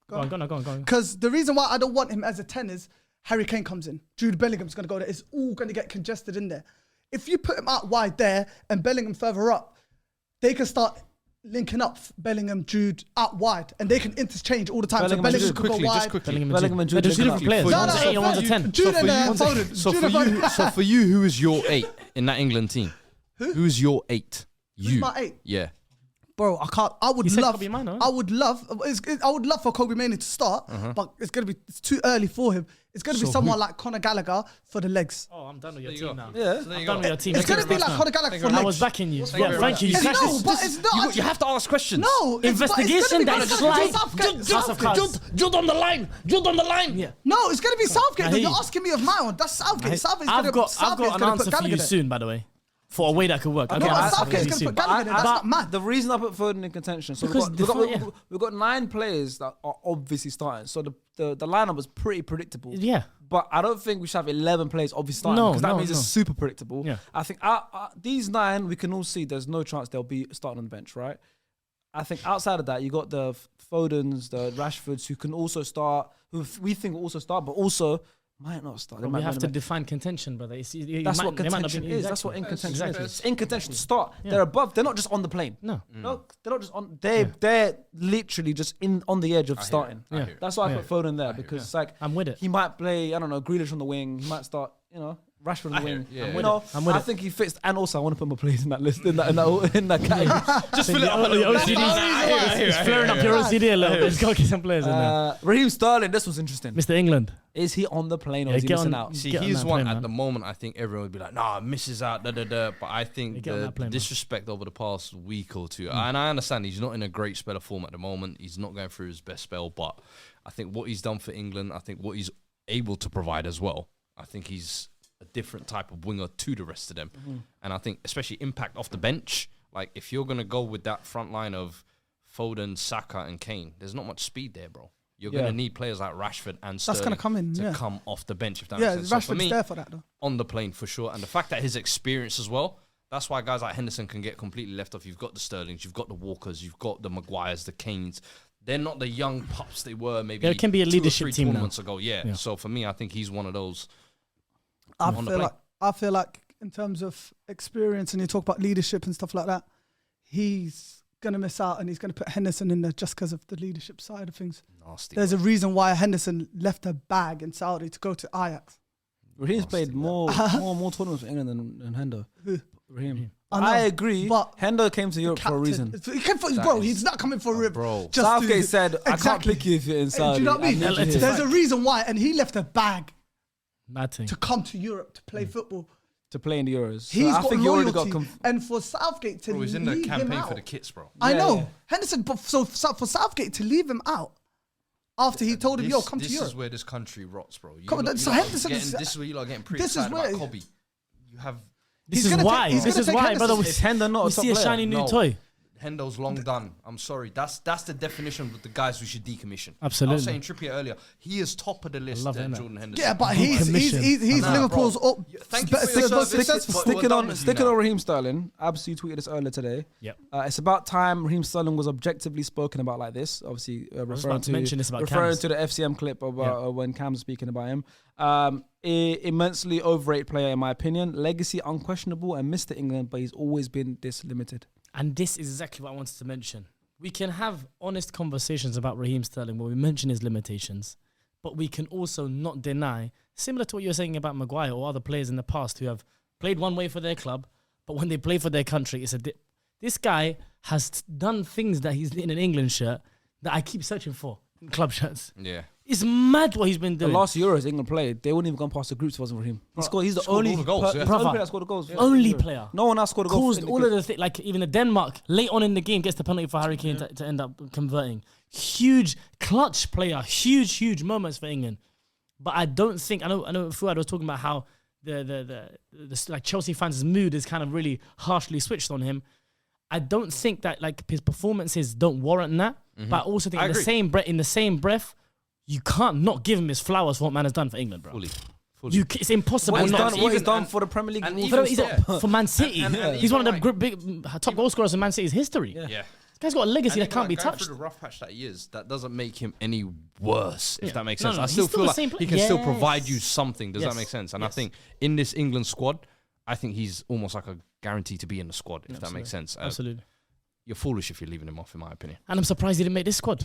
Go on. Because the reason why I don't want him as a 10 is Harry Kane comes in. Jude Bellingham's going to go there. It's all going to get congested in there. If you put him out wide there and Bellingham further up, they can start linking up Bellingham, Jude out wide, and they can interchange all the time. Bellingham so and Bellingham Jude, could go wide. Bellingham and Jude They're two link different up. players. No, One's no, an 8 and one's a for 10. Jude and you- Foden. So Jude for and you, Foden. so for you, who is your 8 in that England team? Who's your 8? You. my 8? Yeah. Bro, I can't. I would You said love. Kobe Mino, I would love. I would love for Kobe Mainoo to start, but it's too early for him. It's gonna be So someone like Conor Gallagher for the legs. Oh, I'm done with your There you team go. now. Yeah. So there I'm you done go. with your team. It's gonna be like Conor Gallagher for I legs. was backing you. very Yeah, thank you. much. You It's crashed no, it. but it's not. You have to ask questions. No, it's Investigation, gonna be that's Southgate. like- Southgate. Southgate. Jude on the line. Jude on the line. Yeah. No, it's gonna be Southgate. I But hear you're you. asking me of my own. That's Southgate. Southgate's I've gonna got an put answer for Gallagher you there. soon, by the way. for a way that could work. Okay, Southgate's going to put Gallagher in. That's not mad. The reason I put Foden in contention, so we've got 9 players that are obviously starting. So the lineup was pretty predictable. Yeah. But I don't think we should have 11 players obviously starting because that means it's super predictable. Yeah. I think these 9, we can all see there's no chance they'll be starting on the bench, right? I think outside of that, you got the Fodens, the Rashfords, who can also start, who we think will also start, but also might not start. We have to define contention, brother. That's what contention is. That's what in contention is. It's in contention to start. Yeah. They're above. They're not just on the plane. No, they're not just on. They're literally just on the edge of starting. That's why I put Foden there because it's like I'm with it. He might play. I don't know, Grealish on the wing. He might start. Rashford on the wing. I think he fits, and also I want to put my players in that list, in that category. Just fill it up. It's flaring up your OCD a little bit. Let's go get some players in there. Raheem Sterling, this was interesting. Mr. England. Is he on the plane or is he missing out? See, he's one at the moment. I think everyone would be like, "Nah, misses out." But I think the disrespect over the past week or two, and I understand he's not in a great spell of form at the moment. He's not going through his best spell, but I think what he's done for England, I think what he's able to provide as well. I think he's a different type of winger to the rest of them. And I think especially impact off the bench, like if you're going to go with that front line of Foden, Saka and Kane, there's not much speed there, bro. You're going to need players like Rashford and Sterling to come off the bench, if that makes sense. Rashford's so for me, there for that, though. On the plane, for sure. And the fact that his experience as well, that's why guys like Henderson can get completely left off. You've got the Sterlings, you've got the Walkers, you've got the Maguires, the Kanes. They're not the young pups they were maybe there can be a leadership 2 or 3 team tournaments ago. Yeah. So for me, I think he's one of those. I feel like in terms of experience, and you talk about leadership and stuff like that, he's going to miss out, and he's going to put Henderson in there just because of the leadership side of things. Nasty. There's a reason why Henderson left a bag in Saudi to go to Ajax. Raheem's played more tournaments for England than Hendo. Raheem. I agree, but Hendo came to Europe for a reason. He came for, bro, he's not coming for Europe. Bro. Southgate said, I can't pick you if you're in Saudi. Do you know what I mean? There's a reason why, and he left a bag to come to Europe to play football. To play in the Euros. He's got loyalty. And for Southgate to leave him out. He's in the campaign for the kits, bro. I know. Henderson, but so for Southgate to leave him out after he told him, yo, come to Europe. This is where this country rots, bro. So Henderson this is where you're getting pretty excited about Kobe. You have... This is why, brother. Is Hendo not a top player? We see a shiny new toy. Hendo's long done. I'm sorry. That's the definition of the guys we should decommission. Absolutely. I was saying Trippier earlier. He is top of the list. Jordan Henderson. Yeah, but he's Liverpool's up. Thank you for your service. Sticking on Raheem Sterling. Abs, you tweeted this earlier today. Yep. It's about time Raheem Sterling was objectively spoken about like this. Obviously, referring to the FCM clip about when Cam's speaking about him. Immensely overrated player in my opinion. Legacy unquestionable and Mr. England, but he's always been this limited. And this is exactly what I wanted to mention. We can have honest conversations about Raheem Sterling where we mention his limitations, but we can also not deny, similar to what you're saying about Maguire or other players in the past who have played one way for their club, but when they play for their country, it's this guy has done things that he's in an England shirt that I keep searching for in club shirts. Yeah. It's mad what he's been doing. The last Euros England played, they wouldn't even gone past the groups if it wasn't for him. He's the only goals. He's the only player that scored the goals. Only player. No one else scored a goal. Caused all of the things, like even the Denmark, late on in the game, gets the penalty for Harry Kane to end up converting. Huge clutch player, huge moments for England. But I don't think, I know Fuad was talking about how the like Chelsea fans' mood is kind of really harshly switched on him. I don't think that like his performances don't warrant that. But I also think in the same breath, you can't not give him his flowers for what man has done for England, bro. Fully. It's impossible. What he's done for the Premier League. For Man City. He's one of the big top goal scorers in Man City's history. Yeah. This guy's got a legacy that can't be touched. Through the rough patch that he is, that doesn't make him any worse, if that makes sense. No, I still feel like he can still provide you Yes. something. Does that make sense? And I think in this England squad, I think he's almost like a guarantee to be in the squad, if that makes sense. Absolutely. You're foolish if you're leaving him off, in my opinion. And I'm surprised he didn't make this squad.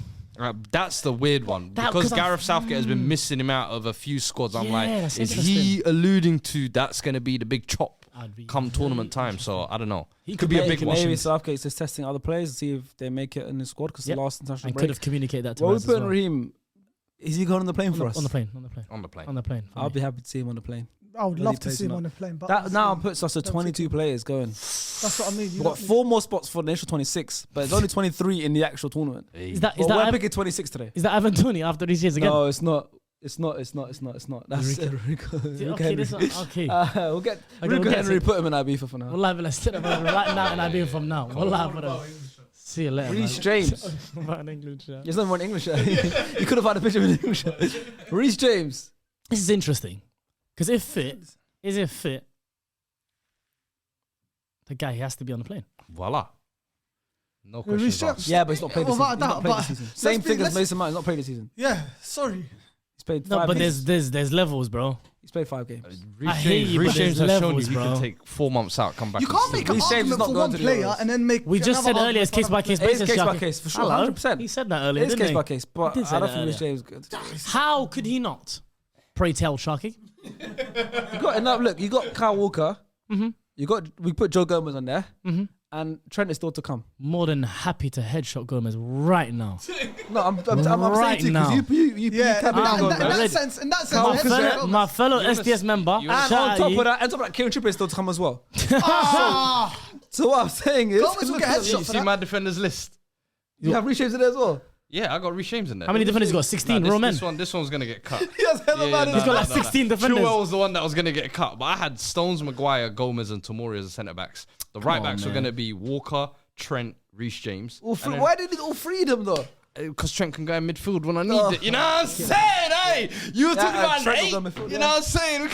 That's the weird one. Because Gareth Southgate has been missing him out of a few squads. I'm like, is he alluding to that's going to be the big chop come tournament time? So I don't know. He could be a big one. Maybe Southgate's just testing other players to see if they make it in the squad because the last international break. Could have communicated that to us. Well, we put Raheem. Is he going on the plane for us? On the plane. I'll be happy to see him on the plane. I would love to see him on the plane. But that now puts us to 22 players going. That's what I mean. We've got 4 more spots for the initial 26, but it's only 23 in the actual tournament. Is that we're picking 26 today. Is that Ivan Toney after these years again? No, it's not. It's not. That's Rico. Okay, this one. Okay. We'll get Rico Henry. Put him in Ibiza for now. We'll have it. Let's sit right now and I'll be from now. We'll have it. See you later. Reece James. About English. There's no one in English. You could have had a picture of an English. Reece James. This is interesting because if fit, the guy has to be on the plane. Voila. No questions asked. Yeah, but he's not played this season. Without doubt, Same thing as Mason Mount. He's not played this season. Yeah, sorry. He's played 5 No, but games. there's levels, bro. He's played 5 games. I hear you, Reece but James there's has shown you levels, he bro. can take 4 months out, come back. You can't make an Reece James is argument not for going one to the player Euros. and then make. We just said another earlier it's case by case It is basis. case by Shaki. case, for sure, Hello? 100%. He said that earlier, It is didn't case he? by case, but He did say I don't that think Reece earlier. James is good. How could he not? Pray tell, Sharky. You got enough. Look, you got Kyle Walker. We put Joe Gomez on there, and Trent is still to come. More than happy to headshot Gomez right now. No, I'm Right saying to now. you, because you Yeah, can't in that sense, My fellow SDS member. And on top of that, Kieran Trippier is still to come as well. So what I'm saying is, Gomez will get You headshot for see that. my defenders list? you have Reece James in there as well. Yeah, I got Reece James in there. How many defenders you got? 16 raw men. This one's gonna get cut. He has hella man in He's got like 16 defenders. Chilwell was the one that was gonna get cut, but I had Stones, Maguire, Gomez, and Tomori as the centre backs. The right backs were gonna be Walker, Trent, Reece James. Why did he all free them though? Because Trent can go in midfield when I need it. You know what I'm saying? Hey, you were talking about Trent an 8. will go midfield, You know what I'm saying?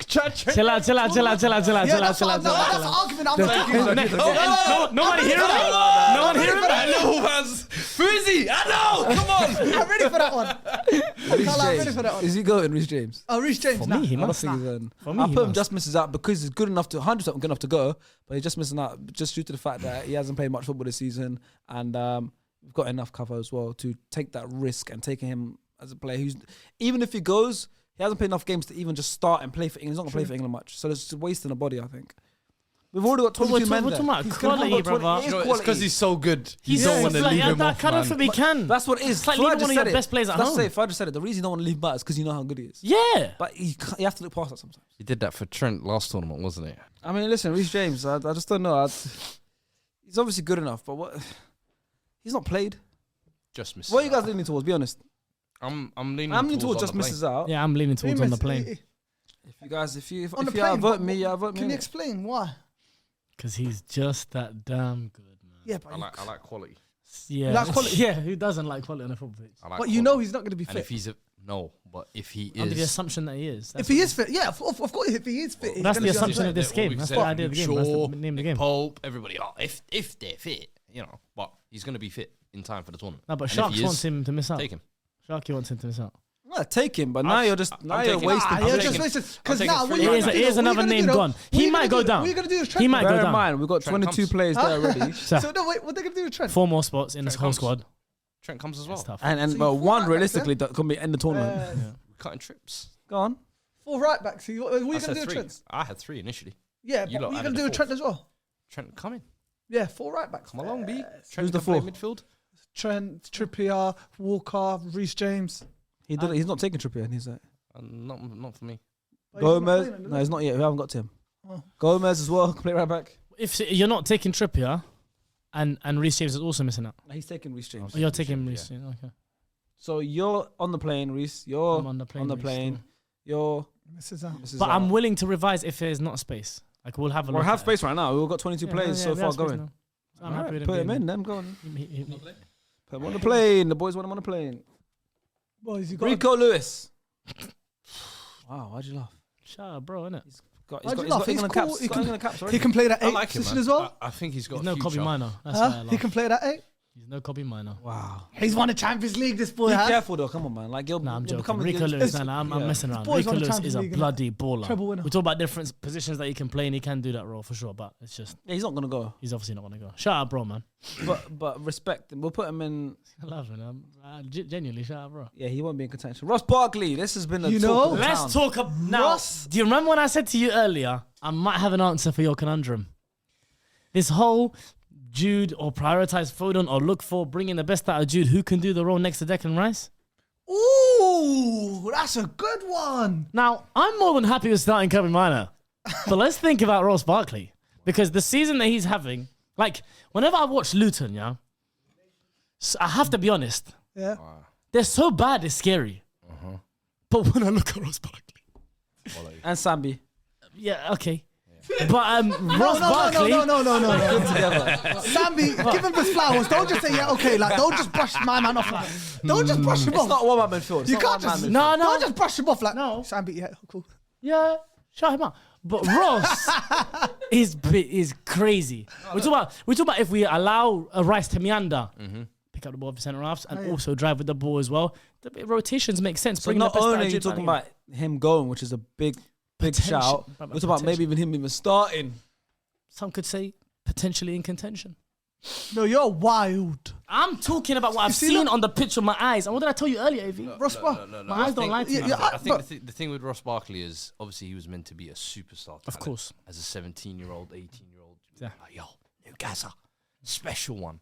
Chill out. Yeah, that's an argument. I'm not Nobody hearing that? No one hearing I that? know, man's. Who is he? I know. Come on. I'm ready for that one. I'm ready for that one. Is he going, Reece James? Oh, Reece James. For me, he I don't must. think he's going. For me, I he put him must. just misses out because he's good enough to 100% good enough to go, but he's just missing out just due to the fact that he hasn't played much football this season, and we've got enough cover as well to take that risk and taking him as a player who's, even if he goes, he hasn't played enough games to even just start and play for England. He's not going to play for England much, so it's wasting a body, I think. We've already got 22 men we're there. talking about He's gonna quality, have got 20 brother. it is It's quality. because he's so good. He's don't want to leave him off, I don't man. think we can. That's what it is. It's like Flo leaving just one of said your it. best players at That's home. it. Flo just said it. The reason you don't want to leave Matt is because you know how good he is. Yeah. But you have to look past that sometimes. He did that for Trent last tournament, wasn't it? I mean, listen, Reece James, I just don't know. He's obviously good enough, but what? He's not played. Just misses. What are you guys leaning towards? Be honest. I'm leaning. I'm leaning towards on just the misses out. Yeah, I'm leaning towards on the plane. If you guys, if you On the vote plane, me, yeah, vote me. Can you innit? explain why? Because he's just that damn good, man. Yeah, plane. I like quality. Yeah. Like quality? Yeah, who doesn't like quality on a football pitch? I like But you know he's not going to be and if fit. he's but if he Under the is, assumption that he is. If he is fit, yeah, of course, if he is fit, he's That's gonna the be on assumption of plane. this game. That's the idea of the game. That's the name of the game. Pope, everybody. Oh, if they're fit, but he's gonna be fit in time for the tournament. No, but And if Sharks he wants is, him to miss out. Take him. Sharky wants him to miss out. Yeah, take him, but now you're just I'm you're taking- wasting. I'm You're taking- just wasting. Because I'm now, taking what are you three gonna do? Here's What are you another gonna name do, gone. though? He What are you might gonna go do? down. What are you going to do with He Trent? might go Bear in down. mind, we've got Trent 22 comes. players there already, So, So, no, wait, what are they going to do with Trent? 4 more spots in this Trent whole comes. squad. Trent comes as well. That's tough. and So you well, thought one that realistically that can be end the tournament. We're cutting trips. Go on. 4 right backs. So what are you I going to said do with 3. Trent? I had 3 initially. Yeah, You but lot what are you added going to do a with Trent fourth. as well? Trent coming. Yeah, 4 right backs. Come along, B. Who's Trent the can play fourth? midfield. Trent, Trippier, Walker, Reece James. He's not taking Trippier. He's like Not for me. Gomez. No, he's not yet. We haven't got to him. Oh. Gomez as well. Can play right back. If you're not taking Trippier, and Reece James is also missing out. He's taking Reece James. Oh, you're taking Reece Reece. Okay. So you're on the plane, Reece. You're I'm on the plane. on the Reece, plane. still. You're. Misses out. This is But out. I'm willing to revise if there's not space. Like we'll have a We look have at it. space right now. We've got 22 players so we far have space going. now. So I'm Alright, happy with put him being in, then go on. He- Put him on the plane. The boys want him on the plane. Boys, you got Rico Lewis. Wow, why'd you laugh? Shut up, bro, innit? Why'd you laugh? He's England cool. caps. He He's got can- England caps He already. can play that I 8 like him, position man. as well. I think he's got He's a no future. Kobe Minor. That's why I Huh? laugh. He can play that 8. He's no Kobe Minor. Wow. He's won the Champions League, this boy Be has. careful though. Come on, man. Like you're. Nah, I'm you're joking. becoming- Rico you're- Lewis, nah, I'm yeah. messing around. boy's Rico won the Lewis Champions is a League, innit? bloody baller. Treble winner. We talk about different positions that he can play, and he can do that role for sure. But it's just Yeah, he's not gonna go. he's obviously not gonna go. Shut up, bro, man. But respect him. We'll put him in. I love him. Genuinely, shut up, bro. Yeah, he won't be in contention. Ross Barkley. This has been a You talk know? of the town. Let's talk now. Ross. Do you remember when I said to you earlier, I might have an answer for your conundrum? This whole Jude or prioritize Foden or look for bringing the best out of Jude, who can do the role next to Declan Rice? Ooh, that's a good one. Now, I'm more than happy with starting Kobe Minor. But let's think about Ross Barkley. Because the season that he's having, like, whenever I watch Luton, yeah, I have to be honest, Yeah. they're so bad, it's scary. But when I look at Ross Barkley, And Sambi. yeah, okay. But Ross Barkley. No. Sambi, give him his flowers. Don't just say, yeah, okay. Like, don't just brush my man off like that. Don't just brush him off. It's not one man midfield. You can't just, No. don't just brush him off like, No. Sambi, yeah, cool. Yeah, shut him up. But Ross is crazy. We're talking about if we allow a Rice to meander, pick up the ball for centre halves, and also drive with the ball as well. The rotations make sense. So not only are you talking about him going, which is a big shout. We're talking about maybe him even starting. Some could say potentially in contention. No, you're wild. I'm talking about what I've seen on the pitch with my eyes. And what did I tell you earlier, Avi? Ross My eyes don't lie to me. I think the thing with Ross Barkley is obviously he was meant to be a superstar. Of course. As a 17-year-old, 18-year-old. Yeah. Like, yo, new Gaza. Special one.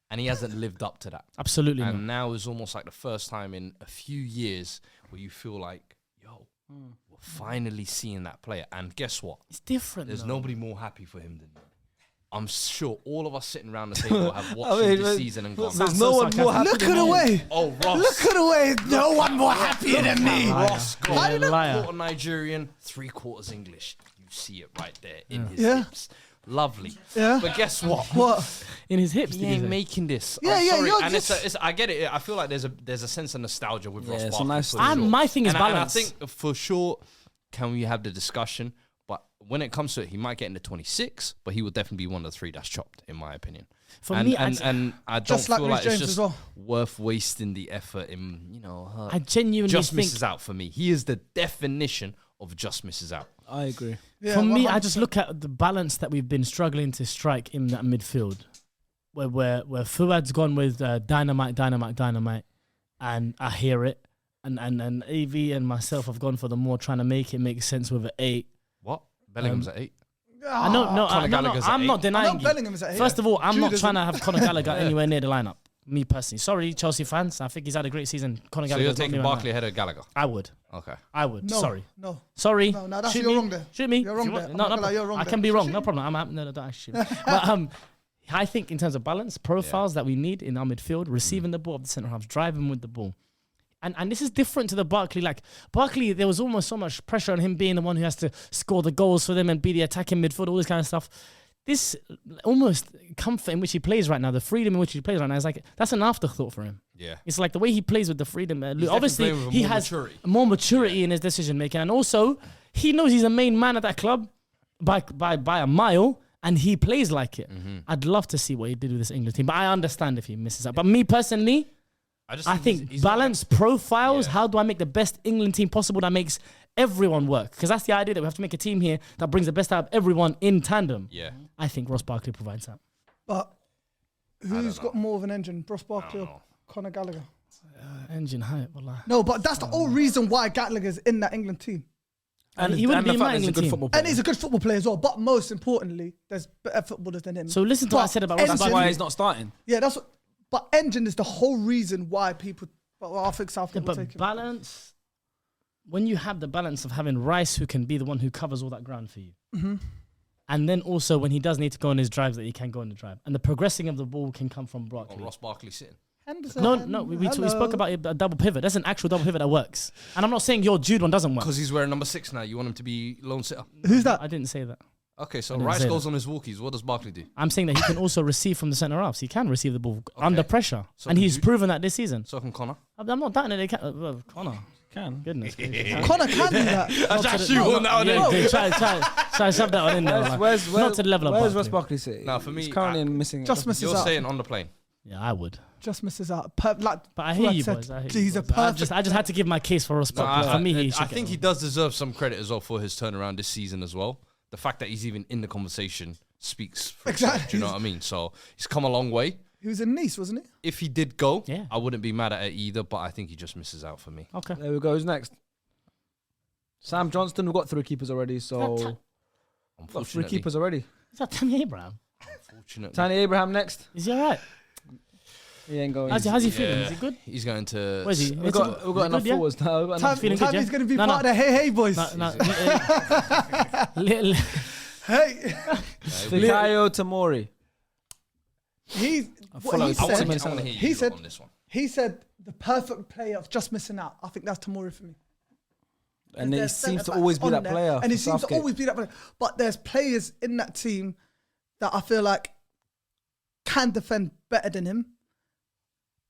And he hasn't lived up to that. Absolutely not. And now is almost like the first time in a few years where you feel like, yo, we're finally seeing that player. And guess what? It's different. There's though. nobody more happy for him than me. I'm sure all of us sitting around the table have watched this season and gone, There's no one more happy. Look at the way. oh, Ross. Look at the way. No one more happier than me. Ross Yeah, got liar. quarter Nigerian, 3/4 English. You see it right there in his Yeah. hips. Lovely. Yeah. But guess what? What? In his hips, He did he ain't say? making this. Yeah, I'm yeah, sorry. you're And just- it's I get it. I feel like there's a sense of nostalgia with Ross it's a Barkley. nice for thing. sure. My thing is and balance. I think for sure, can we have the discussion? But when it comes to it, he might get into 26, but he will definitely be one of the 3 that's chopped, in my opinion. For and, me, and I don't Just like feel Reece like James it's as just well. worth wasting the effort in, I genuinely just think misses out for me. He is the definition of just misses out. I agree. Yeah, for me, I 100%. just look at the balance that we've been struggling to strike in that midfield, where Fuad's gone with dynamite, and I hear it, and AV and myself have gone for the more trying to make it make sense with an 8. What? Bellingham's at 8? I know, Conor Gallagher's at I'm 8. not I denying know you. Bellingham is at 8. First of all, I'm Jude not is trying a- to have Conor Gallagher anywhere near the lineup. Me personally, sorry, Chelsea fans. I think he's had a great season. Conor So Gallagher. you're taking Barkley ahead of Gallagher? I would. Okay. I would. No, Sorry. No. Sorry. No, that's- Shoot you're me. wrong there. Shoot me. You're wrong If you there. want- I'm No, not gonna lie, you're wrong I there. can be Shoot wrong. you. No problem. No, don't actually shoot me. But I think in terms of balance, profiles that we need in our midfield, receiving the ball of the centre halves, driving with the ball. And this is different to the Barkley. Like, Barkley, there was almost so much pressure on him being the one who has to score the goals for them and be the attacking midfield, all this kind of stuff. This almost comfort in which he plays right now, the freedom in which he plays right now, is like, that's an afterthought for him. Yeah. It's like the way he plays with the freedom. Obviously, playing with he more has maturity. more maturity in his decision making, and also he knows he's a main man at that club by a mile, and he plays like it. I'd love to see what he did with this England team, but I understand if he misses out. But me personally, I think he's balance, profiles. How do I make the best England team possible that makes everyone work? Because that's the idea, that we have to make a team here that brings the best out of everyone in tandem. Yeah. I think Ross Barkley provides that. But who's got more of an engine, Ross Barkley don't or know. Conor Gallagher? Engine hype, wallah. No, but that's the whole reason why Gallagher's in that England team. And he wouldn't the be in fact my that he's a England good team. football player. And he's a good football player as well. But most importantly, there's better footballers than him. So listen to what I But said about Ross That's Barkley. why he's not starting. Yeah, that's what. But engine is the whole reason why people. Well, I think Southgate will But take him. balance, when you have the balance of having Rice who can be the one who covers all that ground for you, and then also when he does need to go on his drives, that he can go on the drive, and the progressing of the ball can come from Barkley. Ross Barkley sitting. Henderson, No, we spoke about a double pivot. That's an actual double pivot that works. And I'm not saying your Jude one doesn't work. Because he's wearing number 6 now. You want him to be lone sitter. Who's that? I didn't say that. Okay, so didn't Rice say goes that. on his walkies. What does Barkley do? I'm saying that he can also receive from the centre halves. He can receive the ball under pressure, So and can he's Jude? proven that this season. So can Connor. I'm not doubting that they can. Connor, Can. goodness gracious. Connor can do that. Try to shove that one in there. like, not to the level of Where's Ross Barkley. Barkley sitting? No, for me, he's currently missing. Just misses You're out. saying on the plane. Yeah, I would. Just misses out. Like, But I hear Fuad you, said, boys. I hear he's you, a boys. perfect. I just had to give my case for Ross Barkley. For me, he should I get think one. he does deserve some credit as well for his turnaround this season as well. The fact that he's even in the conversation speaks for itself. Exactly. Do you know what I mean? So he's come a long way. He was in Nice, wasn't he? If he did go, Yeah. I wouldn't be mad at it either, but I think he just misses out for me. Okay. There we go. Who's next? Sam Johnston. We've got 3 keepers already, so That- got 3 Unfortunately. keepers already. Is that Tammy Abraham? Unfortunately. Tiny Abraham next. Is he alright? He ain't going. How's he feeling? Yeah. Is he good? He's going to... Where's he? We've got enough forwards now. We've got enough feeling good, Tammy's yeah? going to be No, part of the Hey Boys. Little. Hey. Bukayo Tomori. He follow his I want Said- to hear he you said- on this one. he said the perfect player of just missing out. I think that's Tomori for me. And he seems to always be that player. And he seems to always be that player. But there's players in that team that I feel like can defend better than him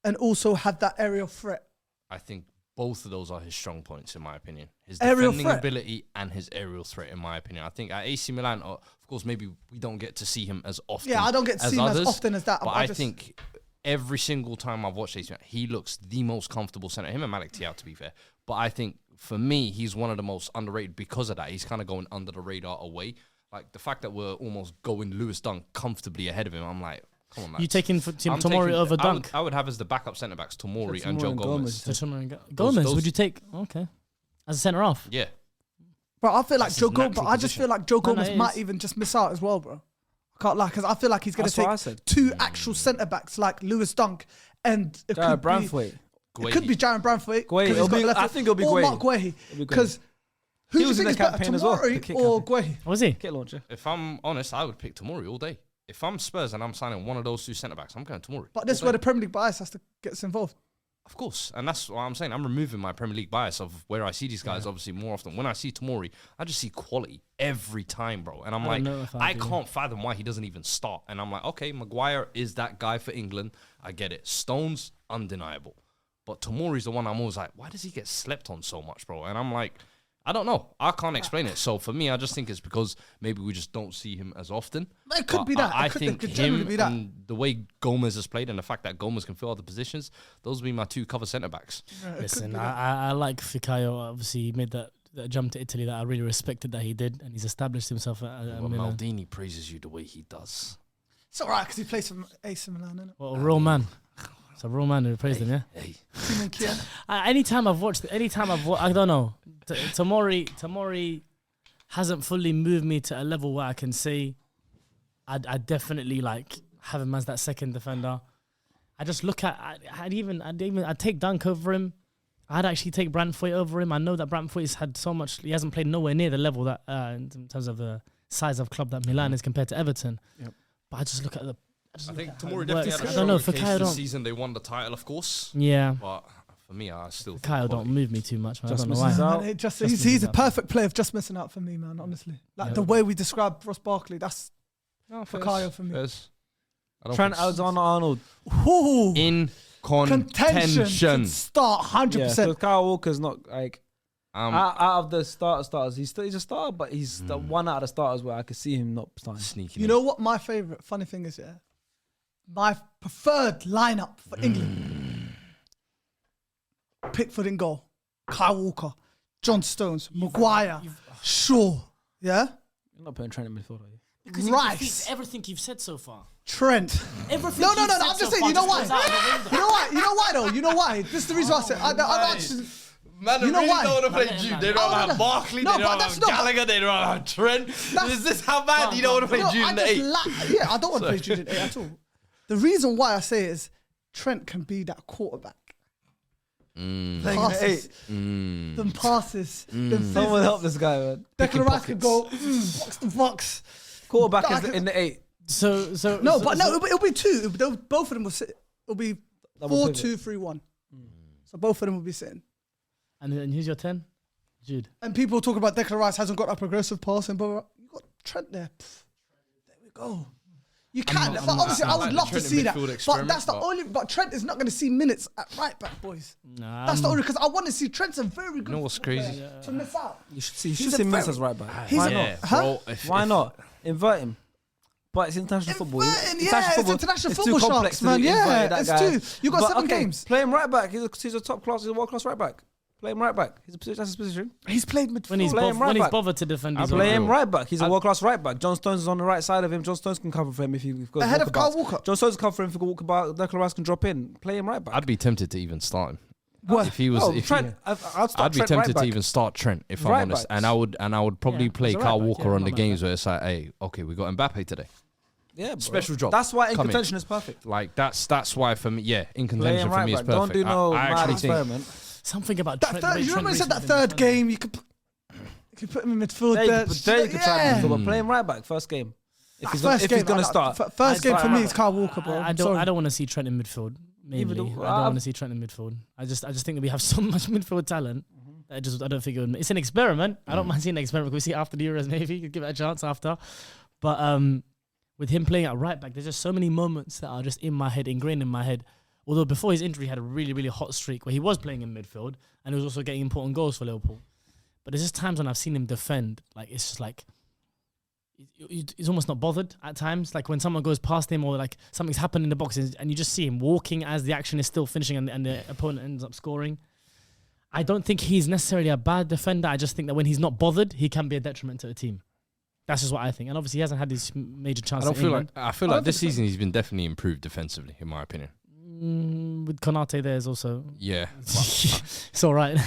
and also have that aerial threat. I think both of those are his strong points, in my opinion. His Aerial defending threat. ability and his aerial threat, in my opinion. I think at AC Milan, of course, maybe we don't get to see him as often. Yeah, I don't get to see him others, as often as that. But I think every single time I've watched AC Milan, he looks the most comfortable centre. Him and Malik Thiaw, to be fair. But I think, for me, he's one of the most underrated because of that. He's kind of going under the radar away. Like, the fact that we're almost going Lewis Dunk comfortably ahead of him, I'm like, come on, lads. You taking Tomori over Dunk? I would have as the backup centre-backs Tomori and Joe Gomez. Gomez, would you take? Okay. As a centre-half? Yeah. Bro, I feel like That's Joe his Gomez, natural I just feel like Joe Gomez it might is. even just miss out as well, bro. I can't lie, because I feel like he's going to That's what I take said. 2 actual centre-backs like Lewis Dunk and it Jared could be... Branthwaite. It could be Jaron Branthwaite. Guehi. I think it'll be Or Guehi. Mark Guehi. Because who do you was in think is the better, campaign as well, the Tomori kick or campaign. Guehi? Was he? Kit launcher. If I'm honest, I would pick Tomori all day. If I'm Spurs and I'm signing one of those 2 centre-backs, I'm going Tomori. But this is where the Premier League bias has to get us involved. Of course. And that's what I'm saying. I'm removing my Premier League bias of where I see these guys obviously more often. When I see Tomori, I just see quality every time, bro. And I'm I don't know if I I do. can't fathom why he doesn't even start. And I'm like, okay, Maguire is that guy for England. I get it. Stones, undeniable. But Tomori's the one I'm always like, why does he get slept on so much, bro? And I'm like, I don't know. I can't explain it. So for me, I just think it's because maybe we just don't see him as often. It could But be that. I It think could generally him be that. and the way Gomez has played and the fact that Gomez can fill other positions, those would be my 2 cover centre-backs. Listen, I like Bukayo. Obviously, he made that jump to Italy that I really respected that he did, and he's established himself at Well, Milan. Maldini praises you the way he does. It's all right because he plays for AC Milan, isn't it? Well, a real man. It's a real man who praised him, yeah? Hey. Timon Kier. Anytime I've watched, I don't know. Tomori hasn't fully moved me to a level where I can say I'd definitely like have him as that second defender. I just look at, I'd take Dunk over him. I'd actually take Branthwaite over him. I know that Branthwaite's had so much, he hasn't played nowhere near the level that, in terms of the size of club that Milan is compared to Everton. Yep. But I just look at the, I think Tomori works. definitely had a I don't know, stronger case Bukayo this don't- season. They won the title, of course. yeah. But for me, I still think Kyle don't quality. move me too much, man. I Just don't know why. misses out. Man, it just, Just he's misses a out. perfect player of just missing out for me, man, honestly. Like Yeah. the way we describe Ross Barkley, that's No, Bukayo for me. Fairs. I don't Trent think s- Alexander-Arnold. Ooh, in contention contention. to start 100%. Yeah, Kyle Walker's not like Um, out of the starters. He's a starter, but he's the one out of the starters where I could see him not starting. sneaking. You know what my favourite funny thing is, yeah? My preferred lineup for England. Pickford in goal. Kyle Walker. John Stones. Maguire. Shaw. Yeah? You're not putting Trent in midfield, are you? Because Rice. everything you've said so far. Trent. Everything No, you've said I'm just so saying, far you know why? goes out of the window. You know why? You know why though? You know why? This is the reason why I said I actually Man, You know really why? don't want to play Man, Jude. man. They don't Oh, have no. Barkley. No, They but don't that's have not- Gallagher. They don't have Trent. Is this how bad you don't want to play No, Jude I in the just 8? yeah, I don't want to play Jude in 8 at all. The reason why I say is Trent can be that quarterback. Passes. Them passes. Them Someone help this guy, man. Declan Rice could go box to box. Quarterback No, I is can- in the 8. So No, but no, it'll be 2. Both of them will sit. It'll be Double 4-2-3-1. So both of them will be sitting. And who's your 10? Jude. And people talk about Declan Rice hasn't got that progressive passing, but you got Trent there. Pff, there we go. You can, but obviously I like would the love to Trent see that. midfield But experiment, that's the but- only. But Trent is not going to see minutes at right back, boys. Nah, That's the only because I want to see Trent's a very good. You know what's football crazy? player to miss out. You should see. He's a Mints very- as right back. He's Why a- not? Huh? Bro, Why not? Invert him. But it's international football. Inverting, yeah, it's international It's too football complex sharks, to man. invert Yeah, that it's guy. too. You got But 7 okay, games. Play him right back. He's a top class. He's a world class right back. Play him right back. That's his position. He's played midfield. when he's Play him right when he's back. bothered to defend, he's Play on. him right back. He's a world class right back. John Stones is on the right side of him. John Stones can cover for him if he goes Ahead of walkabouts. Kyle Walker. John Stones can cover for him if he goes walkabout. Declan Rice can drop in. Play him right back. I'd be tempted to even start him. What? If he was, Oh, if Trent. he, I'd start I'd be Trent tempted right to back. even start Trent if Right I'm honest, backs. and I would probably Yeah, play he's a right Kyle back, Walker yeah, on not the bad. games where it's like, hey, okay, we got Mbappe today. Yeah, bro. Special job. That's why in Come in. contention is perfect. Like that's why for me, yeah, in Play contention him for right me is back. perfect. Don't do no I mad actually think experiment. Something about That Trent. third, the way you remember Trent you said that recently third been game, you could put him in midfield There there. you could try Yeah. midfield, but play him right back first game. If he's First going game, to start. First game for me Right is Kyle Walker, bro. I I'm don't. sorry. I don't want to see Trent in midfield. Mainly, Even I though- don't want to see Trent in midfield. I just think that we have so much midfield talent I don't think it's an experiment. I don't mind seeing an experiment. We see it after the Euros, maybe give it a chance after. But with him playing at right back, there's just so many moments that are just in my head, ingrained in my head. Although before his injury, he had a really, really hot streak where he was playing in midfield and he was also getting important goals for Liverpool. But there's just times when I've seen him defend, like it's just like he's almost not bothered at times. Like when someone goes past him or like something's happened in the box and you just see him walking as the action is still finishing and the opponent ends up scoring. I don't think he's necessarily a bad defender. I just think that when he's not bothered, he can be a detriment to the team. That's just what I think. And obviously, he hasn't had these major chances. I feel like this season he's been definitely improved defensively, in my opinion. With Konate there is also... Yeah. It's all right.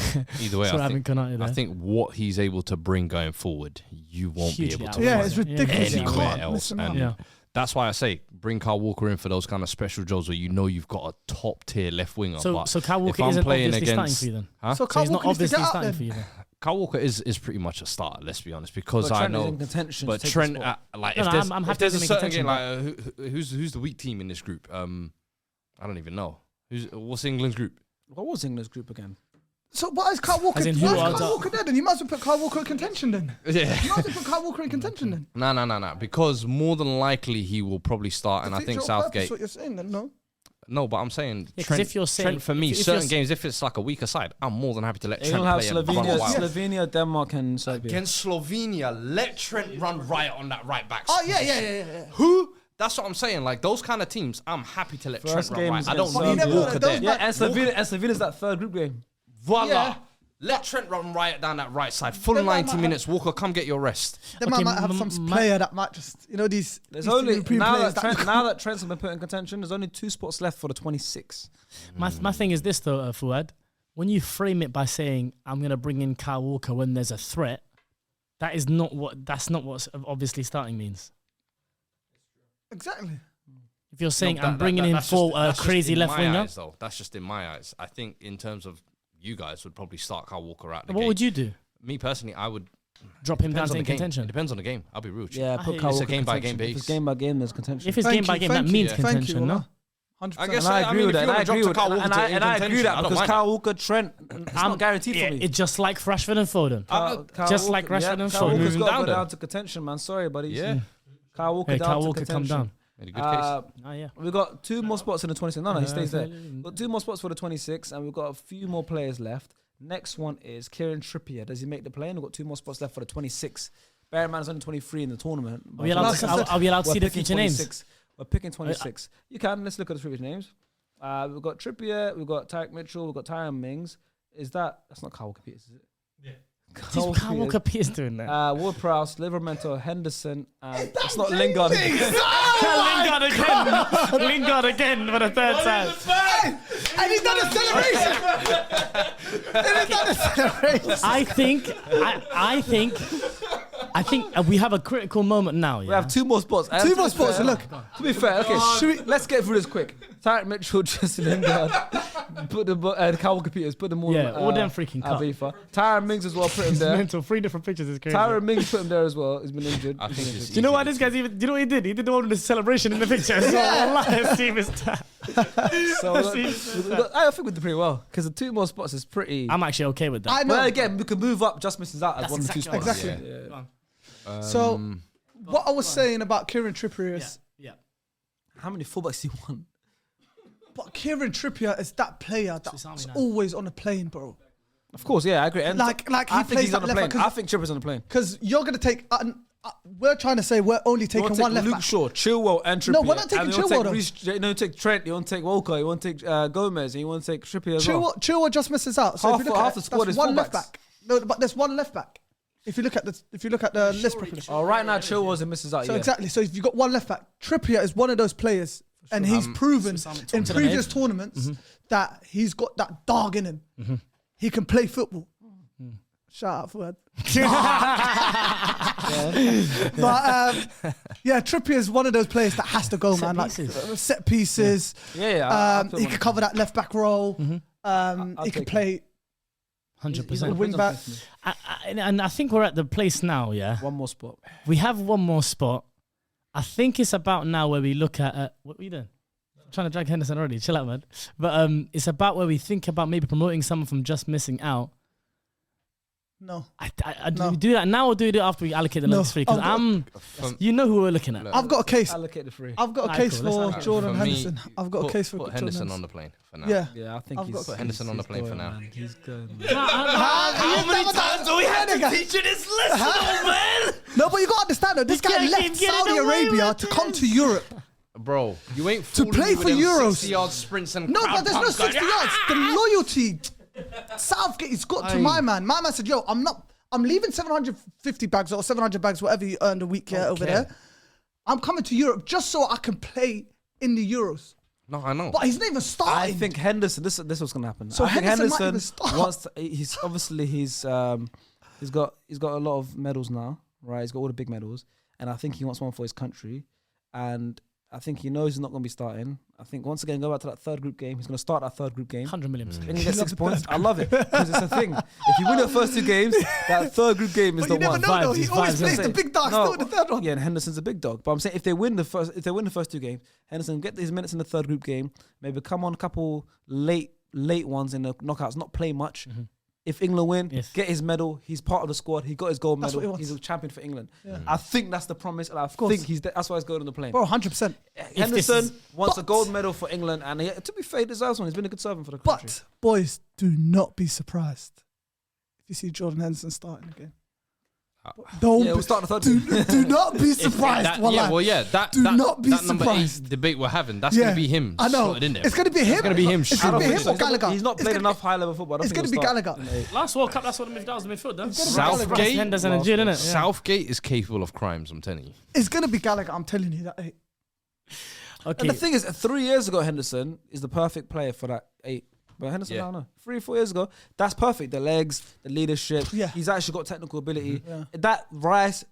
Either way, I think what he's able to bring going forward, you won't be able to Yeah, find it's ridiculous. anywhere else. And that's why I say bring Kyle Walker in for those kind of special jobs where you know you've got a top tier left winger. So Kyle Walker if I'm isn't playing obviously against, starting for you then? Huh? So He's not obviously starting for you then? Kyle Walker is pretty much a starter, let's be honest, because But I Trent is know. in contention But to take Trent, the spot. if there's a certain game, like who's the weak team in this group? I don't even know. What's England's group? What was England's group again? So why is Kyle Walker? As in Why who is are Kyle the- Walker there? Then you might as well put Kyle Walker in contention. Then Yeah. you might as well put Kyle Walker in contention. Then No. Because more than likely he will probably start, and I think Southgate. What you're saying? Then no. No, but I'm saying Yeah, 'cause Trent, if you're saying- Trent for me, if certain you're- games, if it's like a weaker side, I'm more than happy to let They Trent don't have play and run Slovenia, wild. Slovenia, Denmark, and Serbia. Against Slovenia, let Trent run riot on that right back. Oh yeah. Who? That's what I'm saying. Like those kind of teams, I'm happy to let First Trent run game riot. is I don't against need Serbia. Walker Those there. Yeah, and Slovenia's that third group game. Voila. Yeah. Let Trent run riot down that right side. Full 90 minutes. Walker, come get your rest. Then Okay, might have some player that might just these. There's these only European now players that Trent's been put in contention. There's only 2 spots left for the 26. My thing is this though, Fuad. When you frame it by saying I'm going to bring in Kyle Walker when there's a threat, that's not what obviously starting means. Exactly. If you're saying I'm bringing in for a crazy left winger, That's just in my eyes. I think in terms of you guys would probably start Kyle Walker out. what would you do? Me personally, I would Drop him down depends to on the game. It contention. depends on the game. I'll be rude. Yeah, I put hate Kyle it. It's a Walker game-by-game contention. If it's base. game by game, there's contention. If it's game by game, that means contention, no? 100%. I guess And I agree with that. if you wanna And I drop agree to with Kyle that. Walker And to I in agree contention, that I don't because mind Kyle Walker, Trent, it's not guaranteed for me. It's just like Rashford and Foden. Kyle just Walker- like Rashford and Kyle Foden. Walker's Moving got to down go there. down to contention, man. Sorry, buddy. Yeah. Kyle Walker Hey, down Kyle to Walker come contention. down. Made a good case. Yeah. We've got 2 more spots in the 26. No, he stays there. fair. We've got 2 more spots for the 26, and we've got a few more players left. Next one is Kieran Trippier. Does he make the play? And we've got 2 more spots left for the 26. Bear in mind, it's only 23 in the tournament. Are we allowed to see the future names? We're picking 26. You can. Let's look at the future names. We've got Trippier. We've got Tyreek Mitchell. We've got Tyron Mings. That's not Kyle Walker Peters, is it? Yeah. Kyle Walker Peters doing that. Ward-Prowse, Livermore, Henderson. It's not Lingard. Lingard again for the third time. And he's done a celebration. I think we have a critical moment now. Yeah? We have 2 more spots. 2 more spots. Look, To be fair, okay, let's get through this quick. Tyreek Mitchell, Jesse Lingard, put the Kyle Walker Peters, put them all. Yeah, all them freaking cut. Abifa. Tyron Mings as well, put him It's there. mental. 3 different pictures is crazy. Tyron Mings put him there as well. He's been injured. I think it's Do you know why this guy's even? Do you know what he did? He did the one with the celebration in the picture. So let's see his So I think we did pretty well because the 2 more spots is pretty. I'm actually okay with that. I know. But again, we can move up. Just misses out as That's one of the 2 exactly spots. what I Exactly. Yeah. So what I was saying about Kieran Trippier is, Yeah. How many fullbacks do you want? but Kieran Trippier is that player Swiss Army that's knife. always on a plane, bro. Of course, yeah, I agree. And Like I he think plays he's on that the left plane. back I think Chipper's on the plane. because you're gonna take. We're trying to say we're only You taking want to one take left Luke back. Shaw, Chilwell, and Trippier. No, we're not taking And you want to Chilwell, take though. Reece- You want to take Trent. You want to take Walker. You want to take Gomez. And you want to take Trippier as well. Chilwell just misses out. So Half- if you look half at the it, squad that's is one left fullbacks. back. No, but there's one left back. If you look at the list properly. Oh, right now Chilwell's and misses out. So Yeah. exactly. So if you've got one left back, Trippier is one of those players, and he's proven in to the previous nave. tournaments that he's got that dog in him. He can play football. Shout out for that. But yeah, Trippier is one of those players that has to go, man. Like set pieces. Yeah. He could cover that left back role. I'll He take could play 100%. wing back. And I think we're at the place now. Yeah, One more spot. we have one more spot. I think it's about now where we look at what are you doing? I'm trying to drag Henderson already. Chill out, man. But it's about where we think about maybe promoting someone from just missing out. No. Do we do that now or do we do it after we allocate the next 3? Because you know who we're looking at. I've got a case. Allocate the 3. I've got a case for Jordan For Henderson. me, I've got a case for put Jordan Henderson on the plane for now. Yeah, I think I've he's got Put Henderson on the plane for now. Man. He's good. How many times do we have to teach you this lesson, man? No, but you got to understand that this guy can't left keep getting Saudi away Arabia with to this. come to Europe. Bro, you ain't To play for Euros. 60-yard sprints and No, crowd but there's no pumps going, 60 yards. The loyalty Southgate has got to my man. My man said, yo, I'm leaving 750 bags or 700 bags, whatever you earned a week over there. I'm coming to Europe just so I can play in the Euros. No, I know. But he's not even starting. I think Henderson. This was gonna happen. So I think Henderson might Henderson even start. wants. He's obviously he's got a lot of medals now, right? He's got all the big medals, and I think he wants one for his country, and I think he knows he's not going to be starting. I think once again, go back to that third group game. He's going to start that third group game. 100 million. And you get 6 points. I love it because it's a thing. If you win the first 2 games, that third group game is But the you one. never know, though. He Vibes, always vibes, plays yeah. the big dog still in the third one. Yeah, and Henderson's a big dog. But I'm saying if they win the first 2 games, Henderson get his minutes in the third group game. Maybe come on a couple late ones in the knockouts. Not play much. If England win, get his medal. He's part of the squad. He got his gold That's what he medal. wants. He's a champion for England. I think that's the promise, and I think that's why he's going on the plane. Bro, 100%. Henderson wants a gold medal for England, and to be fair, he deserves one. He's been a good servant for the country. But, boys, do not be surprised if you see Jordan Henderson starting again. Don't Yeah, we'll start the third do not be surprised. Do not be be that number 8 surprised. debate we're having. That's going to be him. I know. slotted in there. It's going to be him. It's going to be him. It's I going don't to be think him so. or Gallagher. He's not It's played gonna enough high level football. I don't It's think going to be he'll start. Gallagher. Last World Cup, that's what that was the midfield, though. Southgate, Henderson and Jude, innit? Southgate is capable of crimes. I'm telling you. It's going to be Gallagher. I'm telling you that. Hey. Okay. And the thing is, 3 years ago, Henderson is the perfect player for that 8. But Henderson, I don't know. 3 or 4 years ago, that's perfect. The legs, the leadership. Yeah. He's actually got technical ability. That Rice,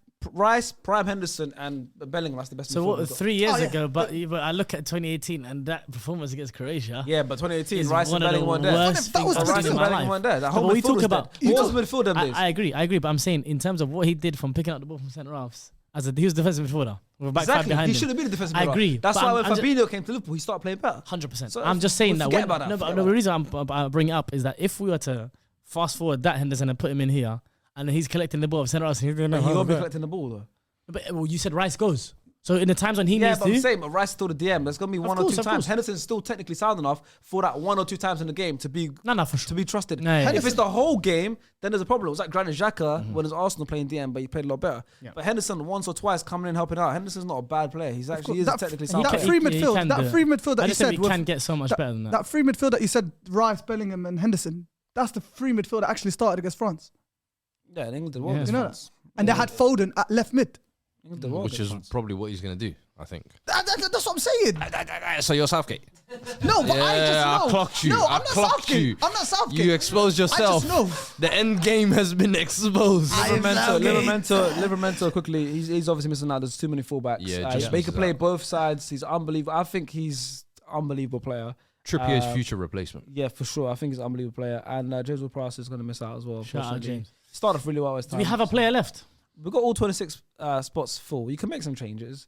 Prime Henderson, and Bellingham, that's the best. So midfield what? we've got. 3 years ago, but I look at 2018 and that performance against Croatia. Yeah, but 2018, is Rice and one of the Bellingham weren't there. worst That was things the I've Rice seen and in my Bellingham life. weren't there. That No, whole but we midfield talk was about. dead. What was midfield them days? I agree, but I'm saying in terms of what he did from picking up the ball from centre halves, he was defensive midfielder with a back five Exactly. behind He him. should have been a defensive I midfielder. agree, That's but why when I'm Fabinho came to Liverpool, he started playing better. 100%. So I'm just saying that forget about that, no, forget but about the reason I bring it up is that if we were to fast forward that Henderson and put him in here, and he's collecting the ball of centre halves, he's going He won't be collecting the ball though. But well, you said Rice goes. So in the times when he Yeah, needs but I'm to, saying, but Rice is still the DM. There's gonna be one or course, two of times. course. Henderson's still technically sound enough for that 1 or 2 times in the game to be for sure. to be trusted. No, yeah. If it's the whole game, then there's a problem. It was like Granit Xhaka when it was Arsenal playing DM, but he played a lot better. Yeah. But Henderson once or twice coming in helping out. Henderson's not a bad player. He's actually is technically sound. That player. free he midfield, can do that it. free midfield that I you just think said, we with- can get so much better than that. that free midfield that you said, Rice, Bellingham, and Henderson. That's the free midfield that actually started against France, Yeah, England did well. Yeah. against You know France. and they had Foden at left mid. England did well Which against is France. probably what he's going to do, I think. That's what I'm saying. So you're Southgate. No, but I just Yeah, know. I clocked you. No, I I'm not clocked Southgate. you. I'm not Southgate. You exposed yourself. I just know. The end game has been exposed. Livramento quickly. He's obviously missing out. There's too many fullbacks. Yeah, But he just can misses play out. both sides. He's unbelievable. I think he's unbelievable player. Trippier's future replacement. Yeah, for sure. I think he's an unbelievable player. And James Ward-Prowse is going to miss out as well. Shout out unfortunately. James. Started off really well this Do time. we have a player left? We've got all 26 spots full. You can make some changes.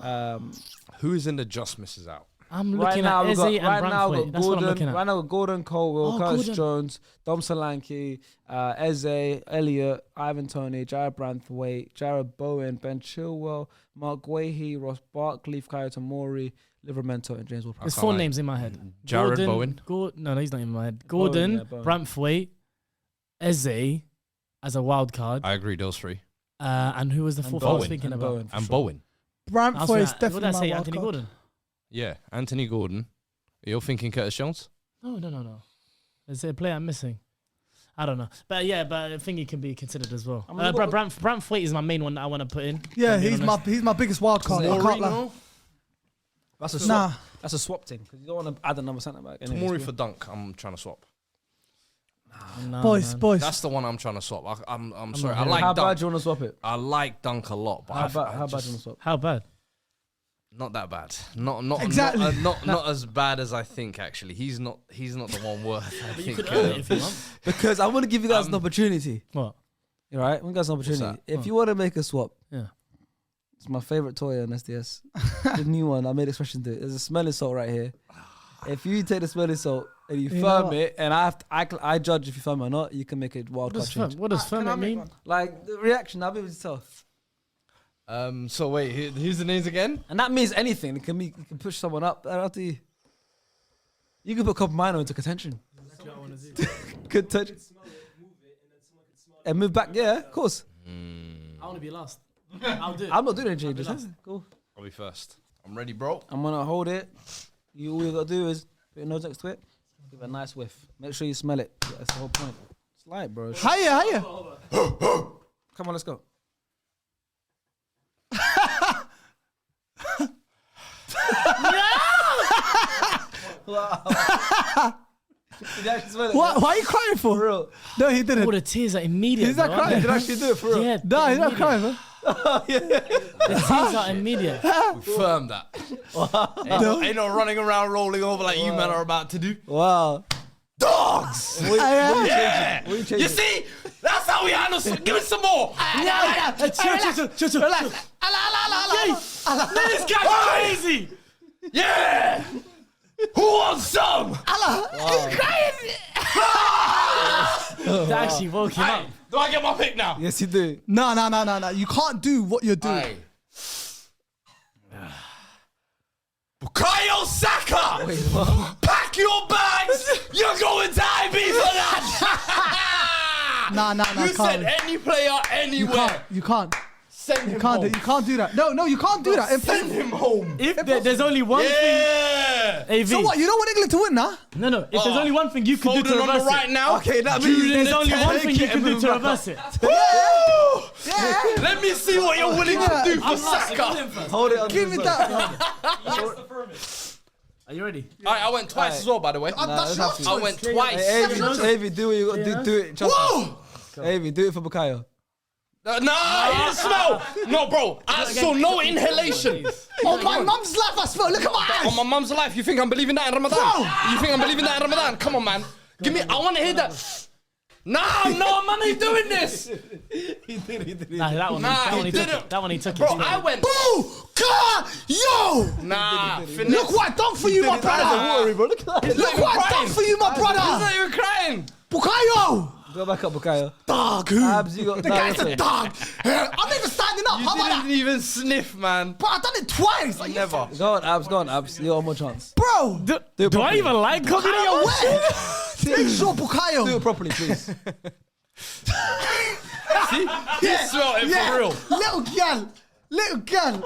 Who is in the just misses out? I'm Right looking now, at we've got, Eze and right now we've Brantford. got That's what I'm looking Gordon. at. Right now we've got Gordon, Colwell, Oh, Curtis Gordon. Jones, Dom Solanke, Eze, Elliott, Ivan Toney, Jared Branthwaite, Jared Bowen, Ben Chilwell, Mark Guehi, Ross Barkley, Bukayo Tomori, Livramento, and James Ward-Prowse. There's can't 4 lie. names in my head. Jared Bowen. No, he's not in my head. Gordon, yeah, Bowen. Brantthwaite, Eze as a wild card. I agree, those 3. And who was the And fourth I was Bowen. thinking And about? Bowen, for And sure. Bowen. Brantford is What did I definitely say? my Anthony wild card. Gordon? Yeah, Anthony Gordon. You're thinking Curtis Jones? No. Is there a player I'm missing? I don't know. But yeah, but I think he can be considered as well. I mean, what- Brantthwaite is my main one that I want to put in. Yeah, if I'm being honest. he's my biggest wild card. I can't lie. That's a swap. Nah, That's a swap thing because you don't want to add another centre back. anyways, Tomori bro. for Dunk, I'm trying to swap. No, boys. That's the one I'm trying to swap. I'm sorry. I hearing like How bad Dunk. do you want to swap it? I like Dunk a lot, but How I bad do you just- want to swap? How bad? Not that bad. Not Exactly. not as bad as I think. Actually, he's not the one worth. I But you think. could earn it if you want. Because I want to give you guys an opportunity. What? All right, we got an opportunity. that? If you want to make a swap, Yeah. it's my favorite toy on SDS. The new one, I made expression to it. There's a smelling salt right here. If you take the smelling salt and you firm it, and I judge if you firm it or not. You can make a wild card change. What does firm it mean? Like the reaction, I'll be able to tell. So wait, who's the names again? And that means anything. It can push someone up. Up to you. You can put Copa Minor into contention. Good touch. And move back. Yeah, of course. I want to be last. I'll do it. I'm not doing any changes. Cool. I'll be first. I'm ready, bro. I'm gonna hold it. All you gotta do is put your nose next to it. Give it a nice whiff. Make sure you smell it. That's the whole point. It's light, bro. Hiya. Come on, let's go. Wow. Did you actually smell it? Why are you crying for? real? No, he didn't. All the tears are immediate. He's not bro, crying. aren't Did you actually do it for real? they? Yeah. No, he's not immediate. crying, man. The tears are immediate. We firmed that. Ain't no running around rolling over like you men are about to do. Wow. Dogs! Yeah. You see? That's how we handle some. Give us some more. Chill. Relax. This guy's crazy. Yeah! Who wants some? That actually woke him up. Do I get my pick now? Yes, you do. No. You can't do what you're doing. Aye. Bukayo Saka! Wait, what? Pack your bags! You're going to IB for that! Nah, You said any player anywhere. You can't. Send him You can't do that. No, you can't do that. Send him home. If there's only one thing, Yeah! AV. So what? You don't want England to win, nah? No. If there's only one thing you can do to Foden on reverse the right it, now. Okay, that Jude means in there's the only 10. one thing you can do to reverse it. Woo! Let me see what you're willing to do for Saka. hold it on. Give me that. Are you ready? I went twice as well, by the way. That's that's your I went choice. twice. Avy, do what you got to do. It. Whoa! Avy, do it for Bukayo. Nah, he didn't smell. No, bro. I saw no inhalation. On my mum's life, I smell. Look at my On eyes. my mum's life, you think I'm believing that in Ramadan? You think I'm believing that in Ramadan? Come on, man. Give me. I want to hear that. Nah, no, man, ain't doing this. Nah, that one. Nah, that he one he took didn't. it. That one he took Bro, it. I went. Yo! Nah, Look what I done for you, my brother. Look at that. Look what I done for you, my He's brother. not even crying. Bukayo. Go back up, Bukayo. Dog. Who? Abs, you got The guy's a dog. I'm not even standing up. You How about didn't that? even sniff, man. Bro, I done it twice. Like, Never. Go on, Abs. You got one more chance. Bro. Do I properly. even like Bukayo, Bukayo? where? Make sure Do Bukayo. it properly, please. See? He smelled it for real. Little girl.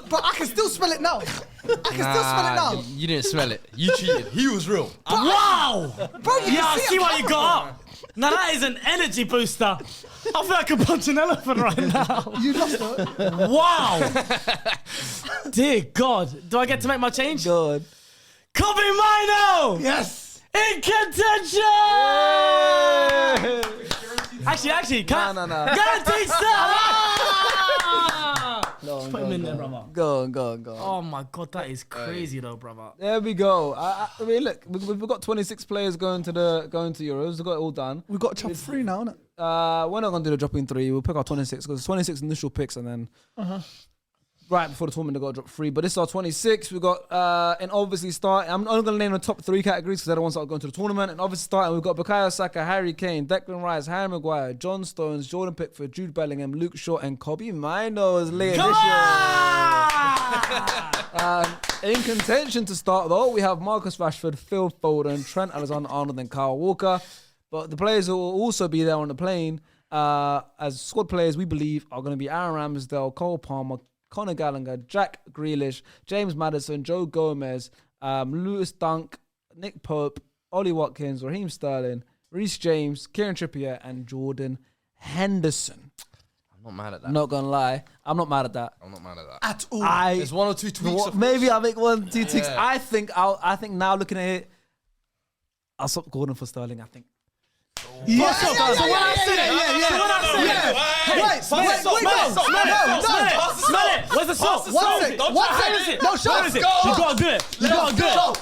But I can still smell it now. I can still smell it now. You didn't smell it. You cheated. He was real. Wow! Bro, you Yeah, I can see it. what you got up. Now that is an energy booster. I feel like I could punch an elephant right now. You lost it. Wow! Dear God, do I get to make my change? Good. Kobe Mino Yes. in contention. Actually, can No. guaranteed start. Put him in there, brother. Go on. Oh my God, that is crazy though, brother. There we go. I mean, look, we've got 26 players going to Euros. We've got it all done. We've got top 3 now, innit? We're not going to do the dropping 3. We'll pick our 26 because 26 initial picks and then right before the tournament, they've got to drop 3. But this is our 26. We've got, and obviously I'm only going to name the top 3 categories because they're the ones that are going to the tournament. And obviously starting, we've got Bukayo Saka, Harry Kane, Declan Rice, Harry Maguire, John Stones, Jordan Pickford, Jude Bellingham, Luke Shaw, and Kobe Mino as late in contention to start though, we have Marcus Rashford, Phil Foden, Trent Alexander-Arnold, and Kyle Walker. But the players who will also be there on the plane as squad players, we believe, are going to be Aaron Ramsdale, Cole Palmer, Conor Gallagher, Jack Grealish, James Maddison, Joe Gomez, Lewis Dunk, Nick Pope, Ollie Watkins, Raheem Sterling, Reece James, Kieran Trippier, and Jordan Henderson. I'm not mad at that. Not gonna lie, I'm not mad at that. I'm not mad at that. At all. There's 1 or 2 tweaks. of Maybe I'll make 1, 2 tweaks. Yeah. I think now looking at it, I'll stop Gordon for Sterling. I think. Yeah. So when I said it, smell it. Where's the sauce? One sec. No, show What is it? You gotta do it.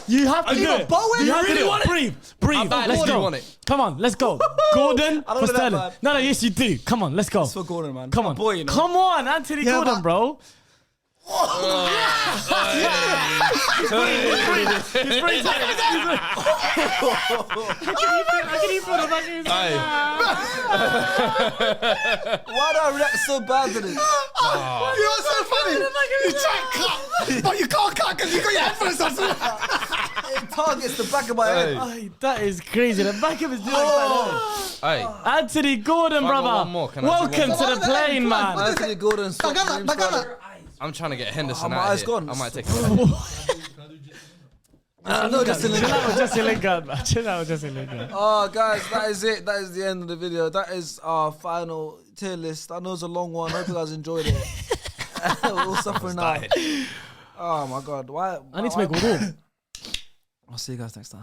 You have to do it. Bowen. You have to really do want it. it? Breathe. bad Let's do you go. want it? Come on, let's go. Gordon I don't for know that Sterling. bad. No, yes you do. Come on, let's go. It's for Gordon, man. Come My on. boy, you know. Come on, Anthony Yeah, Gordon, but- bro. Why do I react so bad to this? You know what's so funny? You try and cut, but you can't cut because you got your headphones on. It targets the back of my head. Ay, that is crazy. The back of his doing Hey, Anthony Gordon, If I got brother. one more, can I do Welcome one to more? the plane, man. Anthony Gordon. stop James Gordon. I'm trying to get Henderson my out eyes here. gone. I might take it. No, just Chill out with Jesse Lingard, man. Chill out with Jesse Lingard. Oh, guys, that is it. That is the end of the video. That is our final tier list. I know it's a long one. I hope you guys enjoyed it. We're all suffering now. Oh, my God. Why? I need to make wudu. I'll see you guys next time.